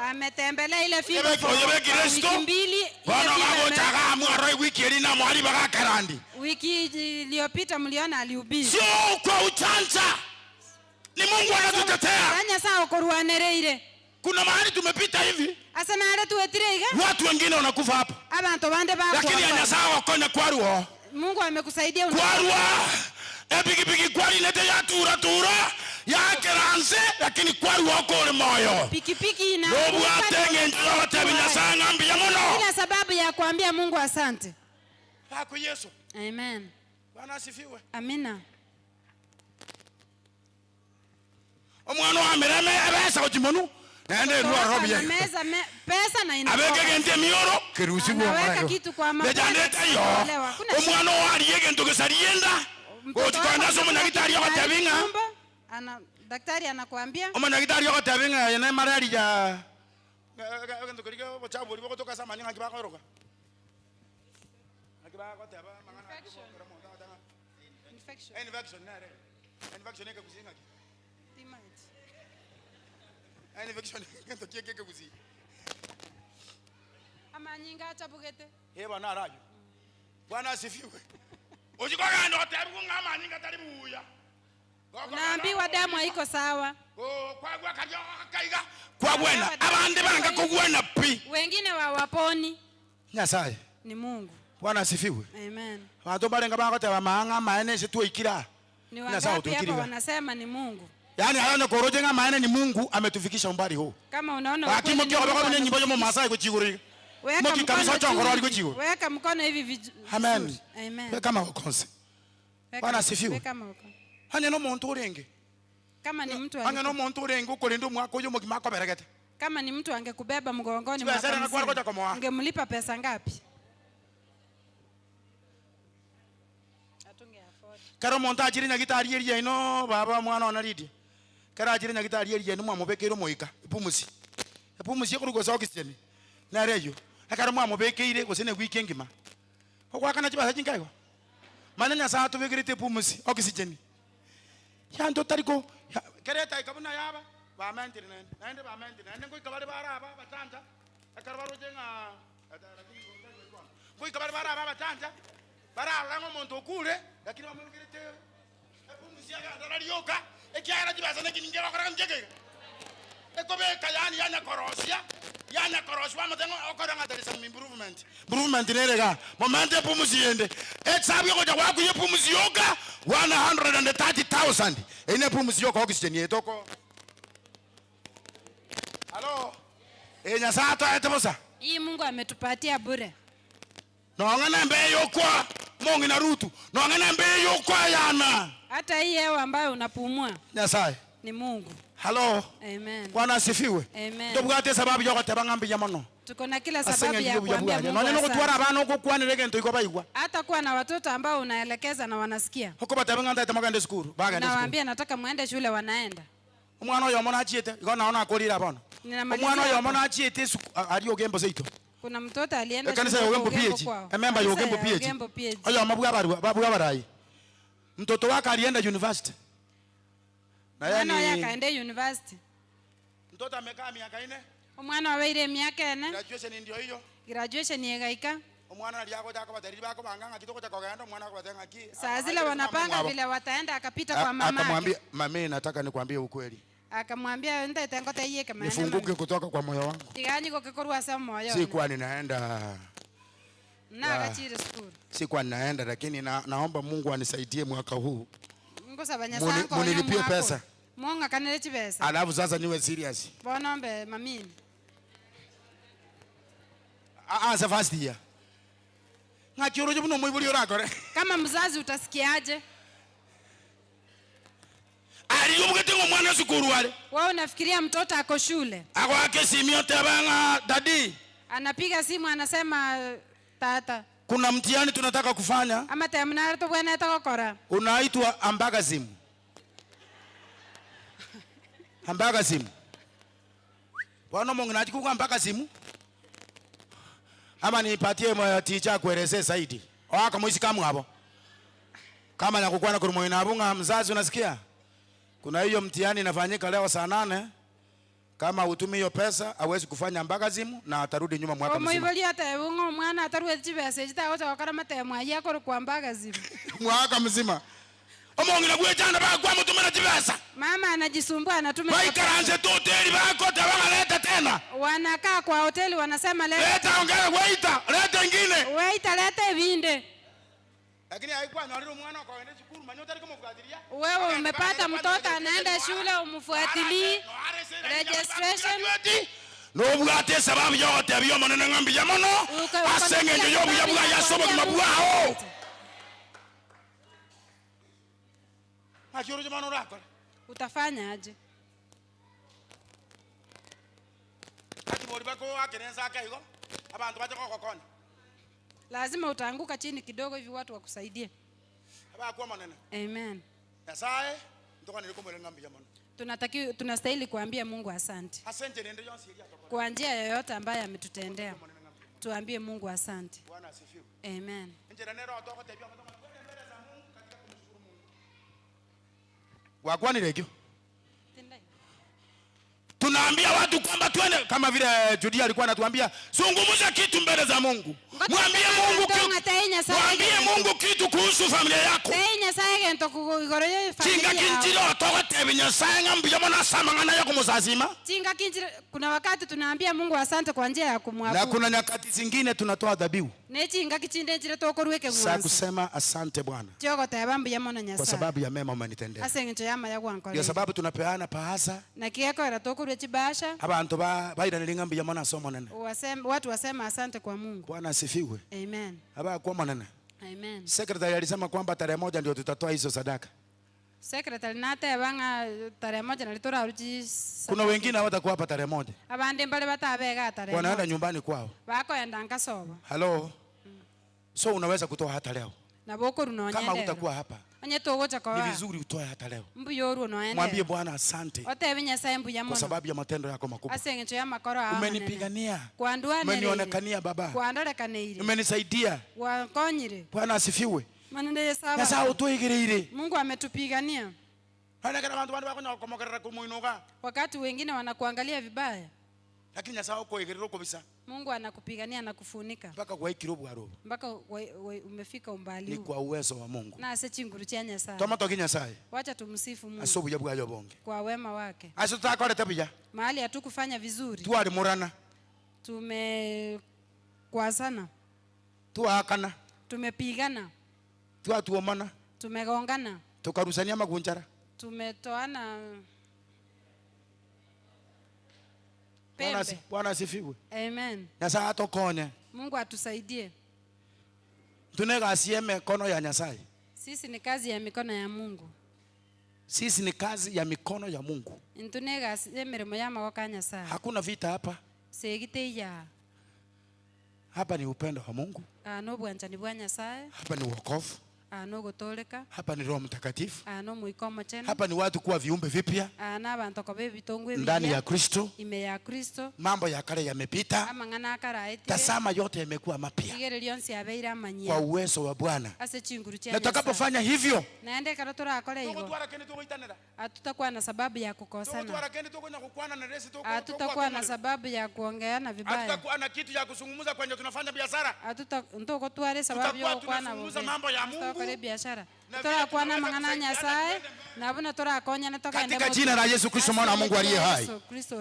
Ametembelea ile field wiki mbili. Bwana wangu taka mwaro wiki elina mwali baka karandi. Wiki iliyopita mliona alihubiri. Sio kwa uchanja. Ni Mungu anatutetea. Fanya sawa koruanereire. Kuna mahali tumepita hivi. Asa na ale tuetirega. Watu wengine wanakufa hapa. Abantu bande bako. Lakini anyasawa kona kwaruo. Mungu amekusaidia kwarwa. Epikipiki kwari nete ya tura. yake ranse lakini kwari wako ule moyo pikipiki ina robu atenge ndio tabina sana mbia muno ila sababu ya kuambia Mungu asante. Hako Yesu. Amen. Bwana asifiwe. Amina. Omwana wa mireme abesa ukimonu naende ruwa robi ya meza pesa na ina abeke gente mioro kerusi bwo mara kitu kwa mama lejaneta yo omwana wa aliyege ndokesarienda otukanda somo na gitari ya tabinga ana daktari anakuambia omwana na gitari ya tabinga yana marari ya ndokeriga bochabu libo kutoka sama nyanga kibako roka akibako taba mangana infection nare infection eka kuzinga infection ngento kieke kuzi amanyinga atabugete heba rajo Bwana asifiwe. Ujikoga ndo tabu ngama nyinga taribuya unaambiwa damu haiko sawa kwa kajo kaiga kwa bwana abandi banga kugwena pi wengine waponi Nyasaye ni Mungu. Bwana asifiwe. Amen. Watu balenga bako teba maanga maene situ ikira ni wangapi hapa wanasema ni Mungu. Yaani hayana koroje nga maana ni Mungu ametufikisha umbali huu. Kama unaona wakimo kyo bako mwenye nyimbo yo Masai ko chiguri. Moki kabisa chongoro ali ko chiguri. Weka mkono hivi. Amen. Amen. Kama ukonse. Bwana asifiwe. Weka mkono. Hanya no muntu urenge. Kama ni mtu hanya no muntu urenge uko lindo mwako yo moki mako berekete. Kama ni mtu angekubeba mgongoni mwako. Ungemlipa pesa ngapi? Karo monta ajiri na gitari yeri ino baba mwana onaridi. Kara ajiri na gitari yeri ino mwamubekero moika. Epumusi yokurugo sokisemi. Na rejo. Akara mwamubekeire gusene gwikengima. Okwa kana chiba sajingayo. Mananya sa to begirite epumusi okisijeni. Yanto tariko kereta ikabuna yaba ba mentire nende ba mentire nende ko ikabale baraba batanja. Akara barojenga ko ikabale baraba batanja. Bara ngo muntu okure lakini bamugirite epumusi yagararioka ekyara kibaza nekiningera okora njegega ekobeka yani yana koroswa matengo okora ngatari some improvement nerega moment epumusi yende etsabi ko jakwa ku epumusi yoka 130,000 ine epumusi yoka okiseni etoko. Halo enya sata etebosa hii Mungu ametupatia bure. Nongana mbe yokwa Mungu na Rutu. Nongana mbe yokwa yana. Hata hii hewa ambayo unapumua. Nyasaye. Ni Mungu. Halo. Amen. Bwana asifiwe. Amen. Tobugate sababu yoko tebangambi yamono. Tuko na kila sababu ya kuambia Mungu. Nonye nokutwara abana okukwanire gento iko bayigwa. Hata kuwa na watoto ambao unaelekeza na wanasikia. Hoko batabanga tamagande skuru. Baga ndeskuru. Nawaambia nataka muende shule wanaenda. Omwana oyo mona achiete. Iko naona akolira abana. Omwana oyo mona achiete ari ogembo zeito. Kuna mtoto alienda kanisa ya Ugembo PH. Member ya Ugembo PH. Oyo mabuga barai. Mtoto wake alienda university. Na yani akaenda university. Mtoto amekaa miaka 4. Omwana waweire miaka 4. Graduation ndio hiyo. Graduation yegaika. Omwana aliako tako batari bako banganga kitoko cha kogaenda mwana akatenga ki. Saa zile wanapanga vile wataenda akapita kwa mama. Akamwambia mami nataka nikwambie ukweli. Akamwambia nenda tengote yeye kama nifunguke kutoka kwa moyo wangu. Tigani kwa kikorwa sa moyo. Si kwa ninaenda. Na akachire school. Si kwa ninaenda lakini naomba Mungu anisaidie mwaka huu. Mungu sabanya sanko. Munilipie pesa. Mungu akanilete pesa. Alafu sasa niwe serious. Bonombe mamini. Anza fast year. Ngachoro je buno mwibuli orakore. Kama mzazi utasikiaje? Ariyo mgetengo mwana sukuru wale. Wewe unafikiria mtoto ako shule? Ako akesimi tabanga dadi. Anapiga simu anasema tata. Kuna mtihani tunataka kufanya. Ama temnara to bwana atakokora. Unaitwa ambagazim. Ambagazim. Bwana Mungu nachikuka ambagazim. Ama nipatie mwa teacher kuelezea zaidi. Waka mwisi kama hapo. Kama nakukwana kwa moyo nabunga mzazi unasikia? Kuna hiyo mtihani inafanyika leo saa 8. Kama utumi hiyo pesa hawezi kufanya ambagazimu na atarudi nyuma mwaka mzima. Omwibali hata ungo mwana ataruwe chibese chitaota wakara matema yako kwa ambagazimu. Mwaka mzima. Omongira gwe chanda ba kwa mutumira chibesa. Mama anajisumbua anatumia. Baikaranze tu hoteli bako tabangaleta tena. Wanakaa kwa hoteli wanasema leta. Leta ongea waita, leta ingine. Waita leta vinde. Lakini haikuwa nyaliro mwana kwa wende shukuru manyota liko mfuatilia. Wewe umepata mtoto anaenda shule umfuatilie registration. No bwate sababu yote abiyo manene ngambi ya mono. Asenge nyo bwa ya sobo mabwao. Achoro jamano rako. Utafanya aje? Ati bori bako akeneza akaigo. Abantu baje kokokona. Lazima utaanguka chini kidogo hivi watu wakusaidie. Aba kwa manene. Amen. Yasaye ndoka nilikomwele ngambi ya mono. Tunastahili kuambia Mungu asante. Asante nende yonsi ya toko. Kwa njia yoyote ambayo ametutendea. Tuambie Mungu asante. Bwana asifiwe. Amen. Njera nero otoko tebia mbele za Mungu katika kumshukuru Mungu. Wakwani rekyo? Tunaambia watu kwamba twende kama vile Judia alikuwa anatuambia zungumza kitu mbele za Mungu. Mwambie Mungu kitu kuhusu familia yako. Chinga kinjiro toka tebinya sanga mbija mona samangana yako muzazima. Chinga kinjiro kuna wakati tunaambia Mungu asante kwa njia ya kumwabudu. Na kuna nyakati zingine tunatoa dhabihu. Ne chinga kichinde njire tokorweke mwanzo. Sasa kusema asante Bwana. Chogo tayabambi ya mona nyasa. Kwa sababu ya mema umenitendea. Asengecho yama ya kwankole. Ndio sababu tunapeana pahasa. Na kieko era tokorwe chibasha. Abantu baida nilingambi ya mona somo nene. Watu wasema asante kwa Mungu. Bwana asifiwe. Amen. Haba kwa manene. Amen. Secretary alisema kwamba tarehe 1 ndio tutatoa hizo sadaka. Secretary nata yabanga tarehe 1 nalitora uruchi. Kuna wengine hawatakuwa hapa tarehe 1. Abande mbale batabega tarehe 1. Wanaenda nyumbani kwao. Bako enda ngasobo. Hello. So unaweza kutoa hata leo. Na boko runonya. Kama utakuwa hapa. Anye togocha kwa. Ni vizuri utoe hata leo. Mbu yoru unoende. Mwambie Bwana asante. Otebinya sayembu ya mono. Kwa sababu ya matendo yako makubwa. Asengecho ya makoro hawa. Umenipigania. Umenionekania baba. Kuandolekaniire. Umenisaidia. Wakonyire. Bwana asifiwe. Manende sawa. Sasa utoigirire. Mungu ametupigania. Wanakomokera kumuinuka. Wakati wengine wanakuangalia vibaya. Lakini nyasa uko igiriro kabisa. Mungu anakupigania na kufunika. Mpaka kwa ikirobu aro. Mpaka umefika umbali huu. Ni kwa uwezo wa Mungu. Na ase chinguru cha Nyasaye. Toma toki Nyasaye. Wacha tumsifu Mungu. Asobu ya bwayo bonge. Kwa wema wake. Aso tutakore tabija. Mahali hatukufanya vizuri. Tuari murana. Tumekwazana. Tuakana. Tumepigana. Tuomana. Tumegongana. Tukarusania magunjara. Tumetoana pembe. Bwana asifiwe. Amen. Nyasaye atokonye. Mungu atusaidie. Tunega asieme mikono ya Nyasaye. Sisi ni kazi ya mikono ya Mungu. Sisi ni kazi ya mikono ya Mungu. Ntunega asieme moyama waka Nyasaye. Hakuna vita hapa. Segiteya. Hapa ni upendo wa Mungu. No bwanja ni bwa Nyasaye. Hapa ni wokovu. No gutoleka. Hapa ni Roho Mtakatifu. No muikomo chena. Hapa ni watu kuwa viumbe vipya. Na abantu ko bebitongwe ndani ya Kristo. Ime ya Kristo. Mambo ya kale yamepita. Amangana akaraite. Tazama yote yamekuwa mapya. Igere lionsi abeira amanyia. Kwa uwezo wa Bwana. Ase chinguru cha Nyasaye. Na tutakapofanya hivyo. Naende karotora akole hivyo. Hatutakuwa na sababu ya kukosana. Hatutakuwa na sababu ya kuongeana vibaya. Hatutakuwa na kitu ya kuzungumza kwenye tunafanya biashara. Ndoko tuare sababu ya kuwa na mambo ya Mungu. Kole biashara. Tora kwa na mangana Nyasaye na buna tora konya na toka katika jina la Yesu Kristo mwana wa Mungu aliye hai.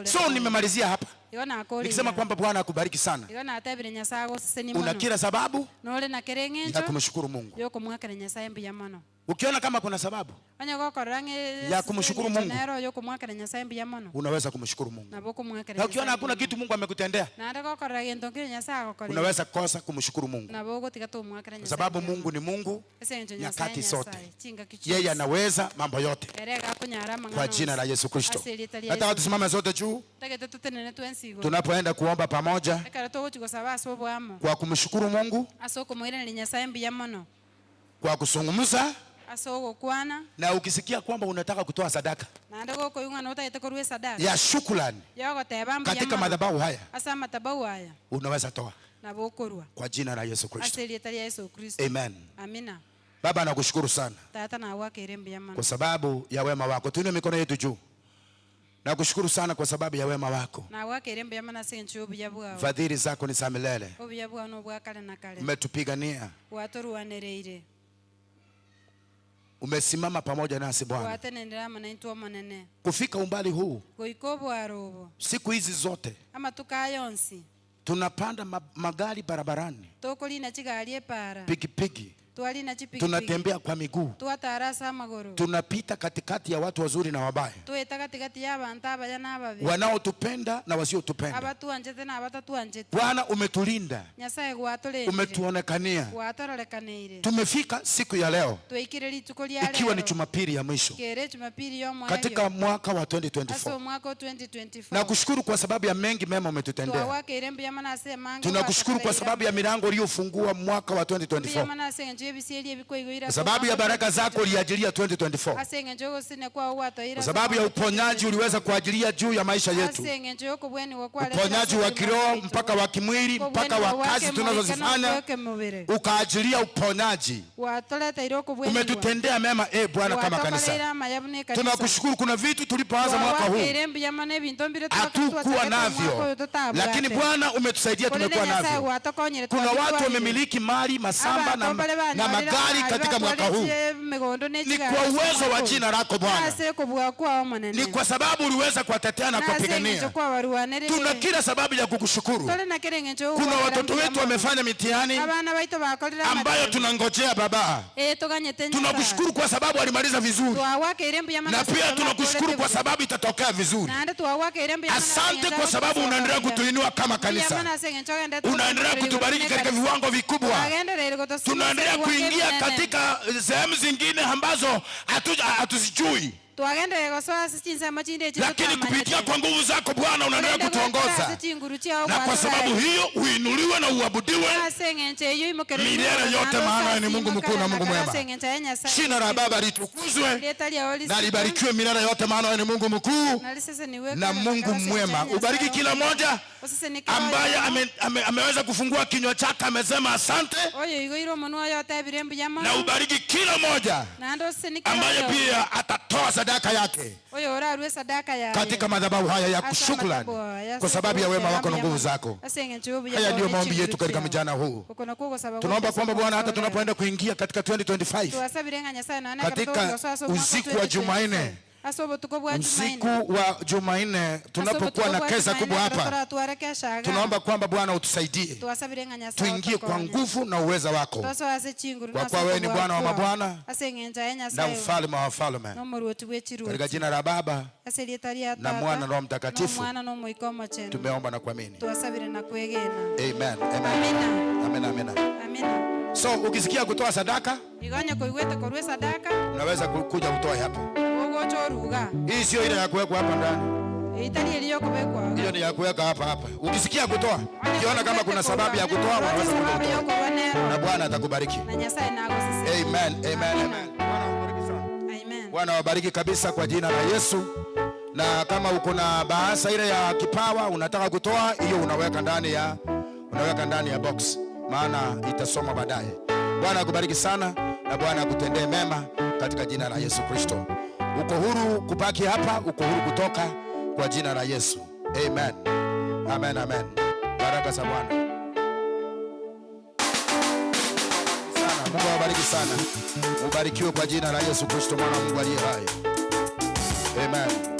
So nimemalizia hapa. Nikisema kwamba Bwana akubariki sana. Una kila sababu ya kumshukuru Mungu. Ukiona kama kuna sababu ya kumshukuru Mungu, unaweza kumshukuru Mungu. Na ukiona hakuna kitu Mungu amekutendea, unaweza kosa kumshukuru Mungu. Kwa sababu Mungu ni Mungu nyakati zote. Yeye anaweza mambo yote. Kwa jina la Yesu Kristo. Hata watu simame zote juu. Tunapoenda kuomba pamoja kwa kumshukuru Mungu, kwa kuzungumza, na ukisikia kwamba unataka kutoa sadaka ya shukrani katika madhabahu haya, unaweza toa kwa jina la Yesu Kristo. Amen. Amina. Baba nakushukuru sana kwa sababu ya wema wako. Tuinue mikono yetu juu. Nakushukuru sana kwa sababu ya wema wako. Fadhili zako ni za milele. Umetupigania. Umesimama pamoja nasi Bwana. Kufika umbali huu, siku hizi zote tunapanda magari barabarani, pikipiki, tunatembea kwa miguu, tunapita katikati ya watu wazuri na wabaya, wanaotupenda na wasiotupenda. Bwana umetulinda, umetuonekania. Tumefika siku ya leo ikiwa ni Jumapili ya mwisho katika mwaka wa 2024. Na kushukuru kwa sababu ya mengi mema umetutendea. Tunakushukuru kwa sababu ya milango uliyofungua mwaka wa 2024. Kwa sababu ya baraka zako uliajilia 2024. Kwa sababu ya uponyaji uliweza kuajilia juu ya maisha yetu. Uponyaji wa kiroho mpaka wa kimwili mpaka wa kazi tunazozifanya. Ukaajilia uponyaji. Umetutendea mema Bwana kama kanisa. Tunakushukuru. Kuna vitu tulipoanza mwaka huu hatukuwa navyo, lakini Bwana umetusaidia tumekuwa navyo. Kuna watu wamemiliki mali, masamba na magari katika mwaka huu. Ni kwa uwezo wa jina lako Bwana. Ni kwa sababu uliweza kuwatetea na kuwapigania. Tuna kila sababu ya kukushukuru. Kuna watoto wetu wamefanya mitihani ambayo tunangojea Baba. Tunakushukuru kwa sababu walimaliza vizuri. Na pia tunakushukuru kwa sababu itatokea vizuri. Asante kwa sababu unaendelea kutuinua kama kanisa. Unaendelea kutubariki katika viwango vikubwa. Tunaendelea kuingia katika sehemu zingine ambazo hatuzijui. Lakini kupitia kwa nguvu zako Bwana unaendelea kutuongoza. Na kwa sababu hiyo uinuliwe na uabudiwe milele yote, maana ni Mungu mkuu na Mungu mwema. Jina la Baba litukuzwe na libarikiwe milele yote, maana ni Mungu mkuu na Mungu mwema. Ubariki kila mmoja ambaye ameweza kufungua kinywa chake amesema asante. Na ubariki kila mmoja ambaye pia atatoa sadaka yake katika madhabahu haya ya shukrani kwa sababu ya wema wako na nguvu zako. Haya ndio maombi yetu katika mjana huu. Tunaomba kwamba Bwana hata tunapoenda kuingia katika 2025 katika usiku wa Jumanne, usiku wa Jumanne tunapokuwa na kesa kubwa hapa, tunaomba kwamba Bwana utusaidie tuingie kwa nguvu na uweza wako, kwa kuwa wewe ni Bwana wa mabwana na mfalme wa wafalme. Katika jina la Baba na Mwana na Roho Mtakatifu tumeomba na kuamini. Amen. Amen. Amen. So ukisikia kutoa sadaka, unaweza kuja kutoa hapa. Hii sio ile ya kuweka hapa ndani. Hiyo ni ya kuweka hapa. Ukisikia kutoa, ukiona kama kuna sababu ya kutoa, unaweza kutoa. Na Bwana atakubariki. Amen. Bwana wabariki kabisa kwa jina la Yesu. Na kama uko na bahasha ile ya kipawa unataka kutoa, hiyo unaweka ndani ya box, maana itasoma baadaye. Bwana akubariki sana na Bwana akutendee mema katika jina la Yesu Kristo. Uko huru kubaki hapa, uko huru kutoka kwa jina la Yesu. Amen. Baraka za Bwana. Mungu awabariki sana. Mubarikiwe kwa jina la Yesu Kristo mwana wa Mungu aliye hai. Amen.